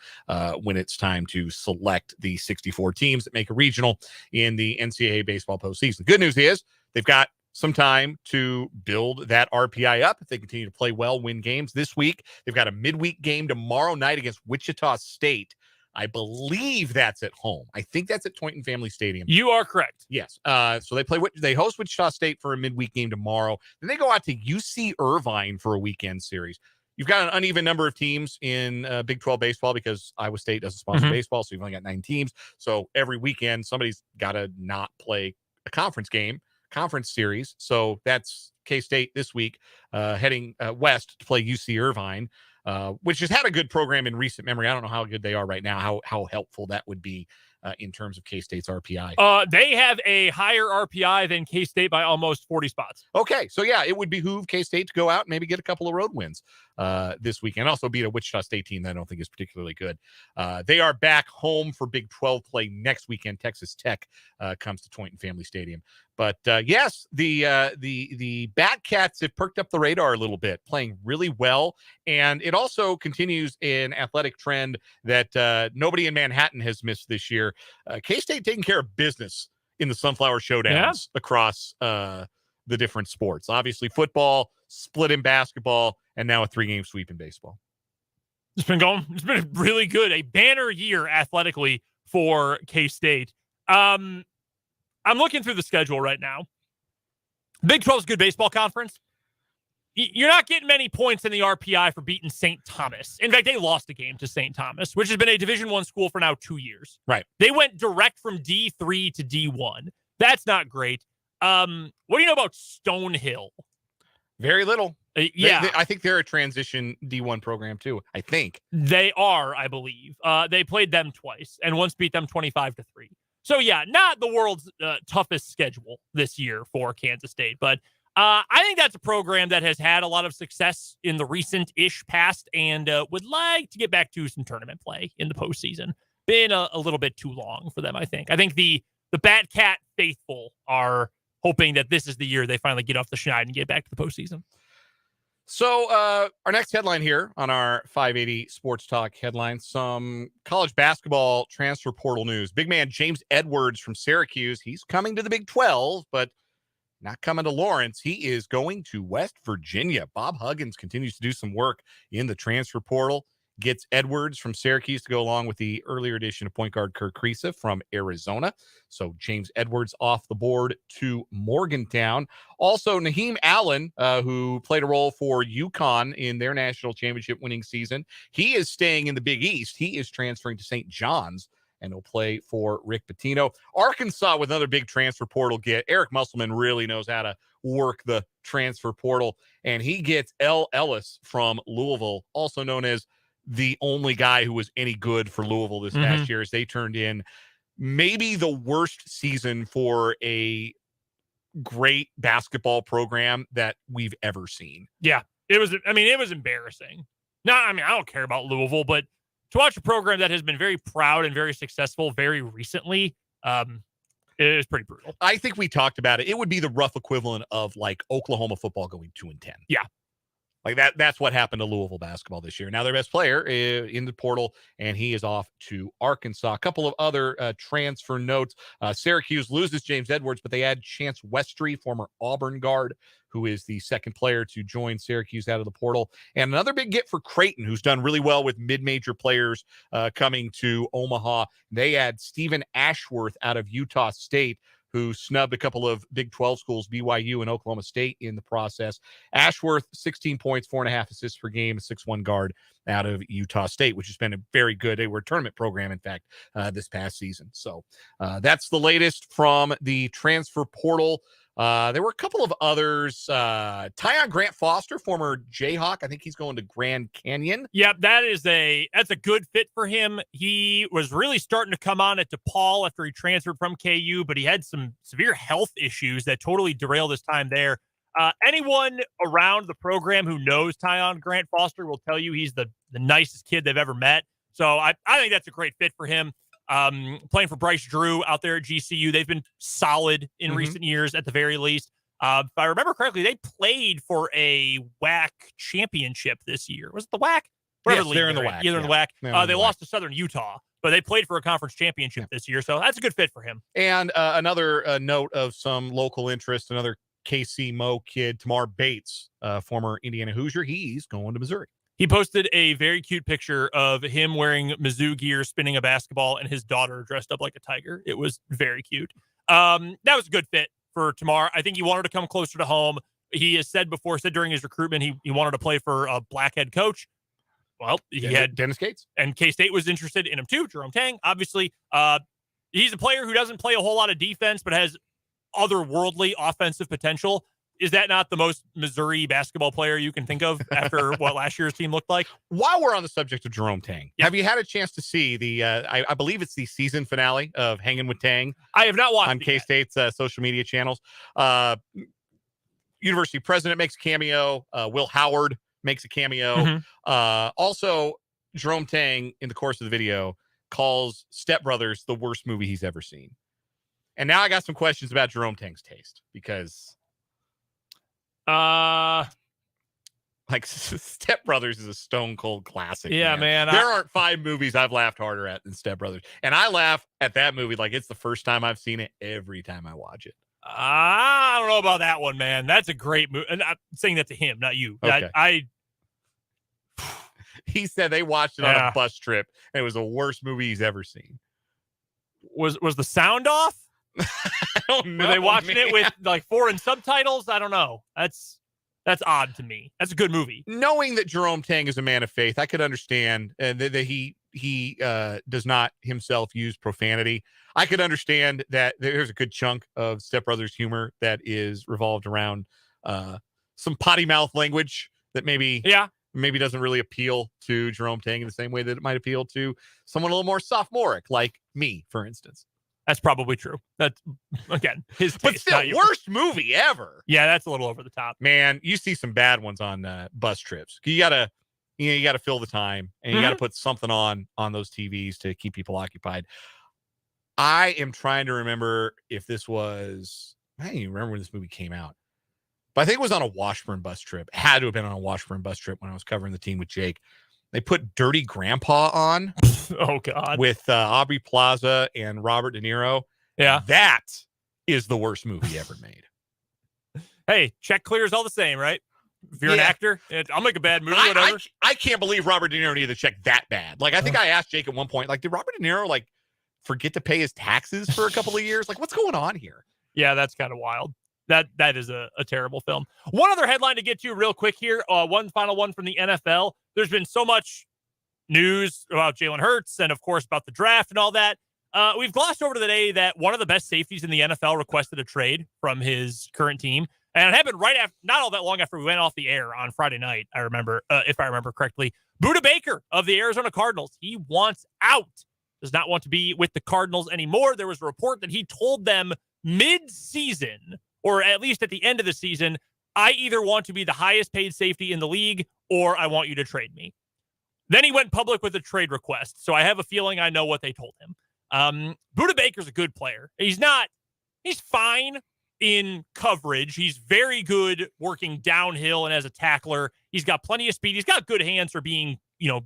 when it's time to select the 64 teams that make a regional in the NCAA baseball postseason. The good news is they've got some time to build that RPI up. If they continue to play well, win games this week, they've got a midweek game tomorrow night against Wichita State. I believe that's at home. I think that's at Toynton Family Stadium. You are correct. Yes. So they host Wichita State for a midweek game tomorrow. Then they go out to UC Irvine for a weekend series. You've got an uneven number of teams in Big 12 baseball because Iowa State doesn't sponsor baseball, so you've only got 9 teams. So every weekend, somebody's got to not play a conference series. So that's K-State this week, heading west to play UC Irvine. Which has had a good program in recent memory. I don't know how good they are right now, how helpful that would be in terms of K-State's RPI. They have a higher RPI than K-State by almost 40 spots. Okay, so yeah, it would behoove K-State to go out and maybe get a couple of road wins this weekend. Also beat a Wichita State team that I don't think is particularly good. They are back home for Big 12 play next weekend. Texas Tech comes to Toynton Family Stadium. But yes, the Batcats have perked up the radar a little bit, playing really well. And it also continues an athletic trend that nobody in Manhattan has missed this year. K-State taking care of business in the Sunflower Showdowns across the different sports. Obviously, football, split in basketball, and now a 3-game sweep in baseball. It's been really good. A banner year athletically for K-State. I'm looking through the schedule right now. Big 12 is a good baseball conference. You're not getting many points in the RPI for beating St. Thomas. In fact, they lost a game to St. Thomas, which has been a Division I school for now 2 years. Right. They went direct from D3 to D1. That's not great. What do you know about Stonehill? Very little. Yeah. I think they're a transition D1 program too. I think. They are, I believe. They played them twice and once beat them 25-3. So, yeah, not the world's toughest schedule this year for Kansas State. But I think that's a program that has had a lot of success in the recent-ish past and would like to get back to some tournament play in the postseason. Been a little bit too long for them, I think. I think the Batcat faithful are hoping that this is the year they finally get off the schneid and get back to the postseason. So our next headline here on our 580 Sports Talk headline, some college basketball transfer portal news. Big man James Edwards from Syracuse, he's coming to the Big 12, but not coming to Lawrence. He is going to West Virginia. Bob Huggins continues to do some work in the transfer portal. Gets Edwards from Syracuse to go along with the earlier edition of point guard Kirk Kriisa from Arizona. So James Edwards off the board to Morgantown. Also, Naheem Allen, who played a role for UConn in their national championship winning season. He is staying in the Big East. He is transferring to St. John's and will play for Rick Pitino. Arkansas with another big transfer portal get. Eric Musselman really knows how to work the transfer portal, and he gets L. Ellis from Louisville, also known as the only guy who was any good for Louisville this past year, as they turned in maybe the worst season for a great basketball program that we've ever seen. Yeah, it was embarrassing. No, I don't care about Louisville, but to watch a program that has been very proud and very successful very recently, it is pretty brutal. I think we talked about it. It would be the rough equivalent of like Oklahoma football going 2-10. Yeah. Like that's what happened to Louisville basketball this year. Now their best player in the portal, and he is off to Arkansas. A couple of other transfer notes. Syracuse loses James Edwards, but they add Chance Westry, former Auburn guard, who is the second player to join Syracuse out of the portal. And another big get for Creighton, who's done really well with mid-major players coming to Omaha. They add Stephen Ashworth out of Utah State, who snubbed a couple of Big 12 schools, BYU and Oklahoma State, in the process. Ashworth, 16 points, 4.5 assists per game, a 6'1" guard out of Utah State, which has been a very good, they were a tournament program, in fact, this past season. So that's the latest from the transfer portal. There were a couple of others. Tyon Grant Foster, former Jayhawk. I think he's going to Grand Canyon. Yep, that's a good fit for him. He was really starting to come on at DePaul after he transferred from KU, but he had some severe health issues that totally derailed his time there. Anyone around the program who knows Tyon Grant Foster will tell you he's the nicest kid they've ever met. So I think that's a great fit for him. Playing for Bryce Drew out there at GCU. They've been solid in recent years at the very least. If I remember correctly, they played for a WAC championship this year. Was it the WAC? Yes, they're in the WAC. Yeah, they're in the WAC. They WAC. lost to Southern Utah, but they played for a conference championship this year. So that's a good fit for him. And another note of some local interest, another KC Mo kid, Tamar Bates, former Indiana Hoosier. He's going to Missouri. He posted a very cute picture of him wearing Mizzou gear, spinning a basketball, and his daughter dressed up like a tiger. It was very cute. That was a good fit for Tamar. I think he wanted to come closer to home. He has said during his recruitment, he wanted to play for a black head coach. Well, he had Dennis Gates, and K-State was interested in him too. Jerome Tang, obviously. He's a player who doesn't play a whole lot of defense, but has otherworldly offensive potential. Is that not the most Missouri basketball player you can think of after what last year's team looked like? While we're on the subject of Jerome Tang, have you had a chance to see the, I believe it's the season finale of Hanging with Tang? I have not watched on K-State's social media channels. University president makes a cameo. Will Howard makes a cameo. Also, Jerome Tang, in the course of the video, calls Step Brothers the worst movie he's ever seen. And now I got some questions about Jerome Tang's taste because... Step Brothers is a stone cold classic. Yeah, man. There aren't 5 movies I've laughed harder at than Step Brothers. And I laugh at that movie like it's the first time I've seen it every time I watch it. I don't know about that one, man. That's a great movie. And I'm saying that to him, not you. Okay. He said they watched it on a bus trip and it was the worst movie he's ever seen. Was the sound off? I don't know. Were they watching it with like foreign subtitles? I don't know. That's odd to me. That's a good movie. Knowing that Jerome Tang is a man of faith, I could understand that he does not himself use profanity. I could understand that there's a good chunk of Step Brothers humor that is revolved around some potty mouth language that maybe doesn't really appeal to Jerome Tang in the same way that it might appeal to someone a little more sophomoric, like me, for instance. That's probably true. That's, again, his taste. But still, worst movie ever. Yeah, that's a little over the top. Man, you see some bad ones on bus trips. You gotta fill the time, and you gotta put something on those TVs to keep people occupied. I am trying to remember if this was... I don't even remember when this movie came out. But I think it was on a Washburn bus trip. It had to have been on a Washburn bus trip when I was covering the team with Jake. They put Dirty Grandpa on. Oh, God. With Aubrey Plaza and Robert De Niro. Yeah. That is the worst movie ever made. Hey, check clears all the same, right? If you're an actor, I'll make a bad movie, whatever. I can't believe Robert De Niro needed the check that bad. Like, I think I asked Jake at one point, like, did Robert De Niro, like, forget to pay his taxes for a couple of years? Like, what's going on here? Yeah, that's kind of wild. That is a terrible film. One other headline to get to real quick here. One final one from the NFL. There's been so much news about Jalen Hurts and, of course, about the draft and all that. We've glossed over today that one of the best safeties in the NFL requested a trade from his current team. And it happened right after, not all that long after we went off the air on Friday night, I remember, if I remember correctly. Budda Baker of the Arizona Cardinals. He wants out. Does not want to be with the Cardinals anymore. There was a report that he told them mid-season, or at least at the end of the season, I either want to be the highest paid safety in the league or I want you to trade me. Then he went public with a trade request. So I have a feeling I know what they told him. Budda Baker's a good player. He's fine in coverage. He's very good working downhill and as a tackler. He's got plenty of speed. He's got good hands for being,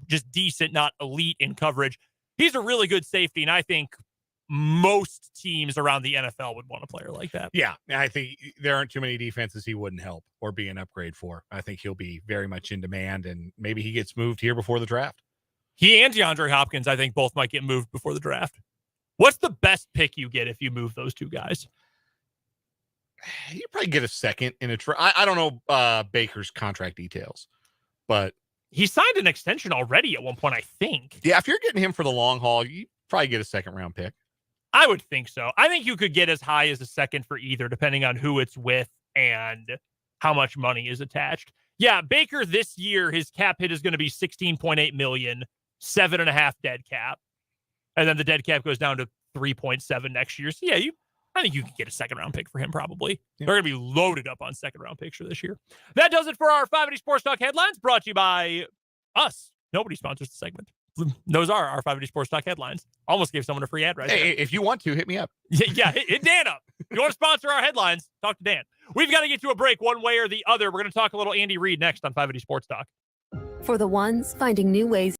just decent, not elite in coverage. He's a really good safety. And I think most teams around the NFL would want a player like that. Yeah, I think there aren't too many defenses he wouldn't help or be an upgrade for. I think he'll be very much in demand, and maybe he gets moved here before the draft. He and DeAndre Hopkins, I think, both might get moved before the draft. What's the best pick you get if you move those two guys? You probably get a second in a trade. I don't know Baker's contract details, but he signed an extension already at one point, I think. Yeah, if you're getting him for the long haul, you probably get a second round pick. I would think so. I think you could get as high as a second for either, depending on who it's with and how much money is attached. Yeah, Baker this year, his cap hit is going to be $16.8 million, 7.5 dead cap. And then the dead cap goes down to 3.7 next year. So, yeah, I think you can get a second-round pick for him probably. Yeah. They're going to be loaded up on second-round picks for this year. That does it for our 580 Sports Talk headlines, brought to you by us. Nobody sponsors the segment. Those are our 580 Sports Talk headlines. Almost gave someone a free ad right there. If you want to, hit me up. Yeah, hit Dan up. If you want to sponsor our headlines, talk to Dan. We've got to get to a break one way or the other. We're going to talk a little Andy Reid next on 580 Sports Talk. For the ones finding new ways.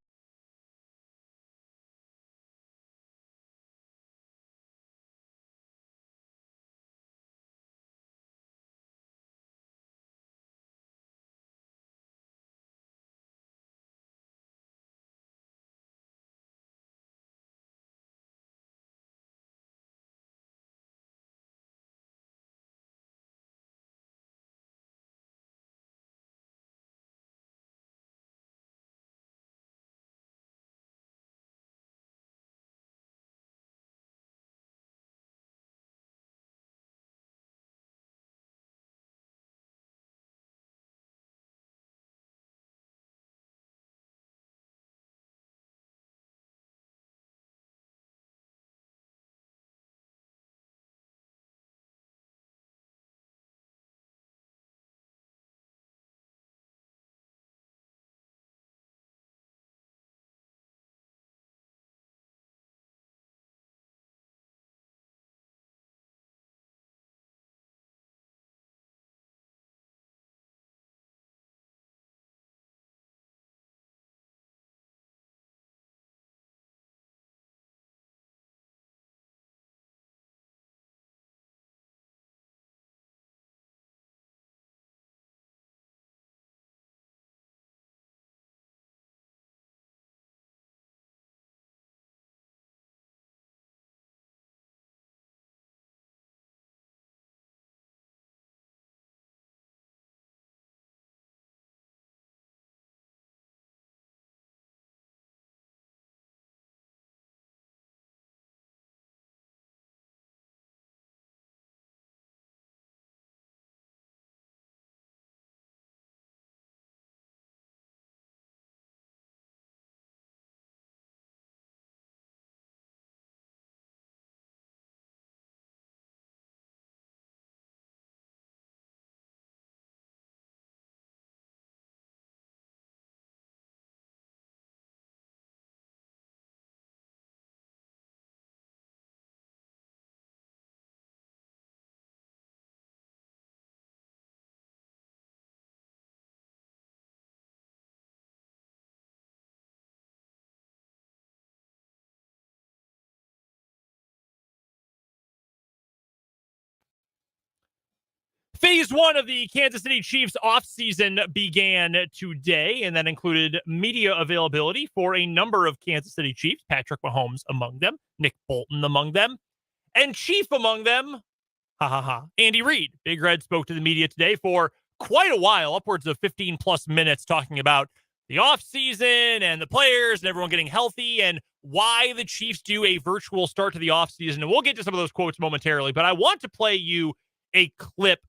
Phase one of the Kansas City Chiefs offseason began today, and that included media availability for a number of Kansas City Chiefs, Patrick Mahomes among them, Nick Bolton among them, and chief among them, Andy Reid. Big Red spoke to the media today for quite a while, upwards of 15-plus minutes, talking about the offseason and the players and everyone getting healthy and why the Chiefs do a virtual start to the offseason. And we'll get to some of those quotes momentarily, but I want to play you a clip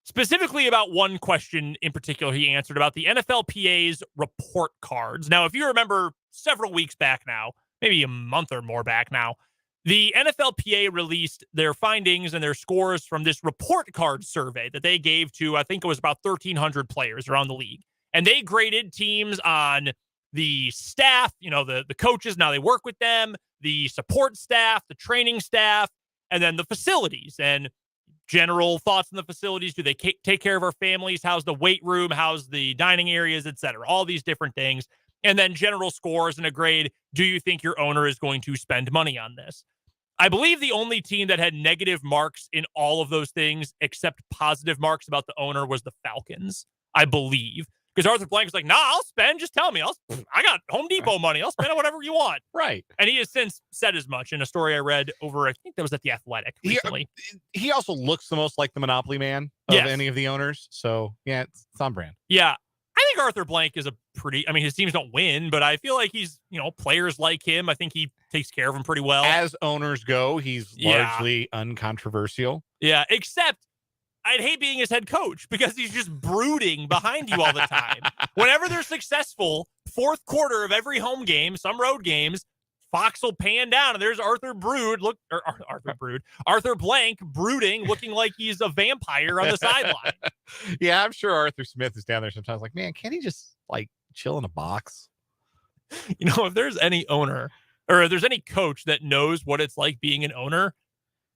specifically about one question in particular he answered about the NFLPA's report cards. Now, if you remember several weeks back now, maybe a month or more back now, the NFLPA released their findings and their scores from this report card survey that they gave to, I think it was about 1,300 players around the league. And they graded teams on the staff, the coaches, now they work with them, the support staff, the training staff, and then the facilities and general thoughts on the facilities. Do they take care of our families? How's the weight room? How's the dining areas, et cetera? All these different things. And then general scores and a grade. Do you think your owner is going to spend money on this? I believe the only team that had negative marks in all of those things, except positive marks about the owner, was the Falcons, I believe. Because Arthur Blank was like, nah, I'll spend. Just tell me. I got Home Depot money. I'll spend on whatever you want. Right. And he has since said as much in a story I read over, I think that was at The Athletic recently. He also looks the most like the Monopoly man of any of the owners. So, yeah, it's on brand. Yeah. I think Arthur Blank is his teams don't win, but I feel like he's, players like him. I think he takes care of him pretty well. As owners go, he's Yeah. largely uncontroversial. Yeah, except I'd hate being his head coach because he's just brooding behind you all the time. Whenever they're successful, fourth quarter of every home game, some road games, Fox will pan down and there's Arthur Blank brooding, looking like he's a vampire on the sideline. Yeah, I'm sure Arthur Smith is down there sometimes like, man, can't he just like chill in a box? You know, if there's any owner or if there's any coach that knows what it's like being an owner,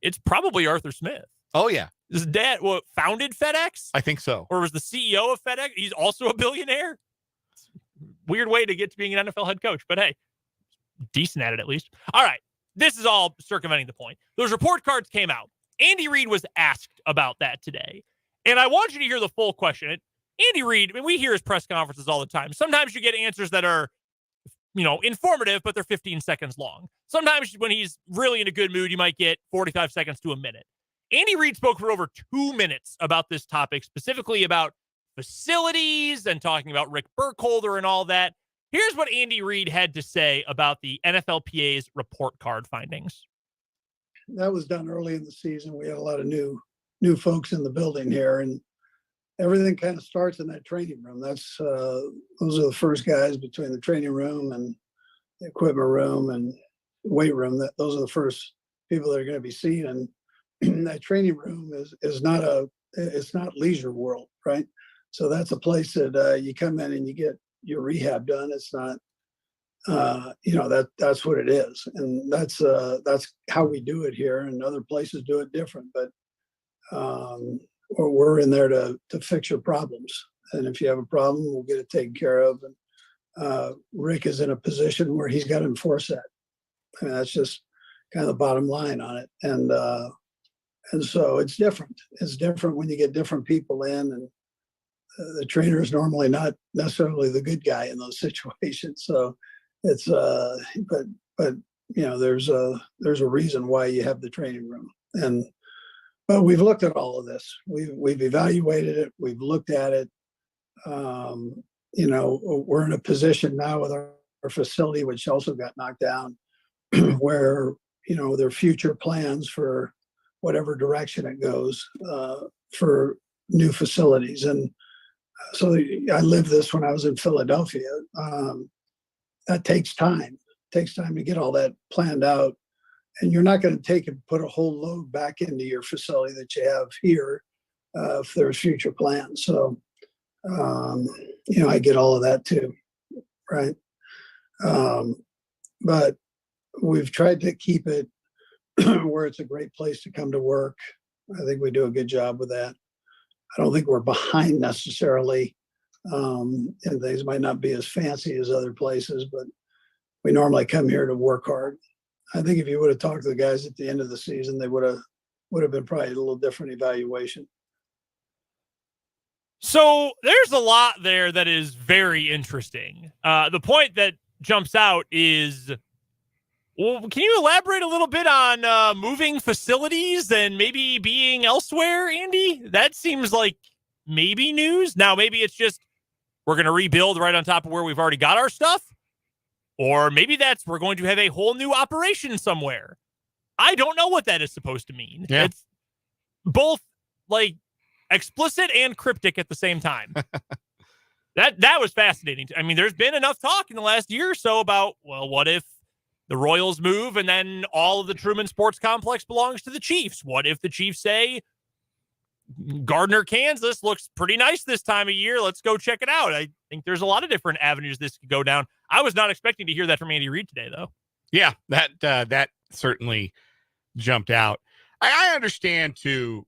it's probably Arthur Smith. Oh, yeah. His dad founded FedEx? I think so. Or was the CEO of FedEx? He's also a billionaire? Weird way to get to being an NFL head coach, but hey, decent at it at least. All right, this is all circumventing the point. Those report cards came out. Andy Reid was asked about that today, and I want you to hear the full question. Andy Reid, I mean, we hear his press conferences all the time. Sometimes you get answers that are, informative, but they're 15 seconds long. Sometimes when he's really in a good mood, you might get 45 seconds to a minute. Andy Reid spoke for over 2 minutes about this topic, specifically about facilities and talking about Rick Burkholder and all that. Here's what Andy Reid had to say about the NFLPA's report card findings. That was done early in the season. We had a lot of new folks in the building here, and everything kind of starts in that training room. Those are the first guys between the training room and the equipment room and weight room. Those are the first people that are going to be seen. And that training room is not leisure world, right? So that's a place that you come in and you get your rehab done. It's not, that's what it is. And that's how we do it here, and other places do it different, but we're in there to fix your problems. And if you have a problem, we'll get it taken care of. And Rick is in a position where he's got to enforce that. I mean, that's just kind of the bottom line on it. And so it's different. It's different when you get different people in, and the trainer is normally not necessarily the good guy in those situations. So it's, but there's a reason why you have the training room. But we've looked at all of this. We've evaluated it. We've looked at it. We're in a position now with our facility, which also got knocked down, where, there are future plans for whatever direction it goes for new facilities. And so I lived this when I was in Philadelphia. That takes time. It takes time to get all that planned out. And you're not going to take and put a whole load back into your facility that you have here if there's future plans. So, I get all of that too, right? But we've tried to keep it where it's a great place to come to work. I think we do a good job with that. I don't think we're behind necessarily, and things might not be as fancy as other places, but we normally come here to work hard. I think if you would have talked to the guys at the end of the season, they would have been probably a little different evaluation. So there's a lot there that is very interesting. The point that jumps out is, well, can you elaborate a little bit on moving facilities and maybe being elsewhere, Andy? That seems like maybe news. Now, maybe it's just we're going to rebuild right on top of where we've already got our stuff. Or maybe we're going to have a whole new operation somewhere. I don't know what that is supposed to mean. Yeah. It's both like explicit and cryptic at the same time. That was fascinating. I mean, there's been enough talk in the last year or so about, well, what if the Royals move and then all of the Truman Sports Complex belongs to the Chiefs? What if the Chiefs say, Gardner, Kansas looks pretty nice this time of year. Let's go check it out. I think there's a lot of different avenues this could go down. I was not expecting to hear that from Andy Reid today, though. Yeah, that certainly jumped out. I understand, too,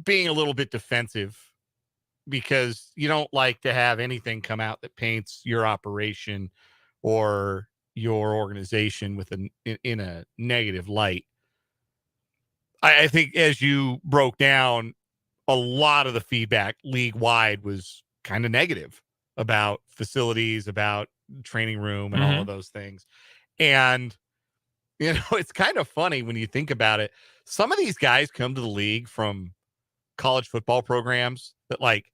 being a little bit defensive because you don't like to have anything come out that paints your operation or your organization in a negative light. I think as you broke down, a lot of the feedback league-wide was kind of negative about facilities, about training room, and all of those things. And, it's kind of funny when you think about it. Some of these guys come to the league from college football programs that, like,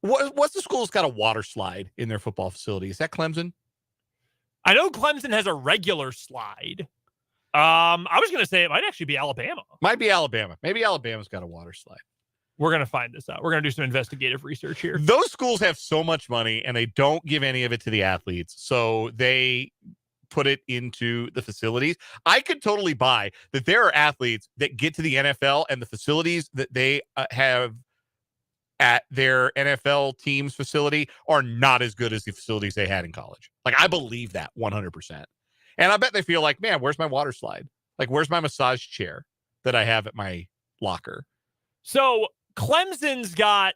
what's the school that's got a water slide in their football facility? Is that Clemson? I know Clemson has a regular slide. I was going to say it might actually be Alabama. Might be Alabama. Maybe Alabama's got a water slide. We're going to find this out. We're going to do some investigative research here. Those schools have so much money and they don't give any of it to the athletes. So they put it into the facilities. I could totally buy that there are athletes that get to the NFL and the facilities that they have at their NFL team's facility are not as good as the facilities they had in college. Like, I believe that 100%. And I bet they feel like, man, where's my water slide? Like, where's my massage chair that I have at my locker? So Clemson's got,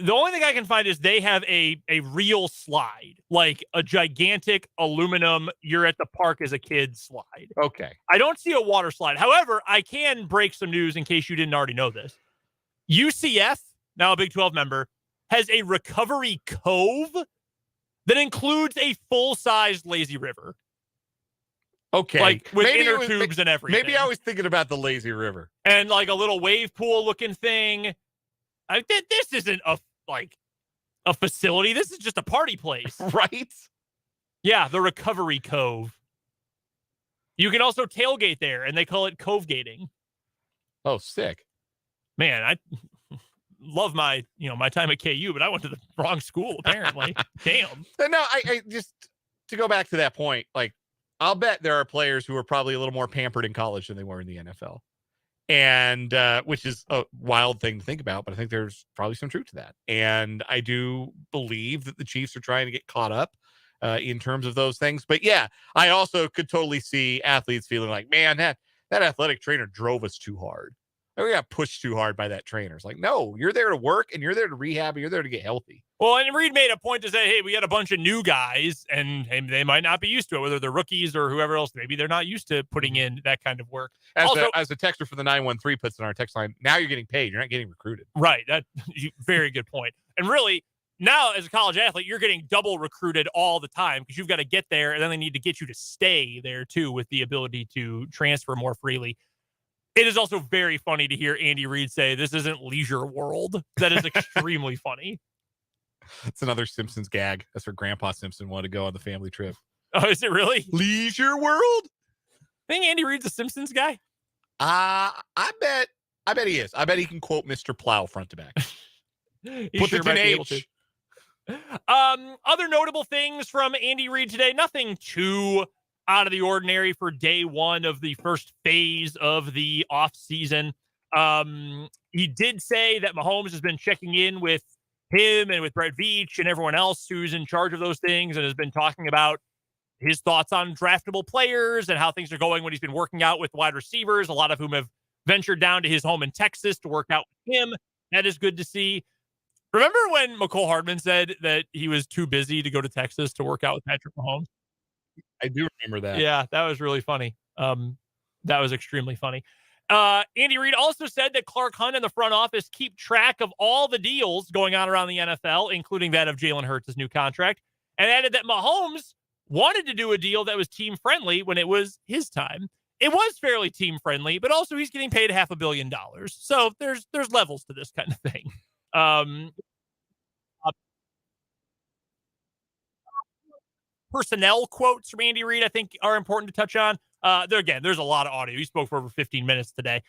the only thing I can find is they have a real slide, like a gigantic aluminum, you're at the park as a kid slide. Okay. I don't see a water slide. However, I can break some news in case you didn't already know this. UCF, now a Big 12 member, has a recovery cove that includes a full-sized lazy river. Okay. Like with inner tubes and everything. Maybe I was thinking about the lazy river. And like a little wave pool looking thing. This isn't a facility. This is just a party place. Right? Yeah, the recovery cove. You can also tailgate there, and they call it cove gating. Oh, sick. Man, I love my time at KU, but I went to the wrong school, apparently. Damn. No, I just, to go back to that point, like, I'll bet there are players who are probably a little more pampered in college than they were in the NFL. And which is a wild thing to think about, but I think there's probably some truth to that. And I do believe that the Chiefs are trying to get caught up in terms of those things. But yeah, I also could totally see athletes feeling like, man, that athletic trainer drove us too hard. We got pushed too hard by that trainer. It's like, no, you're there to work and you're there to rehab and you're there to get healthy. Well, and Reed made a point to say, hey, we got a bunch of new guys and they might not be used to it, whether they're rookies or whoever else. Maybe they're not used to putting in that kind of work. As the texter for the 913 puts in our text line, now you're getting paid. You're not getting recruited. Right. That very good point. And really, now as a college athlete, you're getting double recruited all the time because you've got to get there and then they need to get you to stay there too with the ability to transfer more freely. It is also very funny to hear Andy Reid say this isn't Leisure World. That is extremely funny. It's another Simpsons gag. That's where Grandpa Simpson wanted to go on the family trip. Oh, is it really? Leisure World? I think Andy Reid's a Simpsons guy. I bet he is. I bet he can quote Mr. Plow front to back. Put sure might be able to. Other notable things from Andy Reid today. Nothing too out of the ordinary for day one of the first phase of the offseason. He did say that Mahomes has been checking in with him and with Brett Veach and everyone else who's in charge of those things and has been talking about his thoughts on draftable players and how things are going when he's been working out with wide receivers, a lot of whom have ventured down to his home in Texas to work out with him. That is good to see. Remember when McCole Hardman said that he was too busy to go to Texas to work out with Patrick Mahomes? I do remember that. Yeah, that was really funny. That was extremely funny. Andy Reid also said that Clark Hunt and the front office keep track of all the deals going on around the NFL, including that of Jalen Hurts' new contract, and added that Mahomes wanted to do a deal that was team-friendly when it was his time. It was fairly team-friendly, but also he's getting paid $500 million. So there's levels to this kind of thing. Personnel quotes from Andy Reid, I think, are important to touch on. There's a lot of audio. He spoke for over 15 minutes today.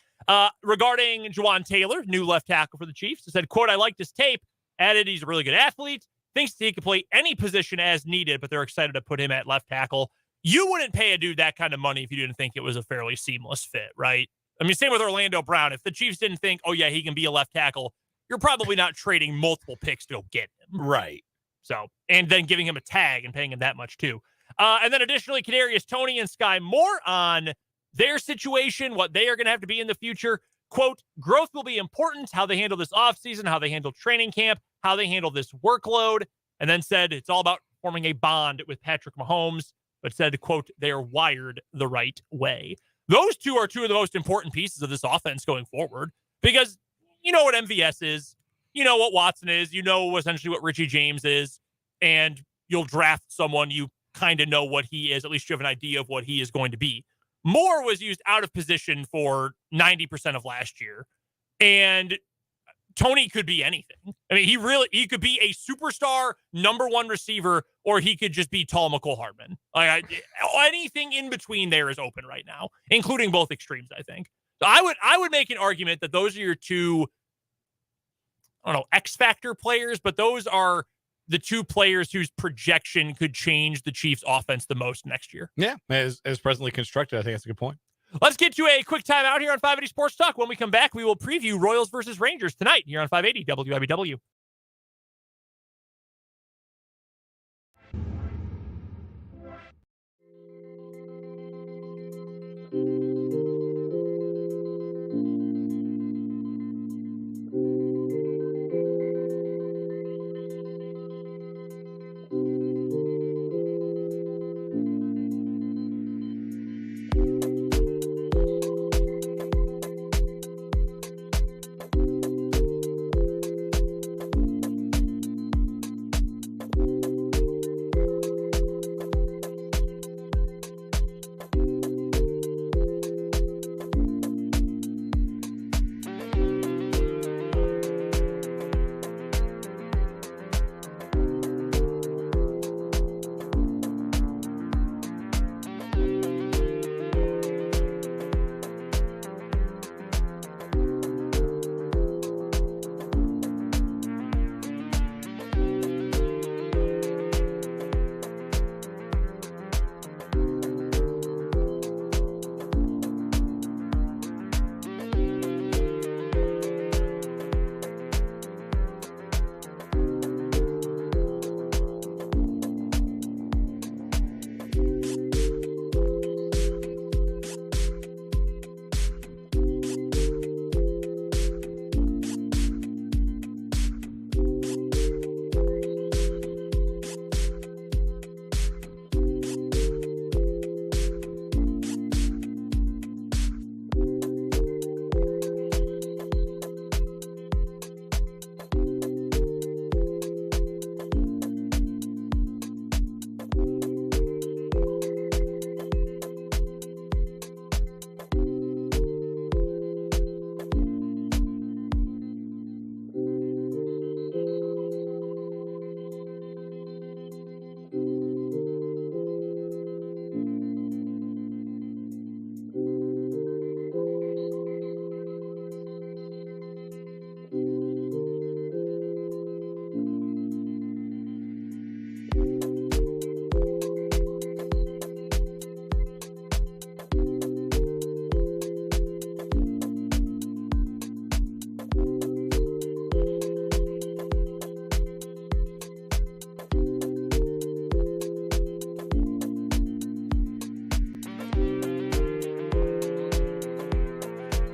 Regarding Juwan Taylor, new left tackle for the Chiefs, he said, quote, I liked his tape, added he's a really good athlete, thinks he can play any position as needed, but they're excited to put him at left tackle. You wouldn't pay a dude that kind of money if you didn't think it was a fairly seamless fit, right? I mean, same with Orlando Brown. If the Chiefs didn't think, oh, yeah, he can be a left tackle, you're probably not trading multiple picks to go get him. Right. So, and then giving him a tag and paying him that much too. And then additionally, Kadarius Toney and Sky Moore on their situation, what they are going to have to be in the future. Quote, growth will be important, how they handle this offseason, how they handle training camp, how they handle this workload. And then said it's all about forming a bond with Patrick Mahomes, but said, quote, they are wired the right way. Those two are two of the most important pieces of this offense going forward because you know what MVS is. You know what Watson is. You know essentially what Richie James is. And you'll draft someone you kind of know what he is. At least you have an idea of what he is going to be. Moore was used out of position for 90% of last year. And Tony could be anything. I mean, he could be a superstar number one receiver, or he could just be tall McCole Hardman. Anything in between there is open right now, including both extremes, I think. So I would make an argument that those are your two, I don't know, X factor players, but those are the two players whose projection could change the Chiefs offense the most next year. Yeah, as presently constructed, I think that's a good point. Let's get to a quick timeout here on 580 Sports Talk. When we come back, we will preview Royals versus Rangers tonight here on 580 WIBW.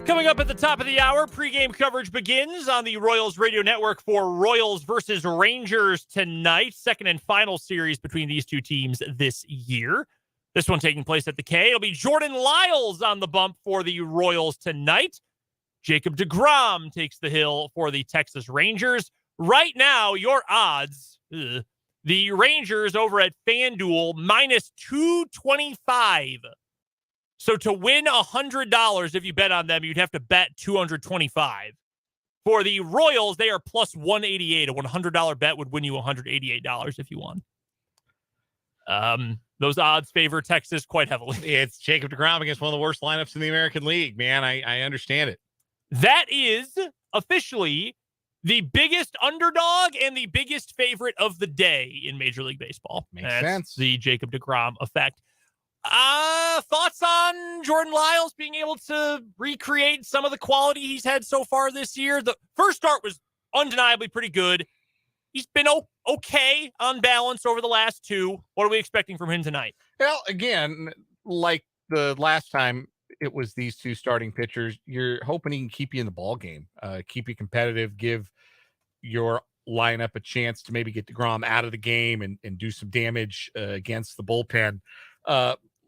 Coming up at the top of the hour, pregame coverage begins on the Royals Radio Network for Royals versus Rangers tonight. Second and final series between these two teams this year. This one taking place at the K. It'll be Jordan Lyles on the bump for the Royals tonight. Jacob deGrom takes the hill for the Texas Rangers. Right now, your odds, the Rangers over at FanDuel, minus 225. So to win $100, if you bet on them, you'd have to bet 225. For the Royals, they are plus 188. A $100 bet would win you $188 if you won. Those odds favor Texas quite heavily. It's Jacob deGrom against one of the worst lineups in the American League, man. I understand it. That is officially the biggest underdog and the biggest favorite of the day in Major League Baseball. Makes That's sense. The Jacob deGrom effect. Thoughts on Jordan Lyles being able to recreate some of the quality he's had so far this year? The first start was undeniably pretty good. He's been okay on balance over the last two. What are we expecting from him tonight? Well, again, like the last time it was these two starting pitchers, you're hoping he can keep you in the ball game, keep you competitive, give your lineup a chance to maybe get deGrom out of the game and do some damage against the bullpen.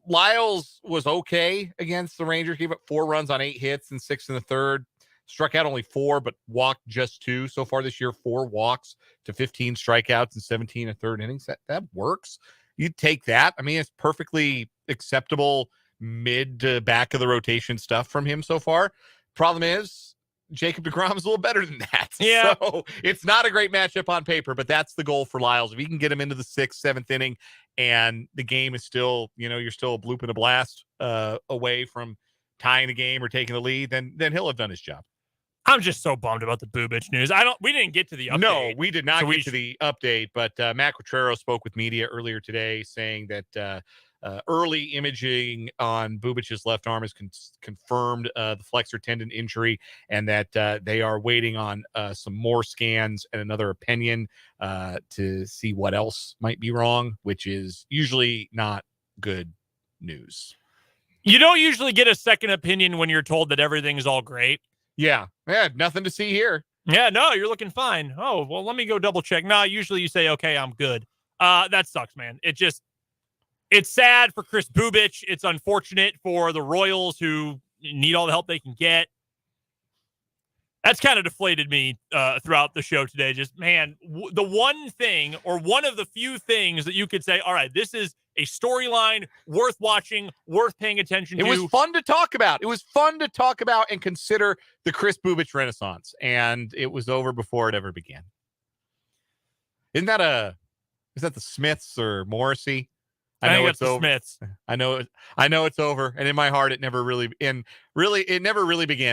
Lyles was okay against the Rangers. Gave up 4 runs on 8 hits and 6 in the third. Struck out only 4, but walked just 2 so far this year. 4 walks to 15 strikeouts and 17 in third innings. That works. You'd take that. I mean, it's perfectly acceptable mid to back of the rotation stuff from him so far. Problem is, Jacob deGrom is a little better than that. Yeah. So it's not a great matchup on paper, but that's the goal for Lyles. If you can get him into the 6th, 7th inning and the game is still, you're still a bloop and a blast away from tying the game or taking the lead, then he'll have done his job. I'm just so bummed about the Bubic news. We didn't get to the update. No, we did not So get to the update, but Matt Quatrero spoke with media earlier today saying that early imaging on Bubic's left arm has confirmed the flexor tendon injury, and that they are waiting on some more scans and another opinion to see what else might be wrong, which is usually not good news. You don't usually get a second opinion when you're told that everything's all great. Yeah, nothing to see here. Yeah, no, you're looking fine. Oh, well, let me go double check. No, usually you say, okay, I'm good. That sucks, man. It's sad for Chris Bubic. It's unfortunate for the Royals who need all the help they can get. That's kind of deflated me throughout the show today. Just, man, the one thing or one of the few things that you could say, all right, this is a storyline worth watching, worth paying attention to. It was fun to talk about. It was fun to talk about and consider the Chris Bubic renaissance, and it was over before it ever began. Is that the Smiths or Morrissey? I know it's the over. Smiths. I know it's over, and in my heart, it never really began.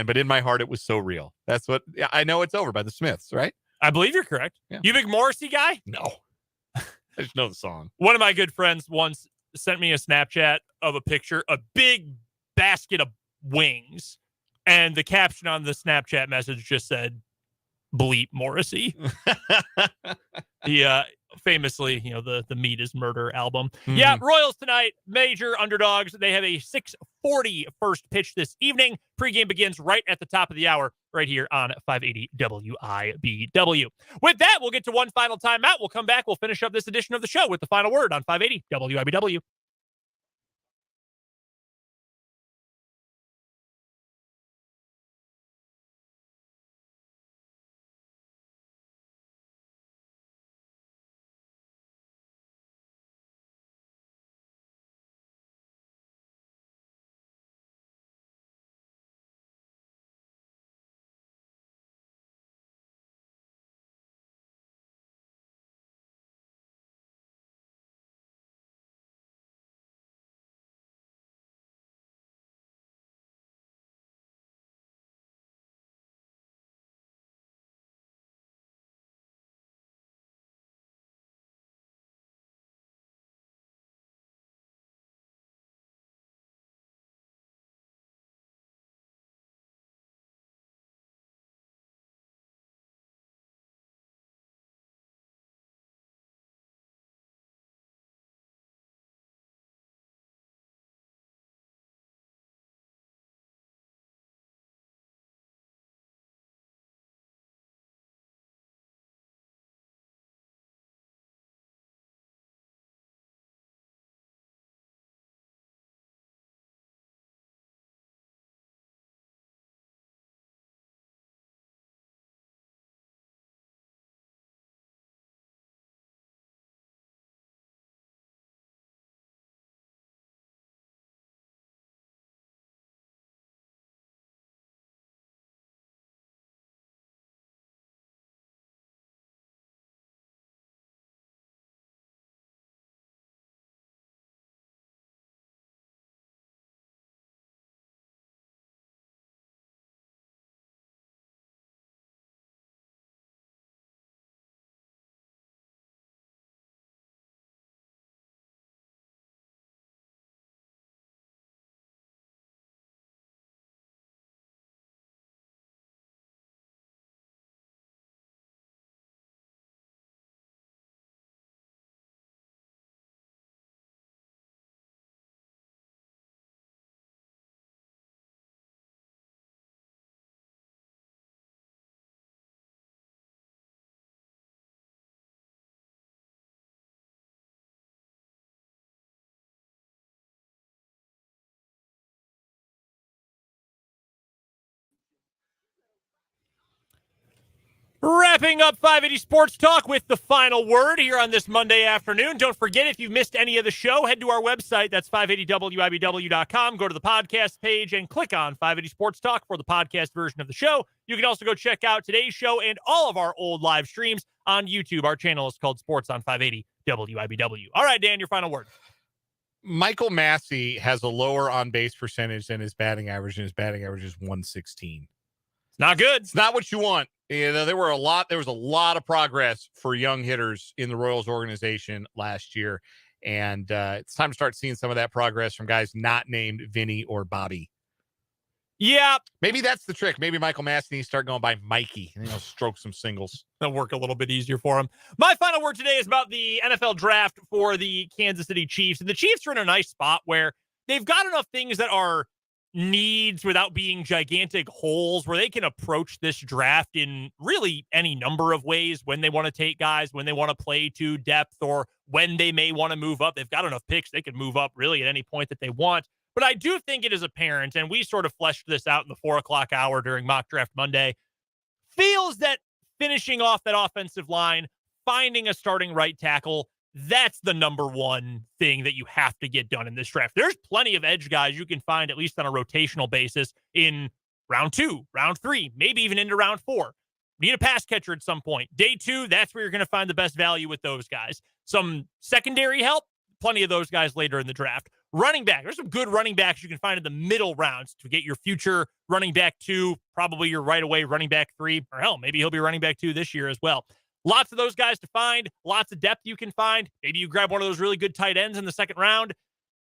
But in my heart, it was so real. That's what I know. It's over by the Smiths, right? I believe you're correct. Yeah. You big Morrissey guy? No, I just know the song. One of my good friends once sent me a Snapchat of a picture, a big basket of wings, and the caption on the Snapchat message just said, "Bleep Morrissey." He famously, the Meat is Murder album. Mm-hmm. Yeah, Royals tonight, major underdogs. They have a 6:40 first pitch this evening. Pregame begins right at the top of the hour, right here on 580 WIBW. With that, we'll get to one final timeout. We'll come back. We'll finish up this edition of the show with the final word on 580 WIBW. Wrapping up 580 Sports Talk with the final word here on this Monday afternoon. Don't forget, if you've missed any of the show, head to our website. That's 580wibw.com. Go to the podcast page and click on 580 Sports Talk for the podcast version of the show. You can also go check out today's show and all of our old live streams on YouTube. Our channel is called Sports on 580 WIBW. All right, Dan, your final word. Michael Massey has a lower on-base percentage than his batting average, and his batting average is 116. It's not good. It's not what you want. You know, there was a lot of progress for young hitters in the Royals organization last year. And it's time to start seeing some of that progress from guys not named Vinny or Bobby. Yeah. Maybe that's the trick. Maybe Michael Massey needs to start going by Mikey and he'll stroke some singles. That'll work a little bit easier for him. My final word today is about the NFL draft for the Kansas City Chiefs. And the Chiefs are in a nice spot where they've got enough things that are needs without being gigantic holes, where they can approach this draft in really any number of ways when they want to take guys, when they want to play to depth, or when they may want to move up. They've got enough picks. They can move up really at any point that they want. But I do think it is apparent, and we sort of fleshed this out in the 4:00 hour during Mock Draft Monday, feels that finishing off that offensive line, finding a starting right tackle, that's the number one thing that you have to get done in this draft. There's plenty of edge guys you can find, at least on a rotational basis, in round 2, round 3, maybe even into round 4. Need a pass catcher at some point. Day 2, that's where you're going to find the best value with those guys. Some secondary help, plenty of those guys later in the draft. Running back, there's some good running backs you can find in the middle rounds to get your future running back 2, probably your right away running back 3, or hell, maybe he'll be running back 2 this year as well. Lots of those guys to find, lots of depth you can find. Maybe you grab one of those really good tight ends in the second round.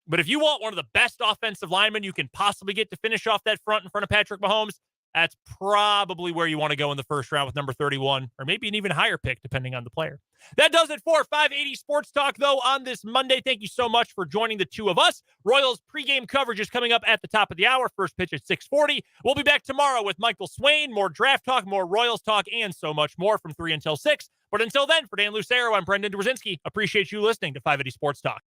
But if you want one of the best offensive linemen you can possibly get to finish off that front in front of Patrick Mahomes, that's probably where you want to go in the first round with number 31, or maybe an even higher pick, depending on the player. That does it for 580 Sports Talk, though, on this Monday. Thank you so much for joining the two of us. Royals pregame coverage is coming up at the top of the hour. First pitch at 6:40. We'll be back tomorrow with Michael Swain, more draft talk, more Royals talk, and so much more from 3 until 6. But until then, for Dan Lucero, I'm Brendan Dworzinski. Appreciate you listening to 580 Sports Talk.